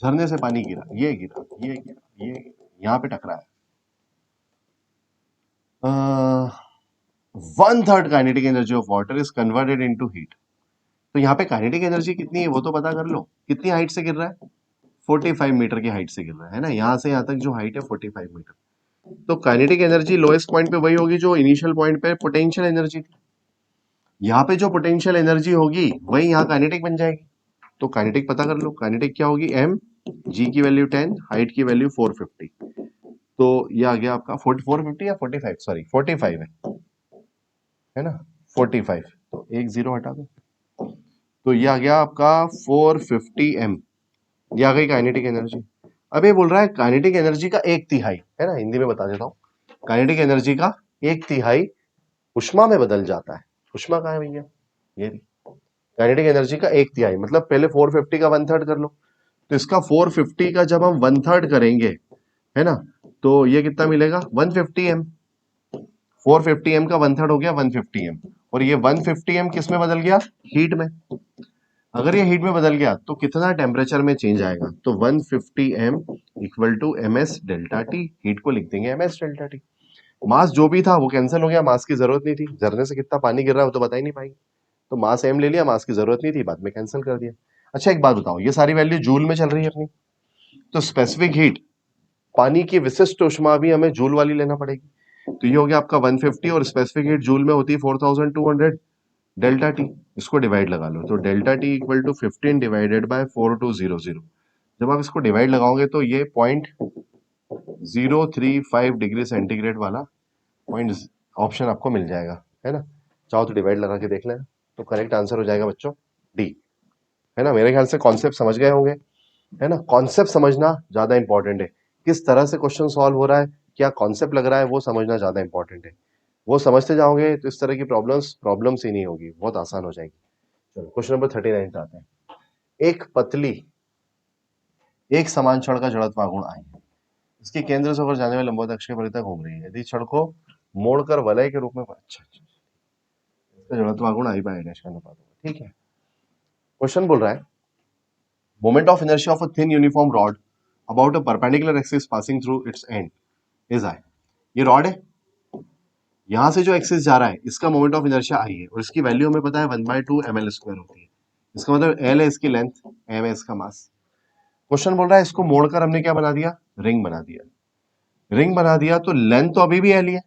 S2: झरने से पानी गिरा, ये गिरा, ये गिरा, ये गिरा, यहाँ पे टकरा है। 1/3 kinetic energy of water is converted into heat. तो यहाँ पे काइनेटिक एनर्जी कितनी है वो तो पता कर लो, कितनी हाइट से गिर रहा है, 45 मीटर की हाइट से गिर रहा है ना, यहाँ से यहाँ तक जो हाइट है 45 मीटर। तो काइनेटिक एनर्जी लोएस्ट पॉइंट पे वही होगी जो इनिशियल पॉइंट पे पोटेंशियल एनर्जी थी। यहाँ पे जो पोटेंशियल एनर्जी होगी वही यहाँ काइनेटिक बन जाएगी। तो काइनेटिक पता कर लो, काइनेटिक क्या होगी, m, g की वैल्यू 10, हाइट की वैल्यू 450। तो ये आ गया आपका 450 या 45, सॉरी 45 है ना, 45। तो एक जीरो हटा दो, तो ये आ गया आपका 450 m। ये आ गई काइनेटिक एनर्जी। अब ये बोल रहा है काइनेटिक एनर्जी का 1/3 है ना, हिंदी में बता देता हूँ, काइनेटिक एनर्जी का 1/3 उष्मा में बदल जाता है। उष्मा कहाँ है भैया, ये काइनेटिक एनर्जी का 1/3 मतलब पहले 450 का 1/3 कर लो। तो इसका 450 का जब हम 1/3 करेंगे है ना, तो ये कितना मिलेगा 150 m। 450 m का 1/3 हो गया 150 m, और ये 150 m किस में बदल गया, हीट में। अगर ये हीट में बदल गया तो कितना टेम्परेचर में चेंज आएगा, तो 150 m equal to ms delta T, heat को लिख देंगे ms डेल्टा टी। मास जो भी था वो कैंसिल हो गया, मास की जरूरत नहीं थी, झरने से कितना पानी गिर रहा है वो तो बता ही नहीं पाएंगे, तो मास m ले लिया, मास की जरूरत नहीं थी, बाद में कैंसिल कर दिया। अच्छा एक बात बताओ, ये सारी वैल्यू जूल में चल रही है अपनी, तो स्पेसिफिक हीट पानी की विशिष्ट ऊष्मा भी हमें जूल वाली लेना पड़ेगी। तो ये हो गया आपका 150 और स्पेसिफिक हीट जूल में होती है 4200 डेल्टा टी। इसको डिवाइड लगा लो तो delta T equal to 15 divided by 4200। जब आप इसको डिवाइड लगाओगे तो ये 0.035 डिग्री सेंटीग्रेड वाला पॉइंट ऑप्शन आपको मिल जाएगा, है ना। चाहो तो डिवाइड लगा के देख लेना, तो करेक्ट आंसर हो जाएगा बच्चों डी, है ना। मेरे ख्याल से कॉन्सेप्ट समझ गए होंगे, है ना। कॉन्सेप्ट समझना ज्यादा इंपॉर्टेंट है, किस तरह से क्वेश्चन सॉल्व हो रहा है, क्या कॉन्सेप्ट लग रहा है, वो समझना ज्यादा इंपॉर्टेंट है। वो समझते जाओगे तो इस तरह की प्रॉब्लम्स ही नहीं होगी, बहुत आसान हो जाएगी। चलो क्वेश्चन नंबर 39 पे आते हैं। एक पतली एक समान छड़ का जड़त्व गुण आई है, इसके केंद्र से होकर जाने वाले लंबवत अक्ष के परितः घूम रही है। यदि छड़ को मोड़कर वलय के रूप में अच्छा इसका जड़त्व गुण आई बाय डैश का अनुपात होगा, ठीक है। क्वेश्चन बोल रहा है moment of inertia of a thin uniform rod about a perpendicular axis passing through it's and is I. ये रॉड है, यहां से जो एक्सिस जा रहा है इसका मोमेंट ऑफ इनर्शिया आई है और इसकी वैल्यू हमें पता है 1/2 ml² होती है। इसका मतलब एल है इसकी लेंथ, एम है इसका मास। क्वेश्चन बोल रहा है इसको मोड़कर हमने क्या बना दिया, रिंग बना दिया। रिंग बना दिया तो लेंथ तो अभी भी एल ही है,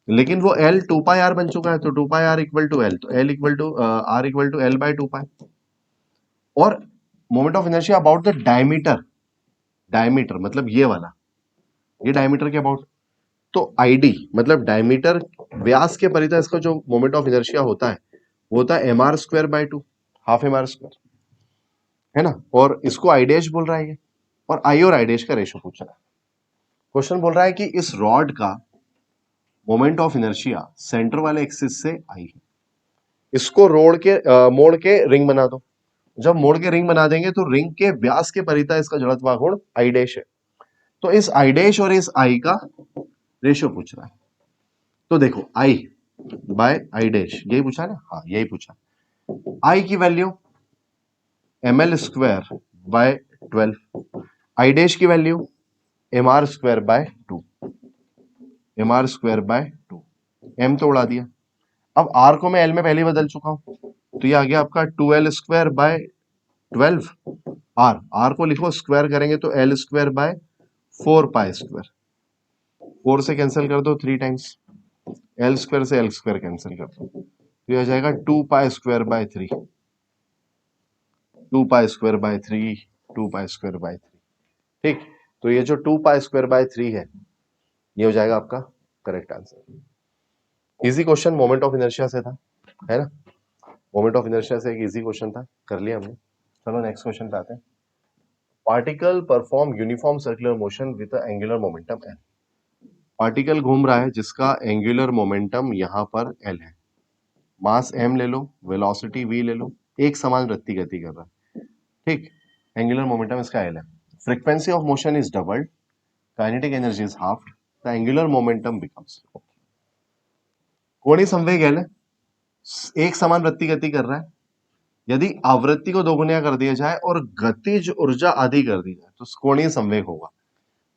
S2: लेकिन वो एल 2πr बन चुका है, तो 2πr इक्वल टू एल, तो L equal to R equal to L by 2π। और moment of inertia about the diameter, diameter मतलब ये वाला, ये डायमीटर के अबाउट, तो आईडी मतलब डायमीटर व्यास के परितः इसका जो मोमेंट ऑफ इनर्शिया होता है वो होता है mr² बाय 2, हाफ mr², है ना। और इसको आई डैश बोल रहा है ये, और आई और आई डैश का रेशो पूछ रहा है। क्वेश्चन बोल रहा है कि इस रॉड का मोमेंट ऑफ इनर्शिया सेंटर वाले एक्सिस से आई है, इसको मोड़ के रिंग बना दो। जब मोड़ के रिंग बना देंगे तो रिंग के व्यास के परितः इसका जड़त्व गुण आई डैश है। तो इस आई डैश और इस आई का रेशियो पूछ रहा है। तो देखो आई बाय आई डैश, यही पूछा ना, हाँ यही पूछा। आई की value ml² by 12, I dash की value mr² by 2, mr² by 2, m तो उड़ा दिया। अब r को मैं l में पहले ही बदल चुका हूं, तो ये आ गया आपका 2l² बाय 12 r को लिखो स्क्वायर करेंगे तो l² बाय 4π², 4 से कैंसिल कर दो 3 टाइम्स, l² से l² कैंसिल कर दो, तो ये आ जाएगा 2π² बाय 3, 2π² बाय 3, 2π² बाय 3, ठीक। तो ये जो 2π² बाय 3 है ये हो जाएगा आपका correct answer. Easy question moment of inertia से था, है ना। मोमेंट ऑफ इनर्शिया से एक इजी क्वेश्चन था, कर लिया हमने। चलो नेक्स्ट क्वेश्चन पे आते हैं। Particle perform uniform circular motion with angular momentum L. Particle घूम रहा है जिसका एंगुलर मोमेंटम यहां पर एल है, मास m ले लो, वेलोसिटी v ले लो, एक समान वृत्ति गति कर रहा है, ठीक। एंगुलर मोमेंटम इसका l है, frequency of motion is doubled, kinetic energy is half, the angular momentum becomes. कोणीय संवेग l है, एक समान वृत्ति गति कर रहा है, यदि आवृत्ति को दोगुना कर दिया जाए और गतिज ऊर्जा आधी कर दी जाए तो कोणीय संवेग होगा।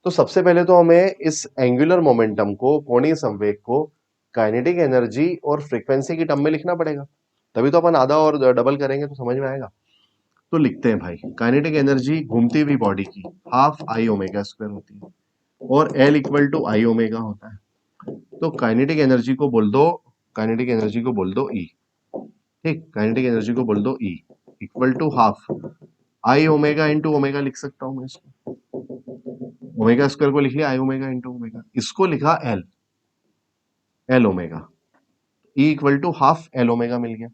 S2: तो सबसे पहले तो हमें इस एंगुलर मोमेंटम को, कोणीय संवेग को काइनेटिक एनर्जी और फ्रीक्वेंसी की टर्म में लिखना पड़ेगा, तभी तो अपन आधा और डबल करेंगे तो समझ में आएगा। तो लिखते हैं भाई, काइनेटिक एनर्जी घूमती हुई बॉडी की हाफ आई ओमेगा स्क्वायर होती है और L equal to I omega होता है। तो काइनेटिक एनर्जी को बोल दो, काइनेटिक एनर्जी को बोल दो ई, ठीक। काइनेटिक एनर्जी को बोल दो E equal to half I omega into omega लिख सकता हूं मैं इसको, ओमेगा स्क्वायर को लिख लिया आई ओमेगा इंटू ओमेगा, इसको लिखा L, L omega, E equal to half L omega मिल गया।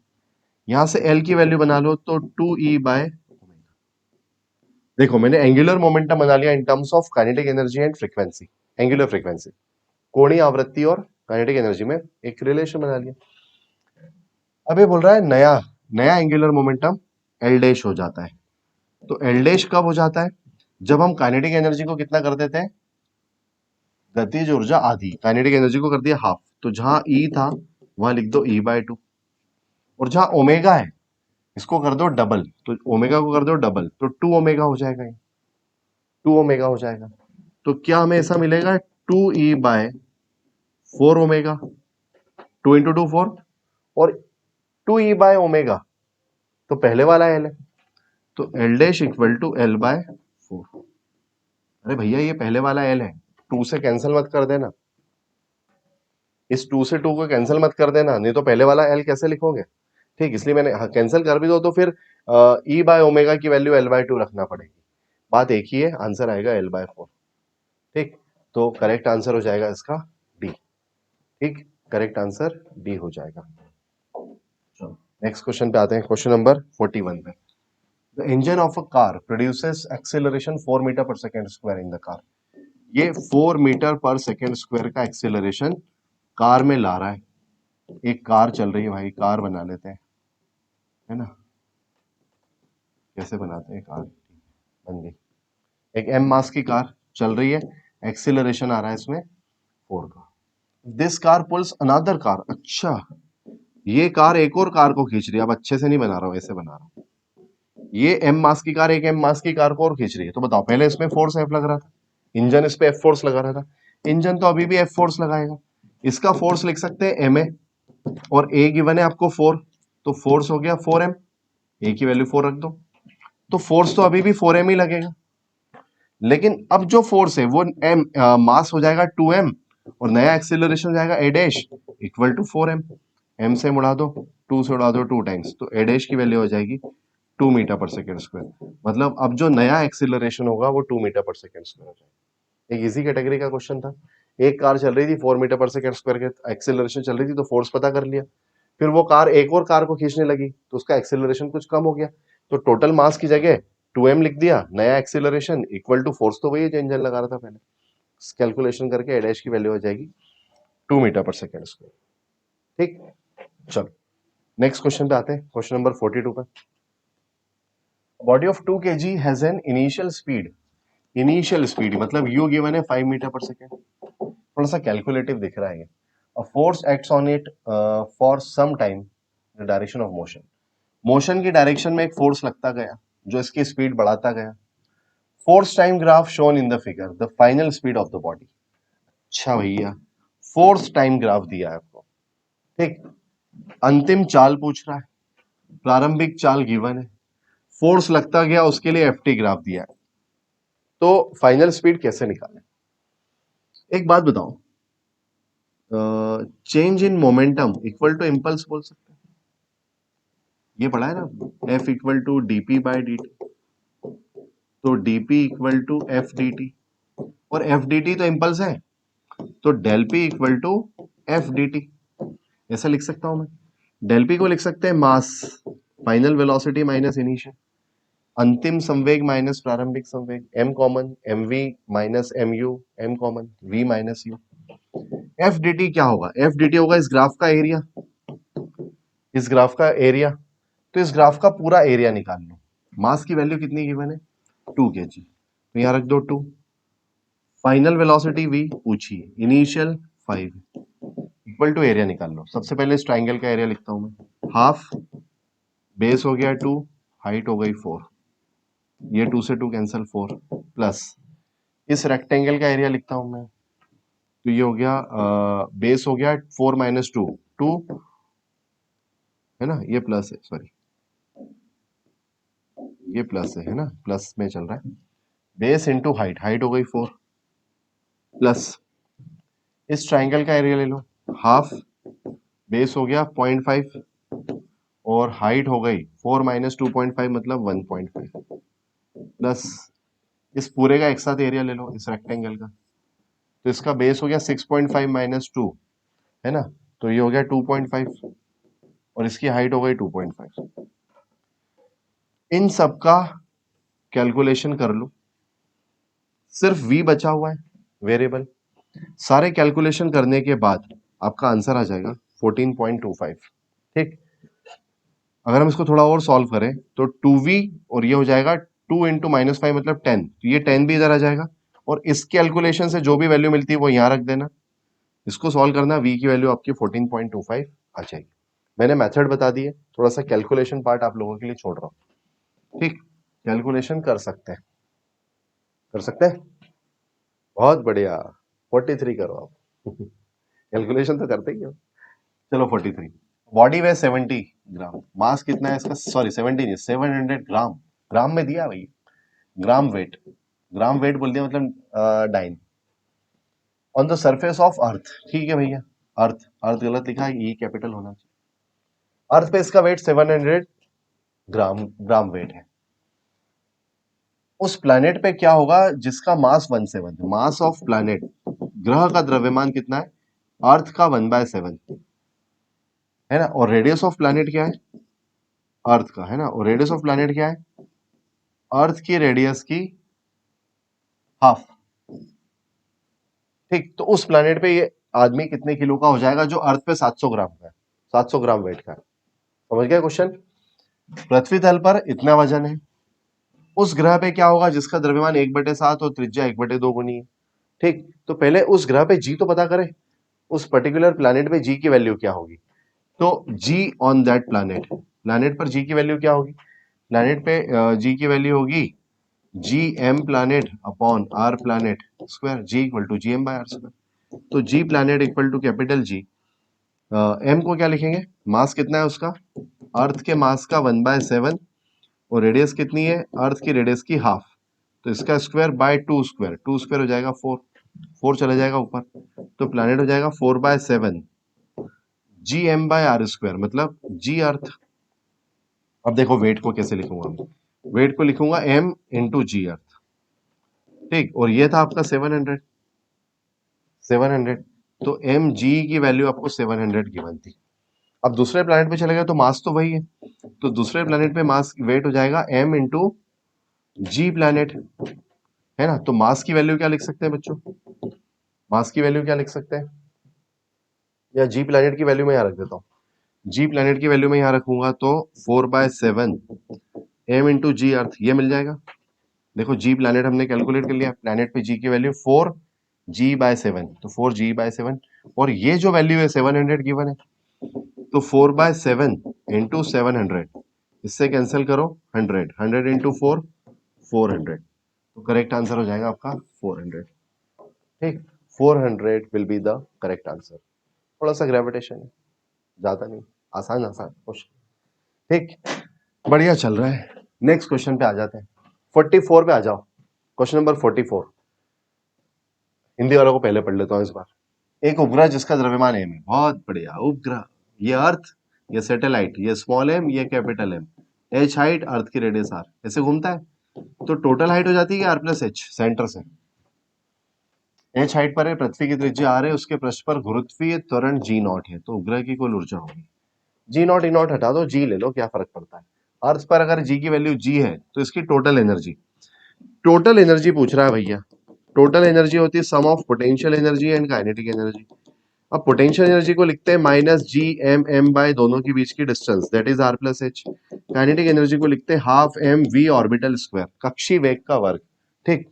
S2: यहां से एल की वैल्यू बना लो तो 2e बाय ओमेगा। देखो मैंने एंगुलर मोमेंटम बना लिया इन terms of kinetic energy and frequency, angular frequency, कोणीय आवृत्ति और काइनेटिक एनर्जी में एक रिलेशन बना लिया। अब ये बोल रहा है नया नया एंगुलर मोमेंटम एल डैश हो जाता है। तो एल डैश कब हो जाता है, जब हम काइनेटिक एनर्जी को कितना कर देते हैं, गतिज ऊर्जा आधी, काइनेटिक एनर्जी को कर दिया हाफ, तो जहां ई था वहां लिख दो ई बाय 2, और जहां ओमेगा है इसको कर दो डबल, तो ओमेगा को कर दो डबल, तो 2 ओमेगा हो जाएगा, ये 2 ओमेगा हो जाएगा। तो क्या हमें ऐसा मिलेगा 2e बाय 4 ओमेगा, 2 इंटू 2 4, और 2e बाय ओमेगा तो पहले वाला एल है, तो L dash equal to L by 4, अरे भैया ये पहले वाला एल है, 2 से कैंसिल मत कर देना, इस 2 से 2 को कैंसिल मत कर देना, नहीं तो पहले वाला एल कैसे लिखोगे। ठीक, इसलिए मैंने कैंसिल कर भी दो तो फिर ई बाय ओमेगा की वैल्यू एल बाय 2 रखना पड़ेगी। बात एक ही है, आंसर आएगा एल बाय 4। ठीक, तो करेक्ट आंसर हो जाएगा इसका डी। ठीक, करेक्ट आंसर डी हो जाएगा। नेक्स्ट क्वेश्चन पे आते हैं, क्वेश्चन नंबर 41 पे। The engine of a car produces acceleration 4 metre per second square in the car. ये 4 मीटर पर सेकेंड स्क्वायर का एक्सेलरेशन कार में ला रहा है। एक कार चल रही है भाई, कार बना लेते हैं, है ना, कैसे बनाते हैं कार, बन गई। एक एम मास की कार चल रही है, एक्सेलरेशन आ रहा है इसमें 4 का। This car pulls another car. अच्छा, ये कार एक और कार को खींच रही है, अब अच्छे से नहीं बना रहा हूं, ऐसे बना रहा हूं। ये एम मास की कार एक एम मास की कार को और खींच रही है, तो बताओ पहले इसमें फोर्स एफ लग रहा था, इंजन इस पे एफ फोर्स लगा रहा था, इंजन तो अभी भी एफ फोर्स लगाएगा। इसका फोर्स लिख सकते हैं एम ए, और ए गिवन है आपको 4, तो फोर्स हो गया 4m, ए की वैल्यू 4 रख दो, तो फोर्स तो अभी भी 4m ही लगेगा। लेकिन अब जो फोर्स है वो एम मास हो जाएगा 2m, और नया एक्सेलरेशन हो जाएगा a dash equal to 4m। m से उड़ा दो, 2 से उड़ा दो 2 टाइम्स, तो ए डैश की वैल्यू हो जाएगी 2 मीटर पर सेकेंड स्क्वायर। मतलब अब जो नया एक्सेलरेशन होगा वो 2 मीटर पर सेकेंड स्क्वायर हो जाएगा। एक इजी कैटेगरी का क्वेश्चन था। एक कार चल रही थी 4 मीटर पर सेकेंड स्क्वायर के एक्सेलरेशन चल रही थी, तो फोर्स पता कर लिया, फिर वो कार एक और कार को खींचने लगी तो उसका एक्सेलरेशन कुछ कम हो गया, तो टोटल मास की जगह 2m लिख दिया, नया एक्सेलरेशन इक्वल टू फोर्स तो वही है जो इंजन लगा रहा था पहले, कैलकुलेशन करके ए डैश की वैल्यू हो जाएगी 2 मीटर पर सेकेंड स्क्वायर। ठीक, चलो नेक्स्ट क्वेश्चन पे आते हैं, क्वेश्चन नंबर 42 पे। Body of 2 kg has an initial speed, initial speed मतलब यू गिवन है 5 मीटर पर सेकेंड, थोड़ा सा कैलकुलेटिव दिख रहा है ये। A force acts on it for some time the direction of motion, motion की डायरेक्शन में एक फोर्स लगता गया जो इसकी स्पीड बढ़ाता गया। Force time graph shown in the figure, the final speed of the body. अच्छा भैया, फोर्स टाइम ग्राफ दिया है आपको, ठीक, अंतिम चाल पूछ रहा है, प्रारंभिक चाल गिवन है, फोर्स लगता गया उसके लिए एफटी ग्राफ दिया है, तो फाइनल स्पीड कैसे निकालें। एक बात बताओ, change in momentum equal to impulse बोल सकते हैं, ये पढ़ा है ना, F equal to DP by dt, तो dp equal to F D T, और एफ डी टी तो इम्पल्स है, तो del P equal to F D T, ऐसा लिख सकता हूं मैं। डेल पी को लिख सकते हैं mass, final velocity minus initial, अंतिम संवेग माइनस प्रारंभिक संवेग, M common, M V minus M U, M common, V minus U. F D T क्या होगा, एफ डी टी होगा इस ग्राफ का एरिया, इस ग्राफ का एरिया, तो इस ग्राफ का पूरा एरिया निकाल लो। मास की वैल्यू कितनी गिवन है 2 kg, तो यहां रख दो 2, फाइनल वेलोसिटी v पूछिए, इनिशियल 5, इक्वल टू एरिया निकाल लो। सबसे पहले इस ट्राइंगल का एरिया लिखता हूं मैं, हाफ, बेस हो गया 2, हाइट हो गई 4, ये 2 से 2 कैंसिल 4, प्लस इस रेक्टेंगल का एरिया लिखता हूं मैं, तो ये हो गया बेस हो गया 4 माइनस 2, 2 है ना, ये प्लस है, सॉरी ये प्लस है ना, प्लस में चल रहा है, बेस इंटू हाइट, हाइट हो गई 4, प्लस इस ट्राइंगल का एरिया ले लो, हाफ, बेस हो गया 0.5, और हाइट हो गई 4 माइनस 2.5 मतलब 1.5, प्लस इस पूरे का एक साथ एरिया ले लो इस रेक्टेंगल का, तो इसका बेस हो गया 6.5 माइनस 2 है ना, तो ये हो गया 2.5, और इसकी हाइट हो गई 2.5। इन सब का कैलकुलेशन कर लो, सिर्फ v बचा हुआ है वेरिएबल, सारे कैलकुलेशन करने के बाद आपका आंसर आ जाएगा 14.25। ठीक, अगर हम इसको थोड़ा और सॉल्व करें तो 2v, और ये हो जाएगा 2 इंटू माइनस 5 मतलब 10, तो ये 10 भी इधर आ जाएगा, और इस कैलकुलेशन से जो भी वैल्यू मिलती है वो यहां रख देना, इसको सॉल्व करना, v की वैल्यू आपकी 14.25 आ जाएगी। मैंने मेथड बता दी है, थोड़ा सा कैलकुलेशन पार्ट आप लोगों के लिए छोड़ रहा हूँ। ठीक, कैलकुलेशन कर सकते हैं, कर सकते हैं, बहुत बढ़िया, 43 करो आप कैलकुलेशन तो करते ही हो। चलो 43, बॉडी वेट 70 ग्राम, मास कितना है इसका, सॉरी 70 नहीं 700 ग्राम, ग्राम में दिया भाई, ग्राम वेट, ग्राम वेट बोल दिया मतलब dyne on the surface of earth. ठीक है भैया, अर्थ अर्थ गलत लिखा है, ई कैपिटल होना चाहिए। अर्थ पे इसका वेट 700 ग्राम ग्राम वेट है। उस प्लैनेट पे क्या होगा जिसका मास 1/7 है? मास ऑफ प्लैनेट, ग्रह का द्रव्यमान कितना है? अर्थ का 1/7 है ना। और रेडियस ऑफ प्लैनेट क्या है? अर्थ का, है ना। और रेडियस ऑफ प्लैनेट क्या है? अर्थ की रेडियस की हाफ। ठीक, तो उस प्लैनेट पे ये आदमी कितने किलो का हो जाएगा जो अर्थ पे 700 ग्राम का है, 700 ग्राम वेट का है। समझ गया क्वेश्चन? पृथ्वी तल पर इतना वजन है। उस ग्रह पे क्या होगा जिसका द्रव्यमान 1/7 और त्रिज्या 1/2 गुनी है। ठीक, तो पहले उस ग्रह पे जी तो पता करें, उस पर्टिकुलर प्लैनेट पे जी की वैल्यू क्या होगी। तो जी ऑन दैट प्लैनेट, प्लैनेट पर जी की वैल्यू क्या होगी? प्लैनेट पे जी की वैल्यू होगी G M planet upon our planet square, ji equal to G M by R square. तो जी planet equal to capital G, M को क्या लिखेंगे? मास कितना है उसका? अर्थ के मास का 1/7, और रेडियस कितनी है? अर्थ की रेडियस की हाफ। तो इसका स्क्वायर बाय 2 स्क्वायर, 2 स्क्वायर हो जाएगा 4, 4 चला जाएगा ऊपर, तो प्लैनेट हो जाएगा 4/7 G M by R square, मतलब जी अर्थ। अब देखो वेट को कैसे लिखूंगा मैं, वेट को लिखूंगा एम इंटू जी अर्थ। ठीक, और ये था आपका 700, तो एम जी की वैल्यू आपको 700 गिवन थी। अब दूसरे प्लैनेट पे चले गए तो मास तो वही है, तो दूसरे प्लैनेट पे मास वेट हो जाएगा एम इंटू जी प्लैनेट, है ना। तो मास की वैल्यू क्या लिख सकते हैं बच्चों? मास की वैल्यू क्या लिख सकते हैं? या जी प्लैनेट की वैल्यू मैं यहाँ रख देता हूँ, जी प्लैनेट की वैल्यू मैं यहाँ रखूंगा तो 4/7 एम इंटू जी अर्थ, ये मिल जाएगा। देखो जी प्लैनेट हमने कैलकुलेट कर लिया, प्लैनेट पे जी की वैल्यू 4g/7, तो 4g/7, और ये जो वैल्यू है 700 गिवन है, तो 4/7 इंटू 700, इससे कैंसिल करो 100, 100 इंटू 4, 400, तो करेक्ट आंसर हो जाएगा आपका 400। ठीक, 400 will be the correct answer. थोड़ा सा ग्रेविटेशन है, ज्यादा नहीं, आसान आसान क्वेश्चन। ठीक, बढ़िया चल रहा है। नेक्स्ट क्वेश्चन पे आ जाते हैं, 44 पे आ जाओ। क्वेश्चन नंबर 44, हिंदी वालों को पहले पढ़ लेता हूँ इस बार। एक उपग्रह जिसका द्रव्यमान एम है, बहुत बढ़िया उपग्रह, ये अर्थ, ये सैटेलाइट, ये स्मॉल एम, ये कैपिटल एम, एच हाइट, अर्थ की रेडियस आर, ऐसे घूमता है, तो टोटल हाइट हो जाती है आर प्लस एच, सेंटर से एच हाइट पर है, पृथ्वी की त्रिज्या आर है, उसके पृष्ठ पर गुरुत्वीय त्वरण जी नॉट है, तो उपग्रह की कुल ऊर्जा होगी। जी नॉट ई नॉट हटा दो, जी ले लो, क्या फर्क पड़ता है। अर्थ पर अगर जी की वैल्यू जी है तो इसकी टोटल एनर्जी, टोटल एनर्जी पूछ रहा है भैया। टोटल एनर्जी होती है sum of potential energy and kinetic energy. अब पोटेंशियल एनर्जी को लिखते हैं minus G M M by दोनों के बीच की distance, that is R plus H. Kinetic energy को लिखते हैं half M V orbital square, कक्षी वेग का वर्ग। ठीक,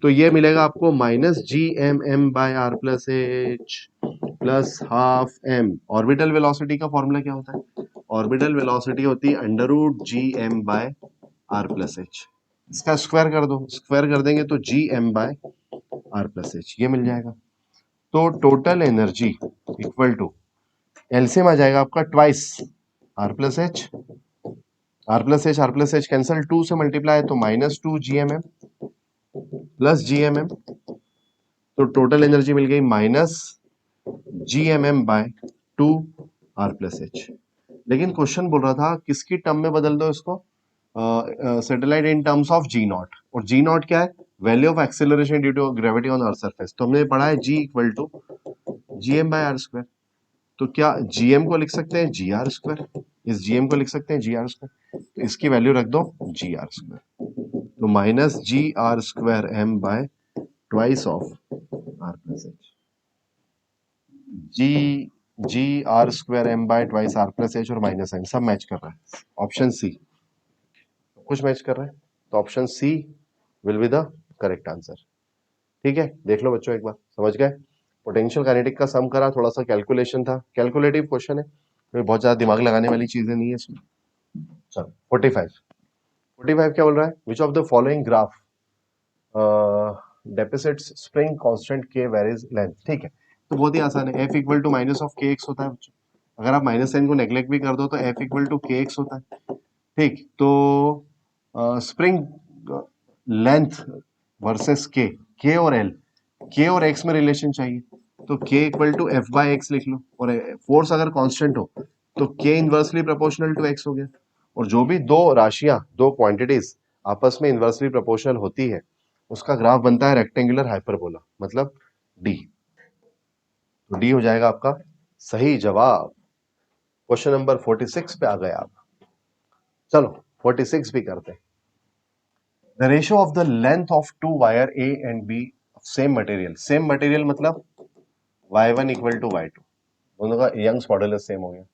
S2: तो ये मिलेगा आपको minus G M M by R plus H plus half M. Orbital velocity का फॉर्मूला क्या होता है? ऑर्बिटल वेलोसिटी होती है under root G M by R plus H. इसका स्क्वायर कर दो, स्क्वायर कर देंगे तो G M by R plus H, ये मिल जाएगा। तो total energy equal to, LCM आ जाएगा आपका twice R plus H, R plus H, R plus H cancel, 2 से मल्टीप्लाई तो minus 2 G M M plus G M M, तो टोटल एनर्जी मिल गई minus G M M bye 2 R plus H. लेकिन question बोल रहा था किसकी टर्म में बदल दो इसको, satellite in terms of g naught, और जी नॉट क्या है? Value of acceleration due to gravity on earth surface. तो हमने पढ़ा है g equal to G M by R square, तो क्या जीएम को लिख सकते हैं जी आर स्क्वायर, इस जीएम को लिख सकते हैं जी आर स्क्वायर, तो इसकी वैल्यू रख दो जी आर स्क्वायर, तो minus G R square M by twice of R plus H. G G R square M by twice R plus H और माइनस साइन सब मैच कर रहा है, ऑप्शन सी कुछ मैच कर रहा है, तो option C will be the correct answer. ठीक है, देख लो बच्चों एक बार, समझ गए? पोटेंशियल काइनेटिक का सम करा, थोड़ा सा कैलकुलेशन था, कैलकुलेटिव क्वेश्चन है, कोई बहुत ज्यादा दिमाग लगाने वाली चीजें नहीं है इसमें। चलो 45, 45 क्या बोल रहा है? Which of the following graph depicts spring constant K varies length. ठीक है, तो बहुत ही आसान है, F equal to minus of K X होता है बच्चों, अगर आप माइनस साइन को नेग्लेक्ट भी कर दो तो एफ इक्वल टू के एक्स होता है। ठीक, तो स्प्रिंग लेंथ वर्सेस के और एल, के और एक्स में रिलेशन चाहिए तो K equal to F by X लिख लो, और फोर्स अगर कांस्टेंट हो तो के इनवर्सली प्रोपोर्शनल टू एक्स हो गया। और जो भी दो राशियां, दो क्वांटिटीज आपस में इनवर्सली प्रोपोर्शनल होती है उसका ग्राफ बनता है रेक्टेंगुलर हाइपरबोला, मतलब डी। तो डी हो जाएगा आपका सही जवाब। क्वेश्चन नंबर 46 पे आ गए आप। चलो 46 भी करते हैं। The ratio of the length of two wire A and B same material, same material मतलब y1 इक्वल टू y2, दोनों का यंग्स मॉडुलस सेम हो गया।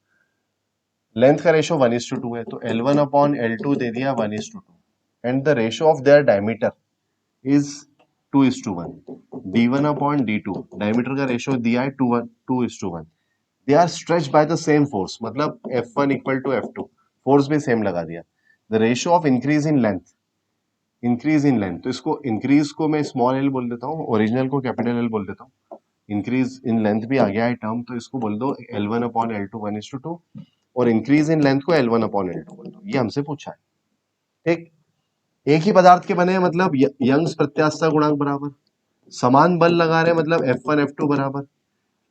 S2: लेंथ का रेशियो 1:2 है तो L1 अपॉन L2 दे दिया 1:2, and the ratio of their diameter is 2:1। D1 upon D2, diameter का रेशियो दिया है 2:1। They are stretch by the same force, मतलब F1 equal to F2, force भी सेम लगा दिया। The ratio of increase in length, increase in length, तो इसको increase को मैं स्मॉल एल बोल देता हूँ, ओरिजिनल को कैपिटल एल बोल देता हूँ। इंक्रीज इन लेंथ भी आ गया है टर्म, तो इसको बोल दो L1 अपॉन L2 1:2, और इंक्रीज इन लेंथ को L1 अपॉन L2 बोल दो। ये हमसे पूछा है, ठीक। एक ही पदार्थ के बने हैं मतलब यंग्स प्रत्यास्थता गुणांक बराबर, समान बल लगा रहे हैं मतलब F1 F2 बराबर,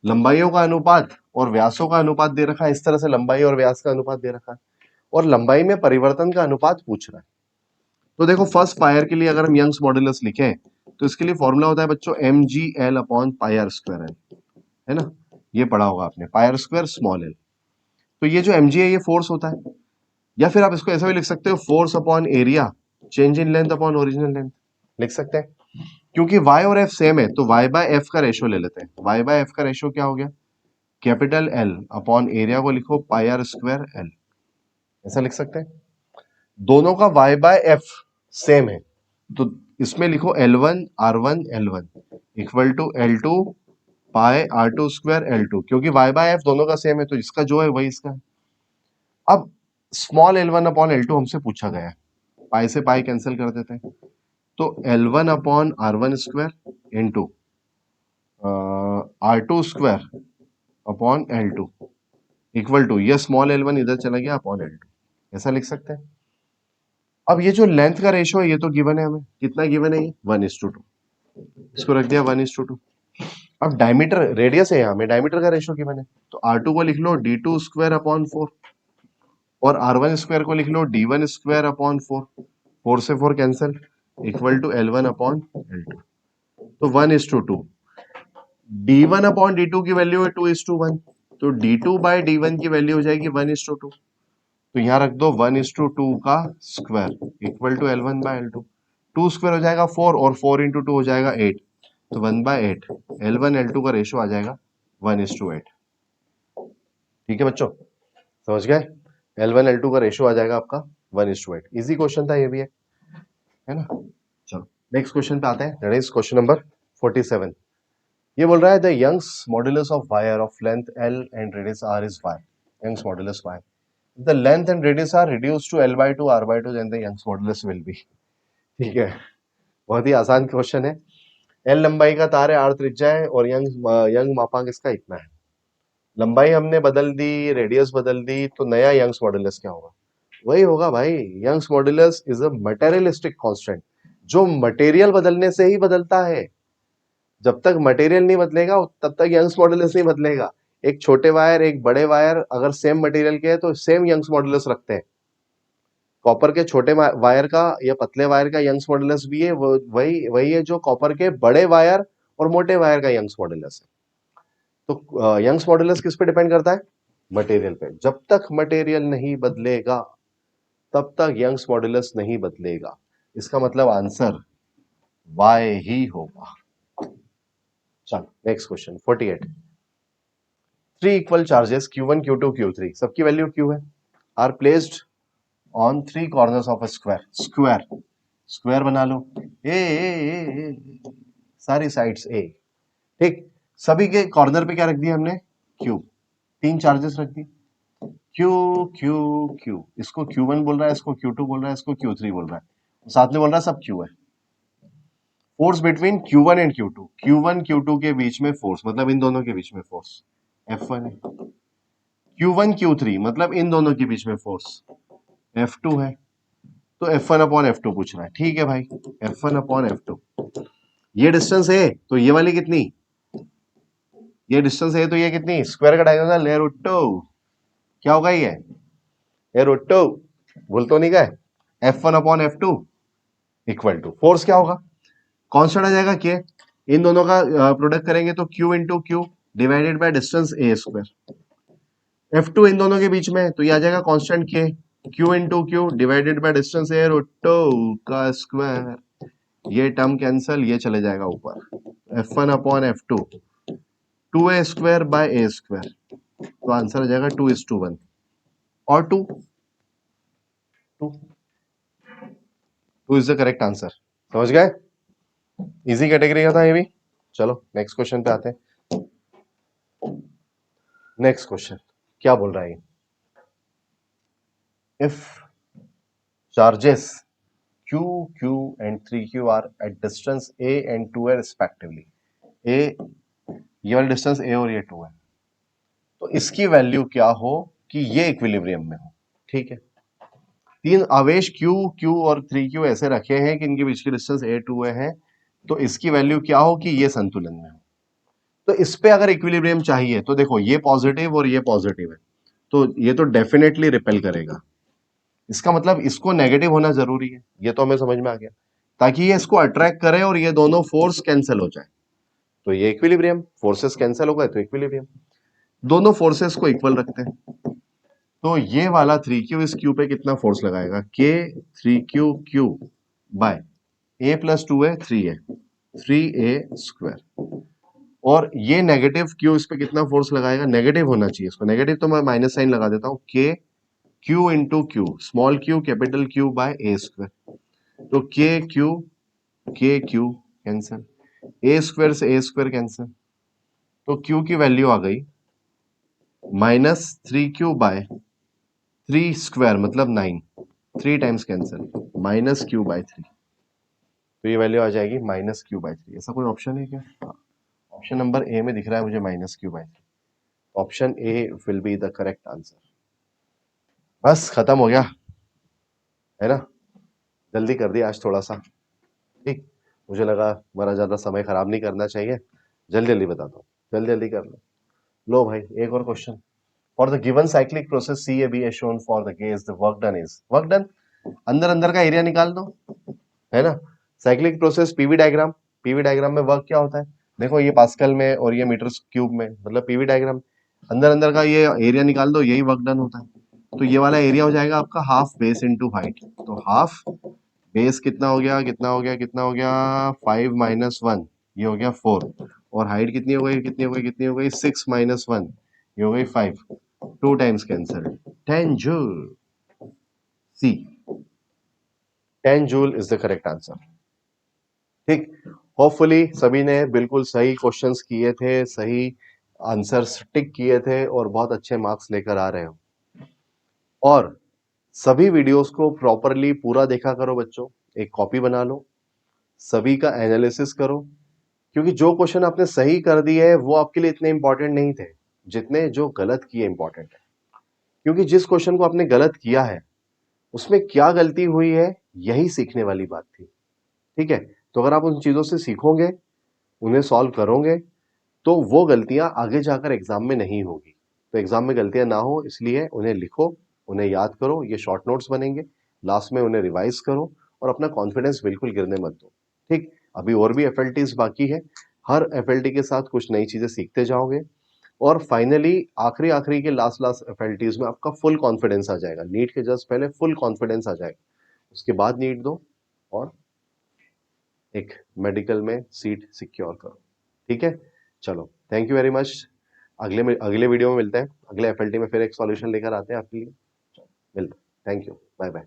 S2: लंबाइयों का अनुपात और व्यासों का अनुपात दे रखा है, इस तरह से लंबाई और व्यास का अनुपात दे रखा है, और लंबाई में परिवर्तन का अनुपात पूछ रहा है। तो देखो फर्स्ट पायर के लिए अगर हम यंग्स मॉडुलस लिखें तो इसके लिए फॉर्मूला होता है बच्चों mgl upon pi R square L, है ना, ये पढ़ा होगा आपने, pi R square small L. तो ये जो mg है ये फोर्स होता है, या फिर आप इसको ऐसा भी लिख सकते हो force upon area change in length upon original length, लिख सकते हैं। क्योंकि y और f सेम है तो y बाय f का रेशियो ले लेते हैं। y बाय f का रेशियो क्या हो गया, कैपिटल L अपॉन एरिया को लिखो पाई आर स्क्वायर एल, ऐसा लिख सकते हैं। दोनों का y बाय f सेम है तो इसमें लिखो L1 R1 L1 equal to L2 pi R2 square L2, क्योंकि y बाय f दोनों का सेम है तो इसका जो है वही इसका है। अब स्मॉल L1 अपॉन L2 हमसे पूछा गया है, पाई से पाई कैंसिल कर देते हैं, तो L1 upon R1 square into R2 square upon L2 equal to, ये स्मॉल L1 इधर चला गया अपॉन L2, ऐसा लिख सकते हैं। अब ये जो लेंथ का रेशियो है ये तो गिवन है, हमें कितना गिवन है, ये 1:2, इसको रख दिया 1:2। अब डायमीटर रेडियस है यहाँ में, डायमीटर का रेशियो गिवन है तो R2 को लिख लो D2 स्क्वायर अपॉन 4, और R1 स्क्वायर को लिख लो D1 स्क्वायर अपॉन 4, 4 से 4 cancel equal to L1 upon L2, तो 1:2। D1 अपॉन D2 की वैल्यू है 2:1, तो D2 बाय D1 की वैल्यू हो जाएगी 1:2, तो यहाँ रख दो 1:2 का square equal to L1 by L2, 2 square हो जाएगा 4 और 4 इंटू 2 हो जाएगा 8, तो 1/8 L1 L2 का रेशियो आ जाएगा 1:8। ठीक है बच्चों, समझ गए, L1 L2 का रेशियो आ जाएगा आपका 1:8। इजी क्वेश्चन था ये भी, है ना। चलो नेक्स्ट क्वेश्चन पे आते हैं, दैट इज क्वेश्चन नंबर 47। ये बोल रहा है the Young's modulus of wire of length L and radius R is y, Young's modulus y, the length and radius are reduced to L/2 R/2 then the Young's modulus will be। ठीक है, बहुत ही आसान question है। L लंबाई का तार है, R त्रिज्या है, और यंग मापांक इसका इतना है। लंबाई हमने बदल दी, रेडियस बदल दी, तो नया यंग्स मॉडुलस क्या होगा, वही होगा भाई। Young's modulus is a materialistic constant, जो मटेरियल बदलने से ही बदलता है। जब तक मटेरियल नहीं बदलेगा तब तक यंग्स मॉडुलस नहीं बदलेगा। एक छोटे वायर एक बड़े वायर अगर सेम मटेरियल के हैं तो सेम यंग्स मॉडुलस रखते हैं। कॉपर के छोटे वायर का या पतले वायर का यंग्स मॉडुलस भी है, वही है जो कॉपर के बड़े वायर और मोटे वायर का यंग्स मॉडुलस है। तो यंग्स मॉडुलस किस पे डिपेंड करता है, मटेरियल पे। जब तक मटेरियल नहीं बदलेगा तब तक यंग्स मॉडुलस नहीं बदलेगा, इसका मतलब आंसर y ही होगा। चलो next question 48। 3 equal charges Q1 Q2 Q3, सबकी वैल्यू Q है, are placed on 3 corners of a square बना लो, ए, सारी साइड्स ए, ठीक। सभी के कॉर्नर पे क्या रख दिया हमने, Q, 3 चार्जेस रख दी, Q Q Q, इसको Q1 बोल रहा है, इसको Q2 बोल रहा है, इसको Q3 बोल रहा है, साथ में बोल रहा है सब Q है। Force between Q1 and Q2, Q1 Q2 के बीच में फोर्स मतलब इन दोनों के बीच में फोर्स F1 है। Q1 Q3 मतलब इन दोनों के बीच में फोर्स F2 है। तो F1 अपॉन F2 पूछ रहा है। ठीक है भाई, F1 अपॉन F2, ये डिस्टेंस है तो ये वाली कितनी, ये डिस्टेंस है तो ये कितनी, स्क्वायर का डायगोनल है रूट 2, क्या होगा ये रूट 2, भूल तो नहीं गए। F1 upon F2 equal to force क्या होगा, कांस्टेंट आ जाएगा के, इन दोनों का प्रोडक्ट करेंगे तो Q into Q divided by distance a square, F2 इन दोनों के बीच में है तो ये आ जाएगा कांस्टेंट के, Q into Q divided by distance a root 2 का स्क्वायर, ये टर्म कैंसल, ये चले जाएगा ऊपर, F1 upon F2 2a square by a square, तो आंसर आ जाएगा 2:1 और 2 इज द करेक्ट आंसर। समझ गए, इजी कैटेगरी का था ये भी। चलो नेक्स्ट क्वेश्चन पे आते हैं। नेक्स्ट क्वेश्चन क्या बोल रहा है, if charges Q, Q and 3Q are at distance A and 2A respectively, A ये वाला डिस्टेंस A और ये 2 है, तो इसकी वैल्यू क्या हो कि ये इक्विलिब्रियम में हो। ठीक है, तीन आवेश Q, Q और 3Q ऐसे रखे हैं कि इनके बीच की डिस्टेंस A 2A है, तो इसकी वैल्यू क्या हो कि ये संतुलन में हो। तो इस पे अगर इक्विलिब्रियम चाहिए तो देखो ये पॉजिटिव और ये पॉजिटिव है, तो ये तो डेफिनेटली रिपेल करेगा, इसका मतलब इसको नेगेटिव होना जरूरी है, ये तो हमें समझ में आ गया, ताकि ये इसको अट्रैक्ट करे और ये दोनों फोर्स कैंसिल हो जाए, तो ये इक्विलिब्रियम, फोर्सेस कैंसिल हो गए तो इक्विलिब्रियम, दोनों फोर्सेस को इक्वल रखते हैं, तो ये वाला 3Q इस Q पे कितना फोर्स लगाएगा, K 3Q Q by A plus 2 है 3 है 3A स्क्वायर, और ये नेगेटिव Q इस पे कितना फोर्स लगाएगा, नेगेटिव होना चाहिए, इसको नेगेटिव तो मैं माइनस साइन लगा देता हूं, K Q into Q small q capital Q by A square, तो K Q cancel, A square से ए स्क्वायर कैंसिल, तो Q की वैल्यू आ गई -3Q बाय 3 स्क्वायर मतलब 9, 3 टाइम्स कैंसिल, -Q बाय 3, तो ये वैल्यू आ जाएगी -Q बाय 3। ऐसा कोई ऑप्शन है क्या, ऑप्शन नंबर ए में दिख रहा है मुझे -Q by 3, option A will be the correct answer. बस खत्म हो गया है ना, जल्दी कर दिया आज थोड़ा सा, ठीक, मुझे लगा बड़ा ज्यादा समय खराब नहीं करना चाहिए, जल्दी जल्दी बताता हूँ, जल्दी जल्दी कर लो भाई। एक और question, for the given cyclic process C A B as shown for the case the work done is, work done अंदर अंदर का एरिया निकाल दो, है ना, cyclic process PV diagram, PV diagram में वर्क क्या होता है, देखो ये पास्कल में और ये मीटर क्यूब में, मतलब पीवी डायग्राम अंदर अंदर का ये एरिया निकाल दो, यही वर्क डन होता है, तो ये वाला एरिया हो जाएगा आपका हाफ बेस इनटू हाइट, तो हाफ बेस कितना हो गया कितना हो गया कितना हो गया 5 माइनस 1, ये हो गया 4, और हाइट कितनी हो गई कितनी हो गई कितनी हो गई 6 माइनस 1, ये हो गई 5, 2 times cancel, 10 joule, C 10 joule is the correct answer. ठीक, होपफुली सभी ने बिल्कुल सही क्वेश्चंस किए थे, सही आंसर्स टिक किए थे और बहुत अच्छे मार्क्स लेकर आ रहे हो, और सभी वीडियोस को प्रॉपरली पूरा देखा करो बच्चों, एक कॉपी बना लो, सभी का एनालिसिस करो, क्योंकि जो क्वेश्चन आपने सही कर दिए है वो आपके लिए इतने इंपॉर्टेंट नहीं थे जितने जो गलत किए इंपॉर्टेंट है, क्योंकि जिस क्वेश्चन को आपने गलत किया है उसमें क्या गलती हुई है यही सीखने वाली बात थी। ठीक है, तो अगर आप उन चीजों से सीखोगे, उन्हें सॉल्व करोगे, तो वो गलतियां आगे जाकर एग्जाम में नहीं होगी, तो एग्जाम में गलतियां ना हो इसलिए उन्हें लिखो, उन्हें याद करो, ये शॉर्ट नोट्स बनेंगे, लास्ट में उन्हें रिवाइज करो और अपना कॉन्फिडेंस बिल्कुल गिरने मत दो। ठीक, अभी और भी एफएलटीज बाकी है, हर एफएलटी के साथ कुछ नई चीजें सीखते जाओगे, और फाइनली आखिरी आखिरी के लास्ट लास्ट एफएलटीज में आपका फुल कॉन्फिडेंस आ जाएगा, नीट के जस्ट पहले फुल कॉन्फिडेंस आ जाएगा, उसके बाद नीट दो और एक मेडिकल में सीट सिक्योर करो। ठीक है, चलो थैंक यू वेरी मच, अगले वीडियो में मिलते हैं, अगले एफएलटी में फिर एक सॉल्यूशन लेकर आते हैं आपके लिए, मिलते हैं, थैंक यू, बाय बाय।